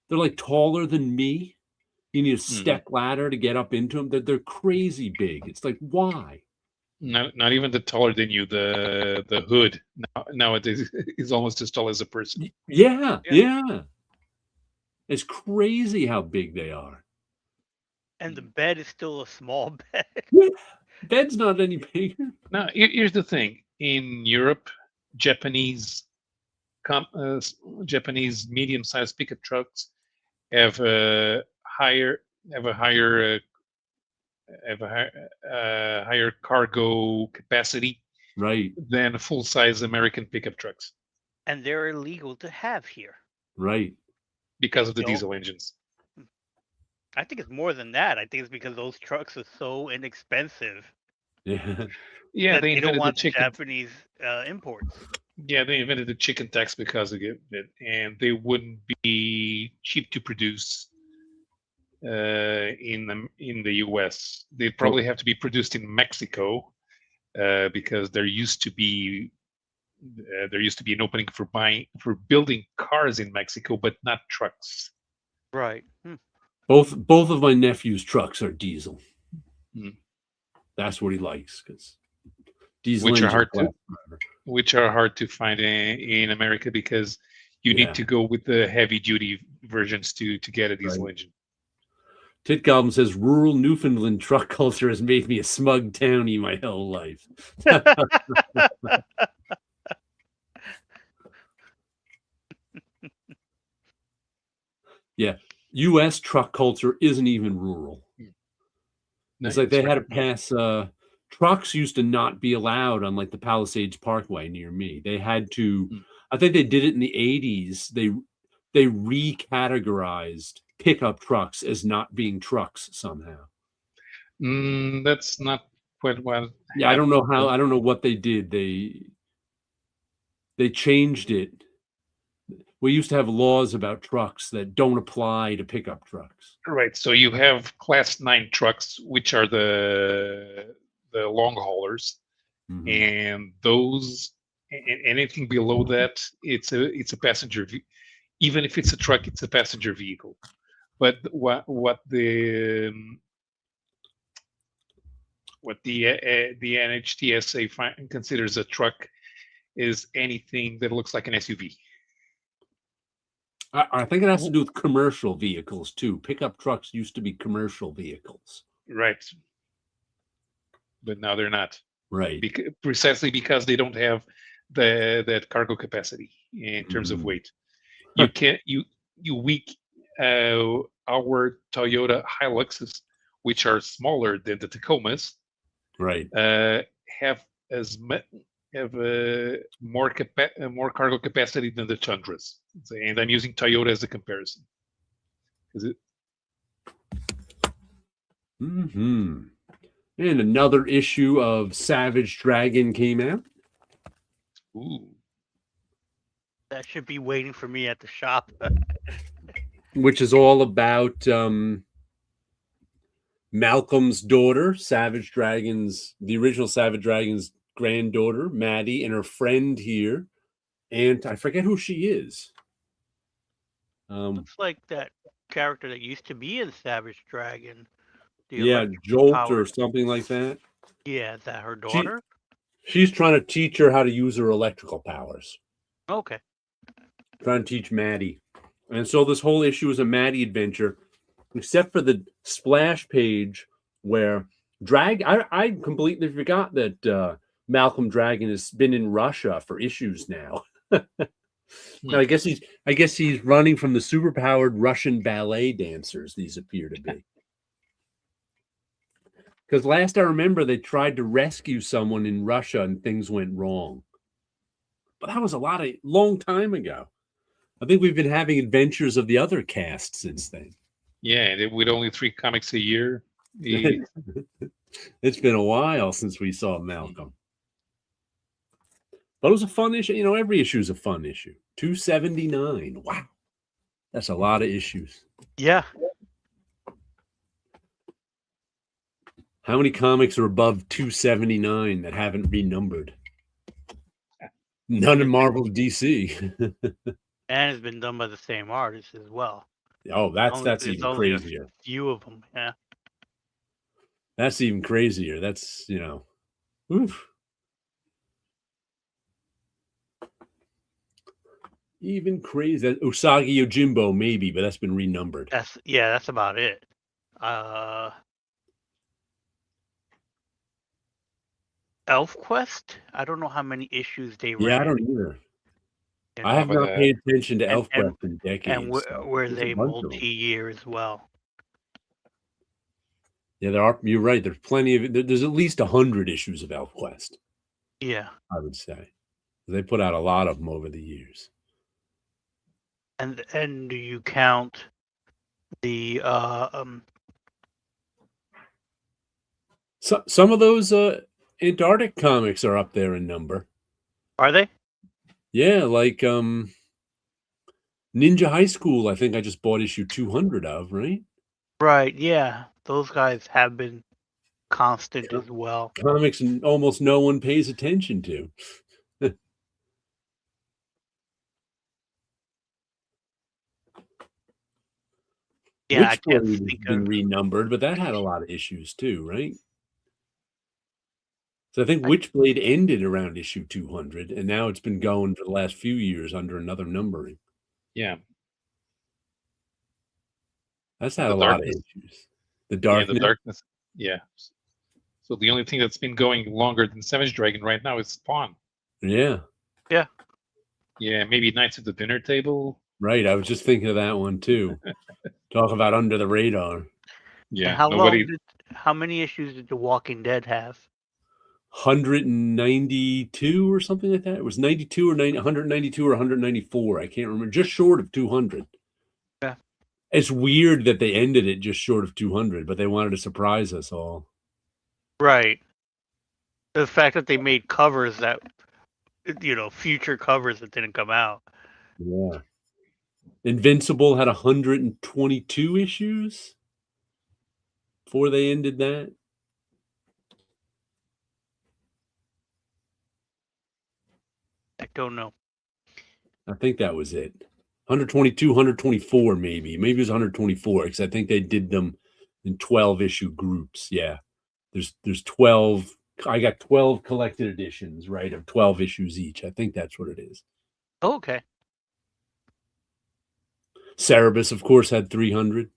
They're like taller than me. You need a step ladder to get up into them. They're crazy big. It's like, why? Not even the taller than you. The hood nowadays is almost as tall as a person. Yeah. It's crazy how big they are. And the bed is still a small bed. Yeah. Bed's not any bigger. Now, here's the thing. In Europe, Japanese medium-sized pickup trucks have a higher cargo capacity, right, than full-size American pickup trucks. And they're illegal to have here. Right. Because of the diesel engines. I think it's more than that. I think it's because those trucks are so inexpensive. Yeah. Yeah, they don't want the Japanese imports. Yeah, they invented the chicken tax because of it, and they wouldn't be cheap to produce in the U.S. They'd probably have to be produced in Mexico because there used to be an opening for building cars in Mexico, but not trucks. Right. Both of my nephew's trucks are diesel. That's what he likes, because diesel which are hard to find in America, because you need to go with the heavy duty versions to get a diesel engine. Tit Goblin says, rural Newfoundland truck culture has made me a smug townie my whole life. Yeah. U.S. truck culture isn't even rural. It's like they had to pass, trucks used to not be allowed on like the Palisades Parkway near me. They had to, I think they did it in the 80s. They recategorized pickup trucks as not being trucks somehow. That's not quite what. Yeah, I don't know how. I don't know what they did. They changed it. We used to have laws about trucks that don't apply to pickup trucks. Right. So you have Class 9 trucks, which are the long haulers, and those, anything below that, it's a passenger. Even if it's a truck, it's a passenger vehicle. But what the NHTSA considers a truck is anything that looks like an SUV. I think it has to do with commercial vehicles too. Pickup trucks used to be commercial vehicles. Right. But now they're not. Right. Precisely because they don't have that cargo capacity in terms of weight. You can't our Toyota Hiluxes, which are smaller than the Tacomas, right, have more cargo capacity than the Tundras, and I'm using Toyota as a comparison. And another issue of Savage Dragon came out. Ooh. That should be waiting for me at the shop. Which is all about Malcolm's daughter, the original Savage Dragon's granddaughter, Maddie, and her friend here. And I forget who she is. Looks like that character that used to be in Savage Dragon. Jolt or something like that. Yeah, is that her daughter? She's trying to teach her how to use her electrical powers. Okay. Trying to teach Maddie. And so this whole issue is a Maddie adventure, except for the splash page where I completely forgot that Malcolm Dragon has been in Russia for issues now. Now, I guess he's running from the superpowered Russian ballet dancers, these appear to be. Because last I remember, they tried to rescue someone in Russia and things went wrong. But that was a long time ago. I think we've been having adventures of the other cast since then. Yeah, and with only 3 comics a year. It's been a while since we saw Malcolm. But it was a fun issue. Every issue is a fun issue. 279. Wow. That's a lot of issues. Yeah. How many comics are above 279 that haven't been numbered? None in Marvel DC. And it's been done by the same artist as well. Oh, that's even crazier. A few of them, yeah. That's even crazier. That's, oof. Even crazy. Usagi Yojimbo, maybe, but that's been renumbered. That's about it. ElfQuest? I don't know how many issues they ran. Yeah, I don't either. I have not paid attention to ElfQuest in decades. And were they multi-year as well? Yeah, you're right. There's plenty of it. There's at least 100 issues of ElfQuest. Yeah. I would say. They put out a lot of them over the years. And do you count the some of those Antarctic comics are up there in number. Are they? Yeah, like Ninja High School, I think I just bought issue 200 of, right? Right, yeah. Those guys have been constant as well. Comics almost no one pays attention to. Yeah, Witchblade has been renumbered, but that had a lot of issues too, right? So I think Witchblade ended around issue 200, and now it's been going for the last few years under another numbering. Yeah. That's had a lot of issues. The Darkness. Yeah, the Darkness. Yeah. So the only thing that's been going longer than Savage Dragon right now is Spawn. Yeah. Yeah. Yeah, maybe Knights at the Dinner Table. Right. I was just thinking of that one too. Talk about under the radar. Yeah. How many issues did The Walking Dead have? 192 or something like that. It was 92 or 192 or 194. I can't remember. Just short of 200. Yeah. It's weird that they ended it just short of 200, but they wanted to surprise us all. Right. The fact that they made covers that, future covers that didn't come out. Yeah. Invincible had 122 issues before they ended that. I don't know. I think that was it. 122, 124 maybe. Maybe it was 124 because I think they did them in 12 issue groups. Yeah. There's 12. I got 12 collected editions, right, of 12 issues each. I think that's what it is. Oh, okay. Cerebus, of course, had 300.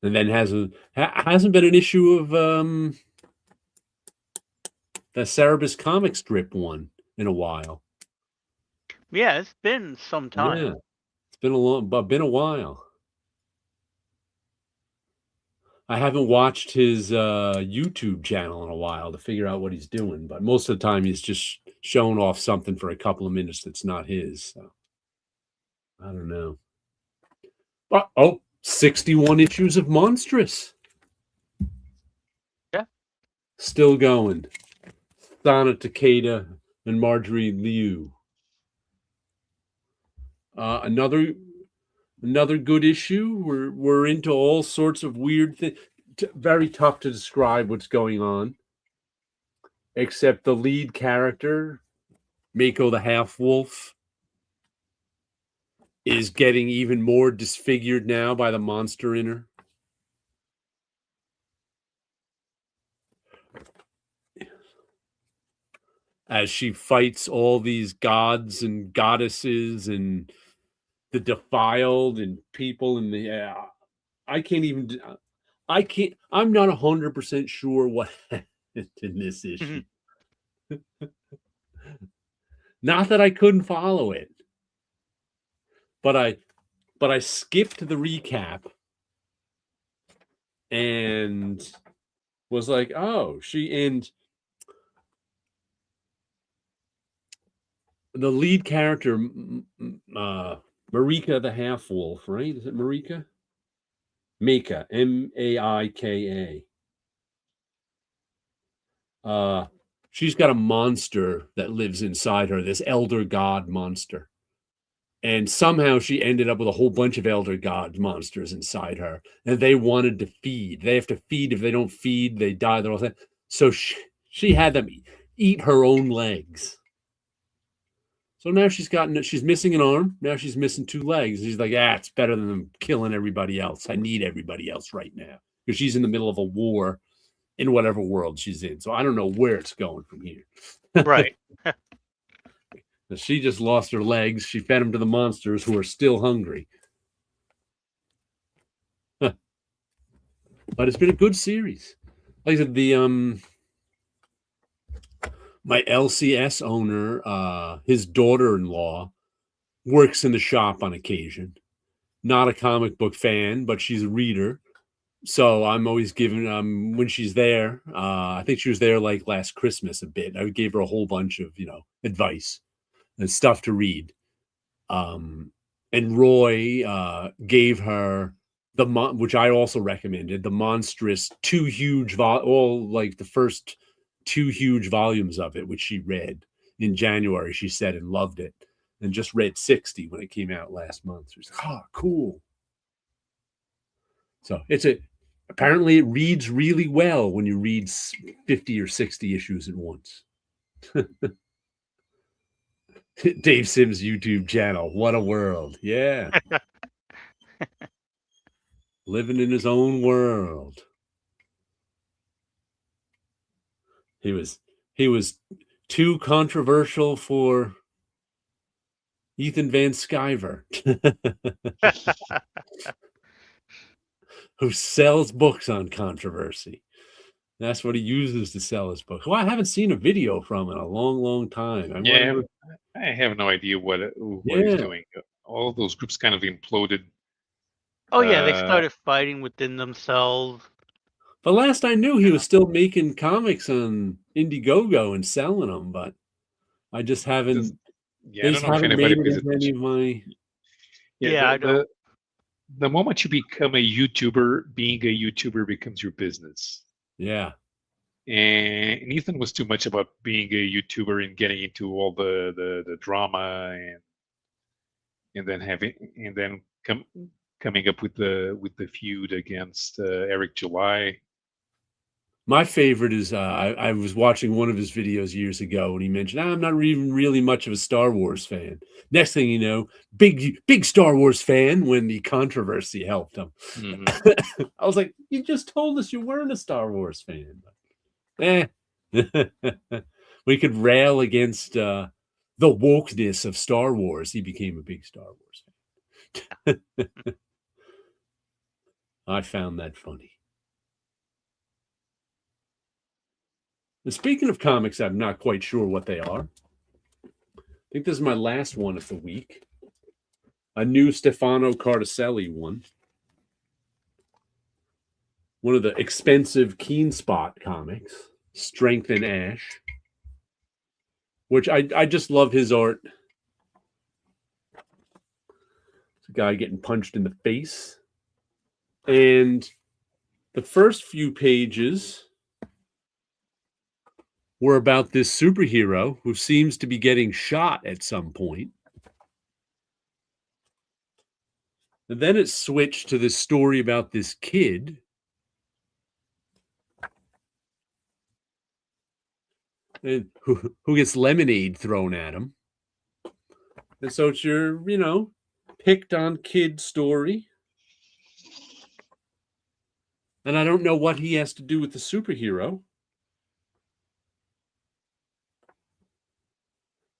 And then hasn't been an issue of the Cerebus comic strip one in a while. Yeah, it's been some time. Yeah, it's been a while. I haven't watched his YouTube channel in a while to figure out what he's doing, but most of the time he's just showing off something for a couple of minutes that's not his. So I don't know. But 61 issues of Monstrous. Yeah. Still going. Sana Takeda and Marjorie Liu. Another good issue. We're into all sorts of weird things. Very tough to describe what's going on. Except the lead character, Mako the Half-Wolf, is getting even more disfigured now by the monster in her. As she fights all these gods and goddesses and the defiled and people in the I'm not 100% sure what happened in this issue. Not that I couldn't follow it, but I skipped the recap and was like, oh, the lead character, Marika the Half-Wolf, right? Is it Marika? Maika, Maika. She's got a monster that lives inside her, this elder god monster. And somehow she ended up with a whole bunch of elder god monsters inside her, and they wanted to feed. They have to feed. If they don't feed, they die. They're all saying. So she had them eat her own legs. So now she's missing an arm. Now she's missing 2 legs. She's like, it's better than them killing everybody else. I need everybody else right now because she's in the middle of a war in whatever world she's in. So I don't know where it's going from here. Right. She just lost her legs. She fed them to the monsters who are still hungry. But it's been a good series. Like I said, my LCS owner, his daughter-in-law, works in the shop on occasion. Not a comic book fan, but she's a reader. So I'm always giving when she's there. I think she was there like last Christmas a bit. I gave her a whole bunch of advice and stuff to read. And Roy gave her which I also recommended, the monstrous 2 huge the first 2 huge volumes of it, which she read in January, she said, and loved it, and just read 60 when it came out last month. She was like, cool. So apparently it reads really well when you read 50 or 60 issues at once. Dave Sims' YouTube channel. What a world. Yeah. Living in his own world. He was too controversial for Ethan Van Sciver, who sells books on controversy. That's what he uses to sell his books. Well, I haven't seen a video from it in a long, long time. I have no idea what he's doing. All of those groups kind of imploded. Oh, yeah, they started fighting within themselves. But last I knew, he was still making comics on Indiegogo and selling them, but I just haven't. I don't know if anybody pays attention. I don't. The moment you become a YouTuber, being a YouTuber becomes your business. Yeah. And Ethan was too much about being a YouTuber and getting into all the drama and then coming up with the feud against Eric July. My favorite is I was watching one of his videos years ago and he mentioned, I'm not even really much of a Star Wars fan. Next thing you know, big Star Wars fan when the controversy helped him. Mm-hmm. I was like, you just told us you weren't a Star Wars fan. We could rail against the wokeness of Star Wars. He became a big Star Wars fan. I found that funny. And speaking of comics, I'm not quite sure what they are. I think this is my last one of the week. A new Stefano Cartacelli one. One of the expensive Keen Spot comics, Strength in Ash, which I just love his art. It's a guy getting punched in the face. And the first few pages were about this superhero who seems to be getting shot at some point. And then it switched to this story about this kid and who gets lemonade thrown at him. And so it's your, picked on kid story. And I don't know what he has to do with the superhero.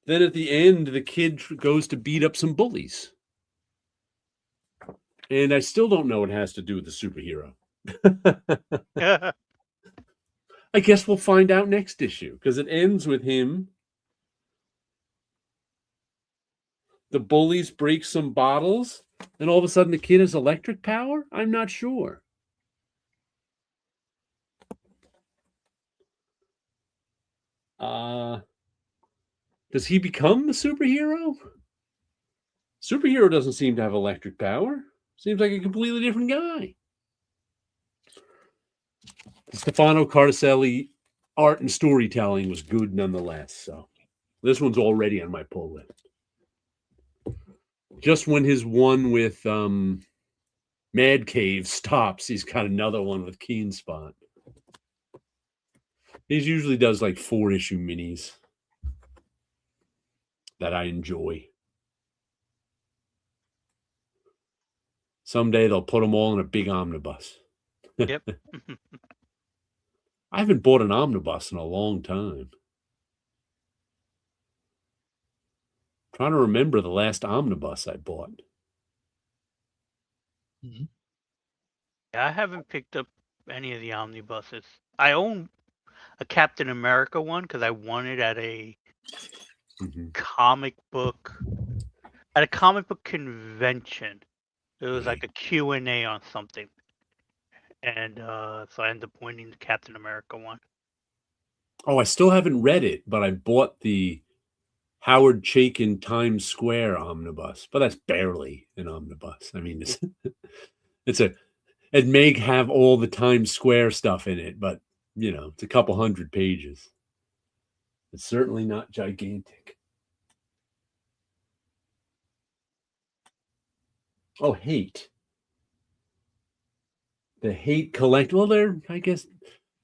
Then at the end, the kid goes to beat up some bullies. And I still don't know what it has to do with the superhero. I guess we'll find out next issue, because it ends with him. The bullies break some bottles, and all of a sudden the kid has electric power? I'm not sure. Does he become the superhero? Superhero doesn't seem to have electric power. Seems like a completely different guy. Stefano Cartacelli art and storytelling was good nonetheless. So this one's already on my pull list. Just when his one with Mad Cave stops, he's got another one with Keen Spot. He usually does like 4-issue minis that I enjoy. Someday they'll put them all in a big omnibus. Yep. I haven't bought an omnibus in a long time. I'm trying to remember the last omnibus I bought. Yeah, I haven't picked up any of the omnibuses. I own a Captain America one because I won it at a comic book convention. It was like a Q&A on something. And so I ended up winning the Captain America one. Oh, I still haven't read it, but I bought the Howard Chaykin Times Square omnibus, but that's barely an omnibus. I mean, it may have all the Times Square stuff in it, but you know, it's a couple hundred pages. It's certainly not gigantic. Oh, Hate. The Hate collect. Well, I guess,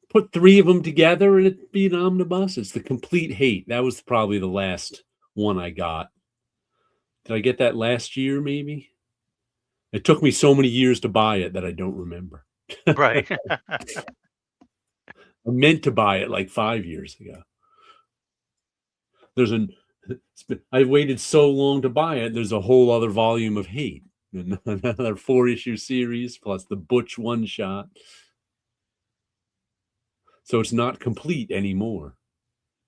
put 3 of them together and it'd be an omnibus. It's the Complete Hate. That was probably the last one I got. Did I get that last year, maybe? It took me so many years to buy it that I don't remember. Right. I meant to buy it like 5 years ago. I waited so long to buy it. There's a whole other volume of Hate. Another 4-issue series plus the Butch one-shot. So it's not complete anymore.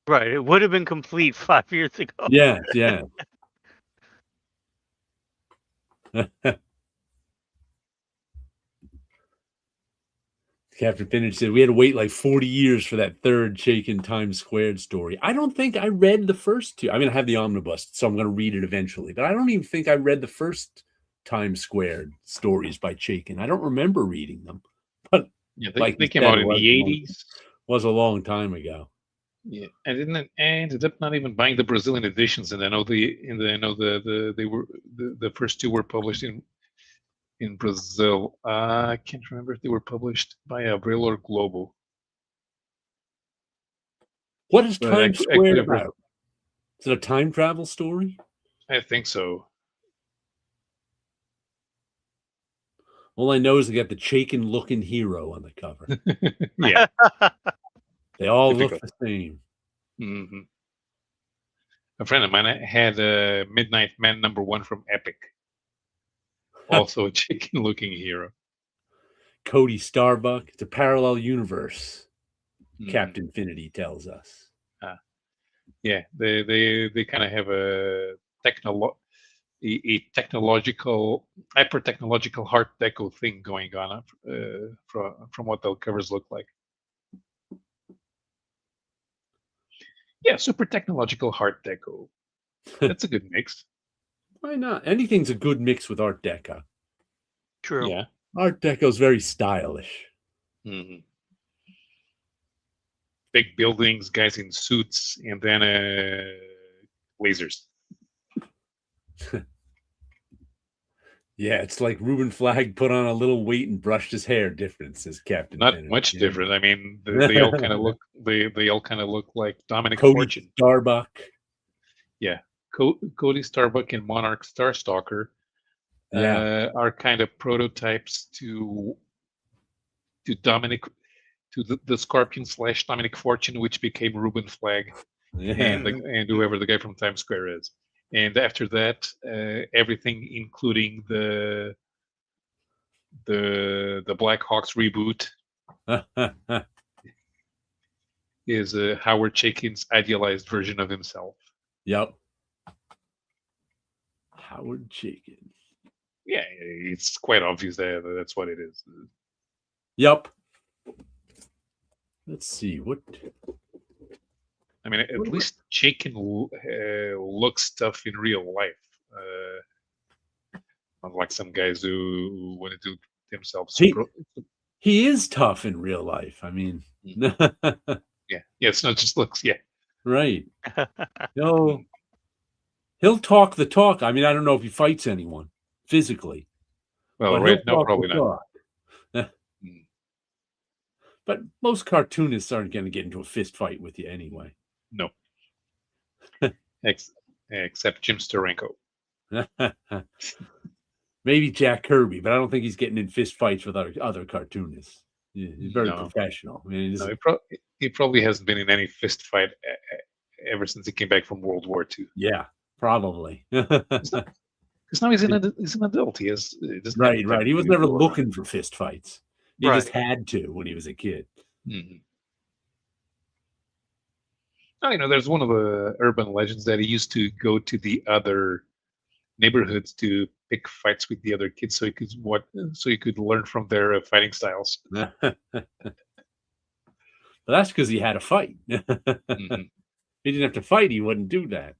Right. It would have been complete 5 years ago. Yeah. Captain Finch said we had to wait like 40 years for that third Chaykin Times Squared story. I don't think I read the first 2. I mean, I have the omnibus, so I'm going to read it eventually. But I don't even think I read the first Times Squared stories by Chaykin. I don't remember reading them. But yeah, they came out in the 80s. Was a long time ago. Yeah, I ended up not even buying the Brazilian editions, and I know the first 2 were published in Brazil. I can't remember if they were published by Abril or Globo. What is Times Squared about? Is it a time travel story? I think so. All I know is they got the Chaykin-looking hero on the cover. Yeah. They all look the same. Mm-hmm. A friend of mine had a Midnight Man #1 from Epic. Also a Chaykin-looking hero. Cody Starbuck. It's a parallel universe. Captain Finity tells us. Yeah, they kind of have a technological, hyper technological Art Deco thing going on from what the covers look like. Yeah, super technological Art Deco. That's a good mix. Why not? Anything's a good mix with Art Deco. True. Yeah. Art Deco's very stylish. Mm-hmm. Big buildings, guys in suits, and then lasers. Yeah, it's like Reuben Flagg put on a little weight and brushed his hair different, says Captain Not Finity. much different. I mean, they all kind of look. They all kind of look like Dominic Fortune. Starbuck. Yeah, Cody Starbuck and Monarch Starstalker are kind of prototypes to Dominic, to the Scorpion / Dominic Fortune, which became Reuben Flagg, and whoever the guy from Times Square is. And after that, everything, including the Black Hawks reboot, is Howard Chaykin's idealized version of himself. Yep. Howard Chaykin. Yeah, it's quite obvious that that's what it is. Yep. Let's see what. I mean, at least Chaykin looks tough in real life, unlike some guys who want to do themselves. He is tough in real life. I mean, yeah, it's not just looks. Yeah, right. No, He'll talk the talk. I mean, I don't know if he fights anyone physically. Well, right now, probably not. But most cartoonists aren't going to get into a fist fight with you anyway. No. Except Jim Steranko. Maybe Jack Kirby, but I don't think he's getting in fist fights with other cartoonists. He's very professional. I mean, he probably hasn't been in any fist fight ever since he came back from World War II. Yeah, probably. Because now he's an adult. He right. He was never looking for fist fights. He just had to when he was a kid. Mm-hmm. Oh, there's one of the urban legends that he used to go to the other neighborhoods to pick fights with the other kids, so he could learn from their fighting styles. But that's because he had to fight. Mm-hmm. If he didn't have to fight, he wouldn't do that.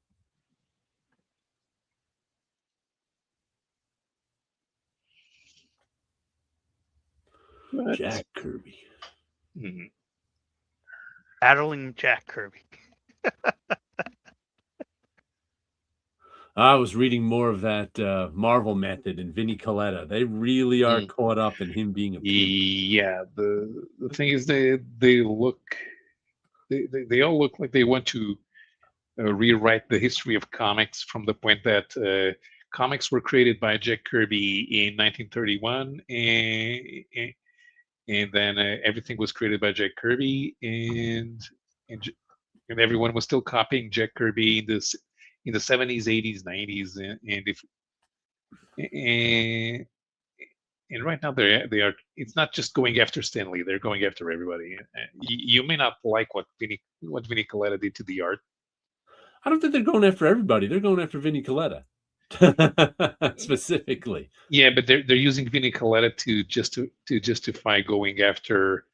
Jack Kirby. Mm-hmm. Battling Jack Kirby. I was reading more of that Marvel Method and Vinnie Coletta. They really are caught up in him being a pimp. Yeah, the thing is they all look like they want to rewrite the history of comics from the point that comics were created by Jack Kirby in 1931, and then everything was created by Jack Kirby, and everyone was still copying Jack Kirby in the 70s, 80s, 90s, and right now they are. It's not just going after Stan Lee; they're going after everybody. You may not like what Vinnie Coletta did to the art. I don't think they're going after everybody. They're going after Vinnie Coletta specifically. Yeah, but they're using Vinnie Coletta to justify going after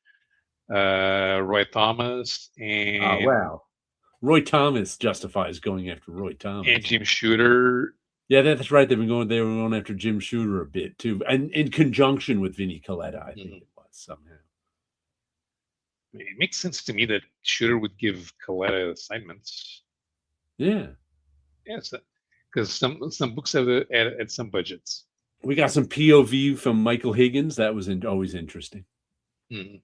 Roy Thomas and. Oh wow. Roy Thomas justifies going after Roy Thomas. And Jim Shooter. Yeah, that's right. They were going after Jim Shooter a bit too, and in conjunction with Vinnie Coletta, I think it was somehow. I mean, it makes sense to me that Shooter would give Coletta assignments. Yeah. Yes, because some books have at some budgets. We got some POV from Michael Higgins. That was always interesting. Mm-hmm.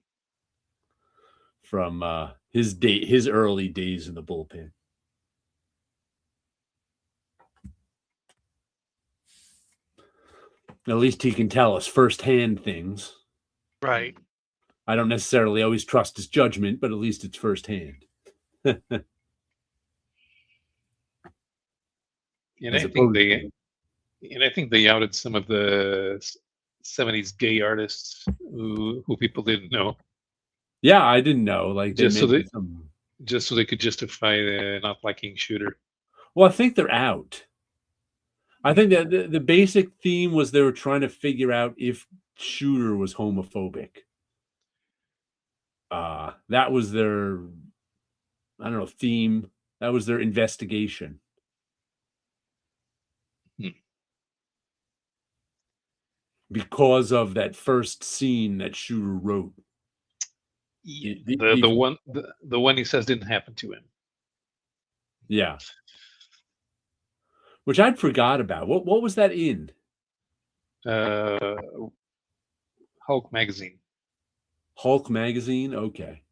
From his early days in the bullpen. At least he can tell us firsthand things. Right. I don't necessarily always trust his judgment, but at least it's firsthand. And I think they outed some of the 70s gay artists who people didn't know. Yeah, I didn't know. Like just so they could justify not liking Shooter. Well, I think they're out. I think that the basic theme was they were trying to figure out if Shooter was homophobic. That was their, I don't know, theme. That was their investigation. Because of that first scene that Shooter wrote. The one he says didn't happen to him. Yeah. Which I'd forgot about. What was that in? Hulk magazine. Hulk magazine? Okay.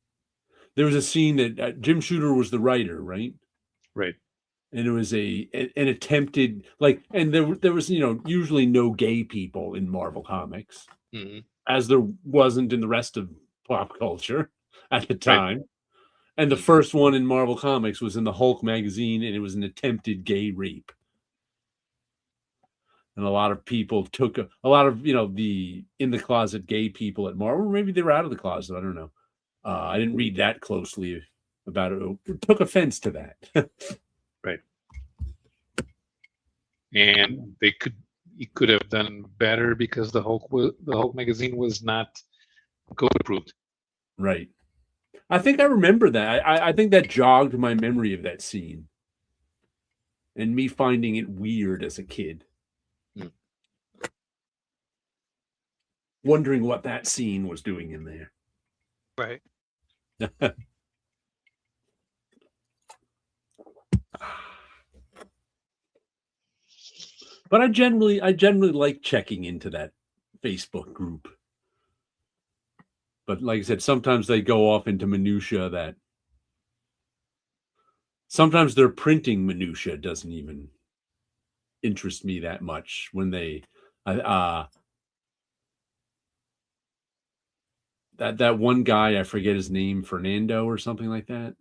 There was a scene that Jim Shooter was the writer, right? Right. And it was an attempted, and there was, usually no gay people in Marvel Comics, as there wasn't in the rest of pop culture at the time. Right. And the first one in Marvel Comics was in the Hulk magazine, and it was an attempted gay rape. And a lot of people took a lot of, the in the closet gay people at Marvel. Maybe they were out of the closet. I don't know. I didn't read that closely about it. Took offense to that. Right. And he could have done better because the Hulk magazine was not code approved. Right. I think I remember that. I think that jogged my memory of that scene. And me finding it weird as a kid. Wondering what that scene was doing in there. Right. But I generally like checking into that Facebook group. But like I said, sometimes they go off into minutia that sometimes their printing minutia doesn't even interest me that much when they that one guy, I forget his name, Fernando or something like that.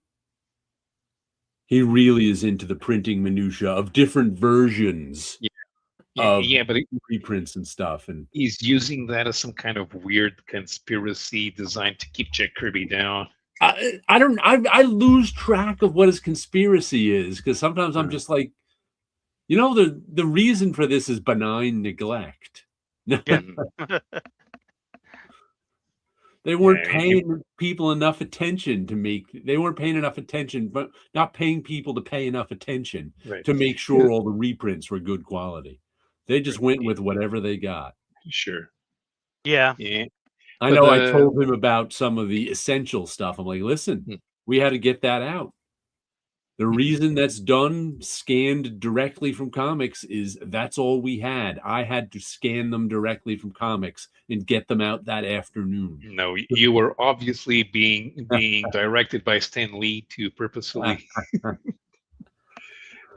He really is into the printing minutia of different versions of but reprints and stuff, and he's using that as some kind of weird conspiracy designed to keep Jack Kirby down. I lose track of what his conspiracy is, because sometimes I'm just like, the reason for this is benign neglect. Yeah. They weren't paying people enough attention they weren't paying enough attention, but not paying people to pay enough attention to make sure all the reprints were good quality. They just went with whatever they got. Sure. Yeah. I know I told him about some of the essential stuff. I'm like, listen, we had to get that out. The reason that's done, scanned directly from comics, is that's all we had. I had to scan them directly from comics and get them out that afternoon. No, you were obviously being directed by Stan Lee to purposefully.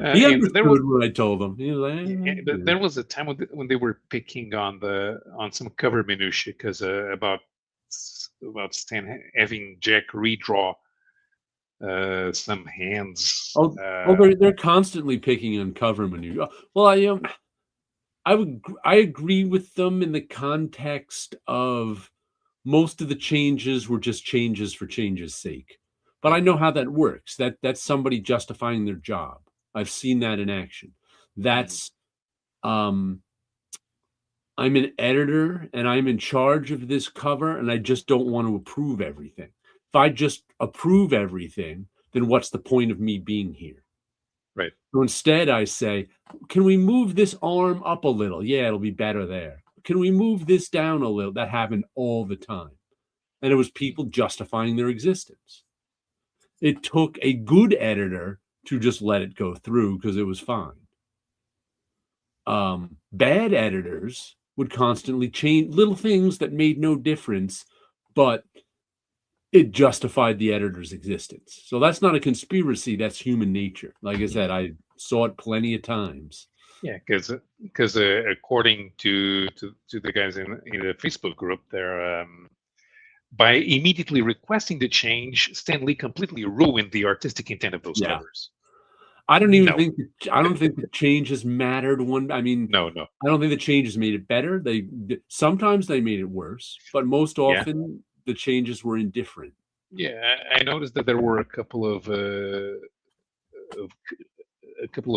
He understood what I told him. He was like, there was a time when they were picking on some cover minutia because about Stan having Jack redraw some hands. They're constantly picking on cover minutia. Well, I agree with them in the context of most of the changes were just changes for change's sake. But I know how that works. That's somebody justifying their job. I've seen that in action. That's I'm an editor and I'm in charge of this cover, and I just don't want to approve everything. If I just approve everything, then what's the point of me being here? Right. So instead I say, can we move this arm up a little? Yeah, it'll be better there. Can we move this down a little? That happened all the time. And it was people justifying their existence. It took a good editor to just let it go through because it was fine. Bad editors would constantly change little things that made no difference, but it justified the editor's existence. So that's not a conspiracy. That's human nature. Like I said, I saw it plenty of times. Yeah, because according to the guys in the Facebook group, they're by immediately requesting the change, Stan Lee completely ruined the artistic intent of those covers. I don't even think the changes mattered. No. I don't think the changes made it better. Sometimes they made it worse, but most often the changes were indifferent. Yeah, I noticed that there were a couple of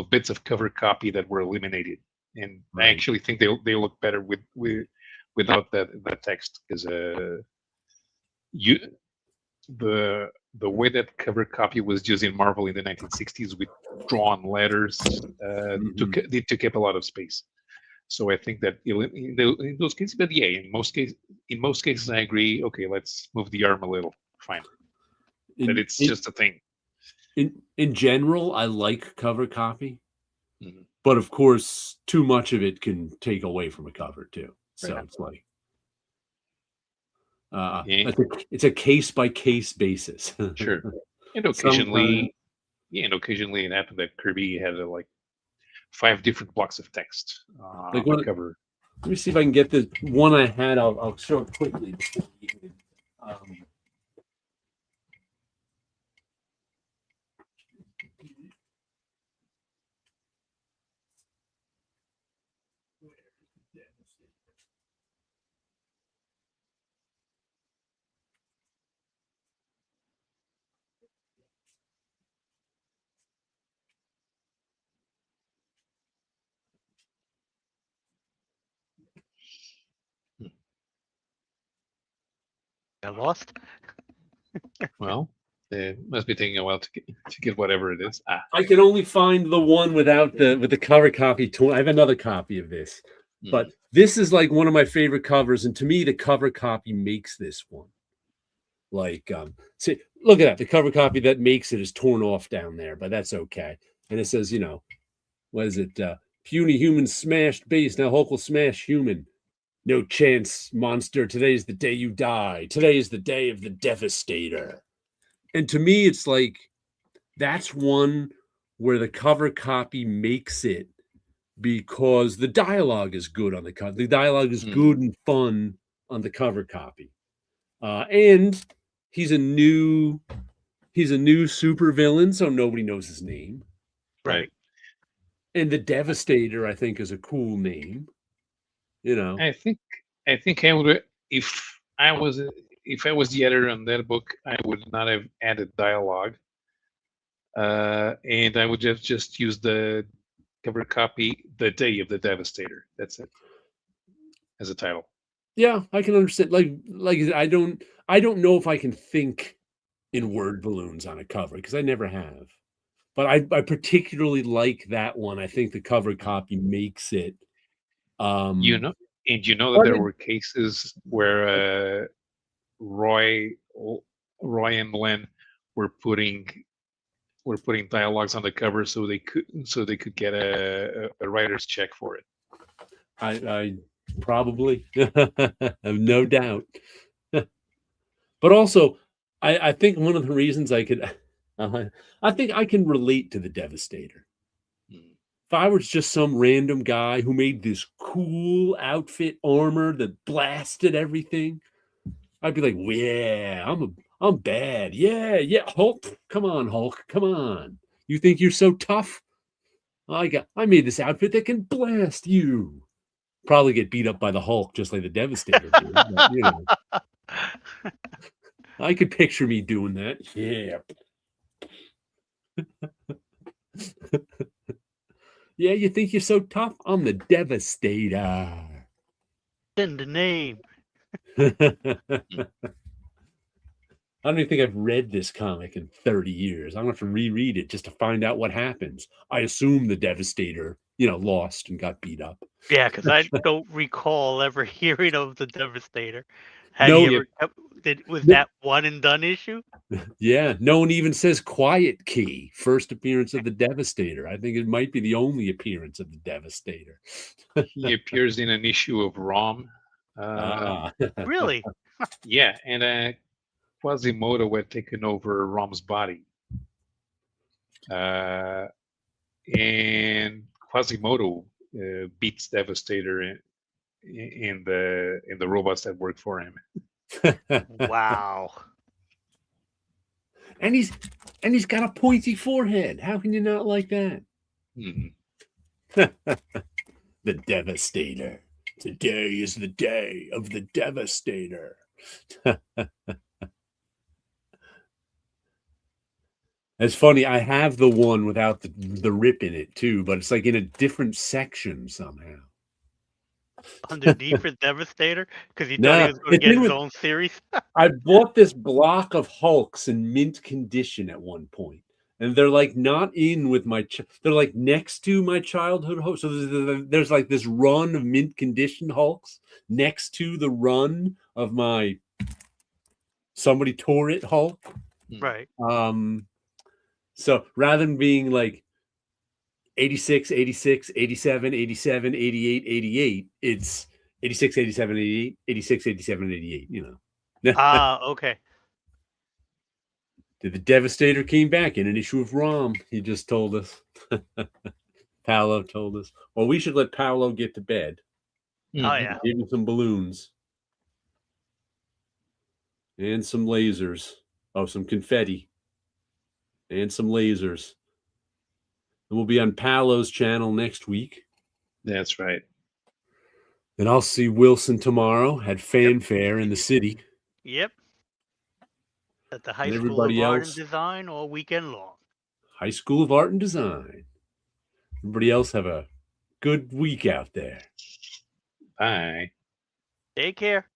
bits of cover copy that were eliminated, and I actually think they look better without that text, because the way that cover copy was used in Marvel in the 1960s with drawn letters took up a lot of space. So I think that in those cases, but in most cases I agree. Okay, let's move the arm a little. Fine, but it's just a thing. In general, I like cover copy, but of course, too much of it can take away from a cover too. So it's like. It's a case by case basis. Sure, and occasionally it happened that Kirby had like 5 different blocks of text on the cover. Let me see if I can get the one I had. I'll show it quickly. Got lost? Well, it must be taking a while to get whatever it is. I can only find the one with the cover copy. I have another copy of this, but this is like one of my favorite covers, and to me, the cover copy makes this one. Like, see, look at that. The cover copy that makes it is torn off down there, but that's okay. And it says, what is it? Puny human smashed base. Now Hulk will smash human. No chance, monster. Today's the day you die. Today is the day of the Devastator. And to me, it's like that's one where the cover copy makes it because the dialogue is good on the cover. The dialogue is good and fun on the cover copy. And he's a new supervillain, so nobody knows his name. Right. And the Devastator, I think, is a cool name. You know. I think I would if I was the editor on that book, I would not have added dialogue. And I would have just used the cover copy, The Day of the Devastator. That's it. As a title. Yeah, I can understand. Like I don't know if I can think in word balloons on a cover because I never have. But I particularly like that one. I think the cover copy makes it. You know that there were cases where Roy and Len were putting dialogues on the cover so they could get a writer's check for it. I probably no doubt. But also, I think one of the reasons I think I can relate to the Devastator. If I was just some random guy who made this cool outfit armor that blasted everything, I'd be like, well, yeah, I'm bad. Yeah, Hulk. Come on, Hulk. Come on. You think you're so tough? I made this outfit that can blast you. Probably get beat up by the Hulk just like the Devastator did. But, you know. I could picture me doing that. Yeah. Yeah, you think you're so tough? I'm the Devastator. In the name. I don't even think I've read this comic in 30 years. I'm going to have to reread it just to find out what happens. I assume the Devastator, lost and got beat up. Yeah, because I don't recall ever hearing of the Devastator. Was that one and done issue? Yeah, no one even says Quiet Key, first appearance of the Devastator. I think it might be the only appearance of the Devastator. He appears in an issue of ROM. Really? Yeah, and Quasimodo had taken over Rom's body. And Quasimodo beats Devastator in the robots that work for him. Wow. And he's got a pointy forehead. How can you not like that? The Devastator. Today is the day of the Devastator. It's funny. I have the one without the rip in it too, but it's like in a different section somehow. Underneath the Devastator? Because he thought he was going to get his own series? I bought this block of Hulks in mint condition at one point, and they're like not in with they're like next to my childhood Hulk. So there's like this run of mint condition Hulks next to the run of my somebody tore it Hulk. Right. So rather than being like 86, 86, 87, 87, 88, 88, it's 86, 87, 88, 86, 87, 88, Okay. The Devastator came back in an issue of ROM. He just told us. Paolo told us. Well, we should let Paolo get to bed. Oh, yeah. Give him some balloons. And some lasers. Oh, some confetti. And some lasers. And we'll be on Paolo's channel next week. That's right. And I'll see Wilson tomorrow at Fanfare in the city. Yep. At the High School of Art and Design all weekend long. High School of Art and Design. Everybody else have a good week out there. Bye. Take care.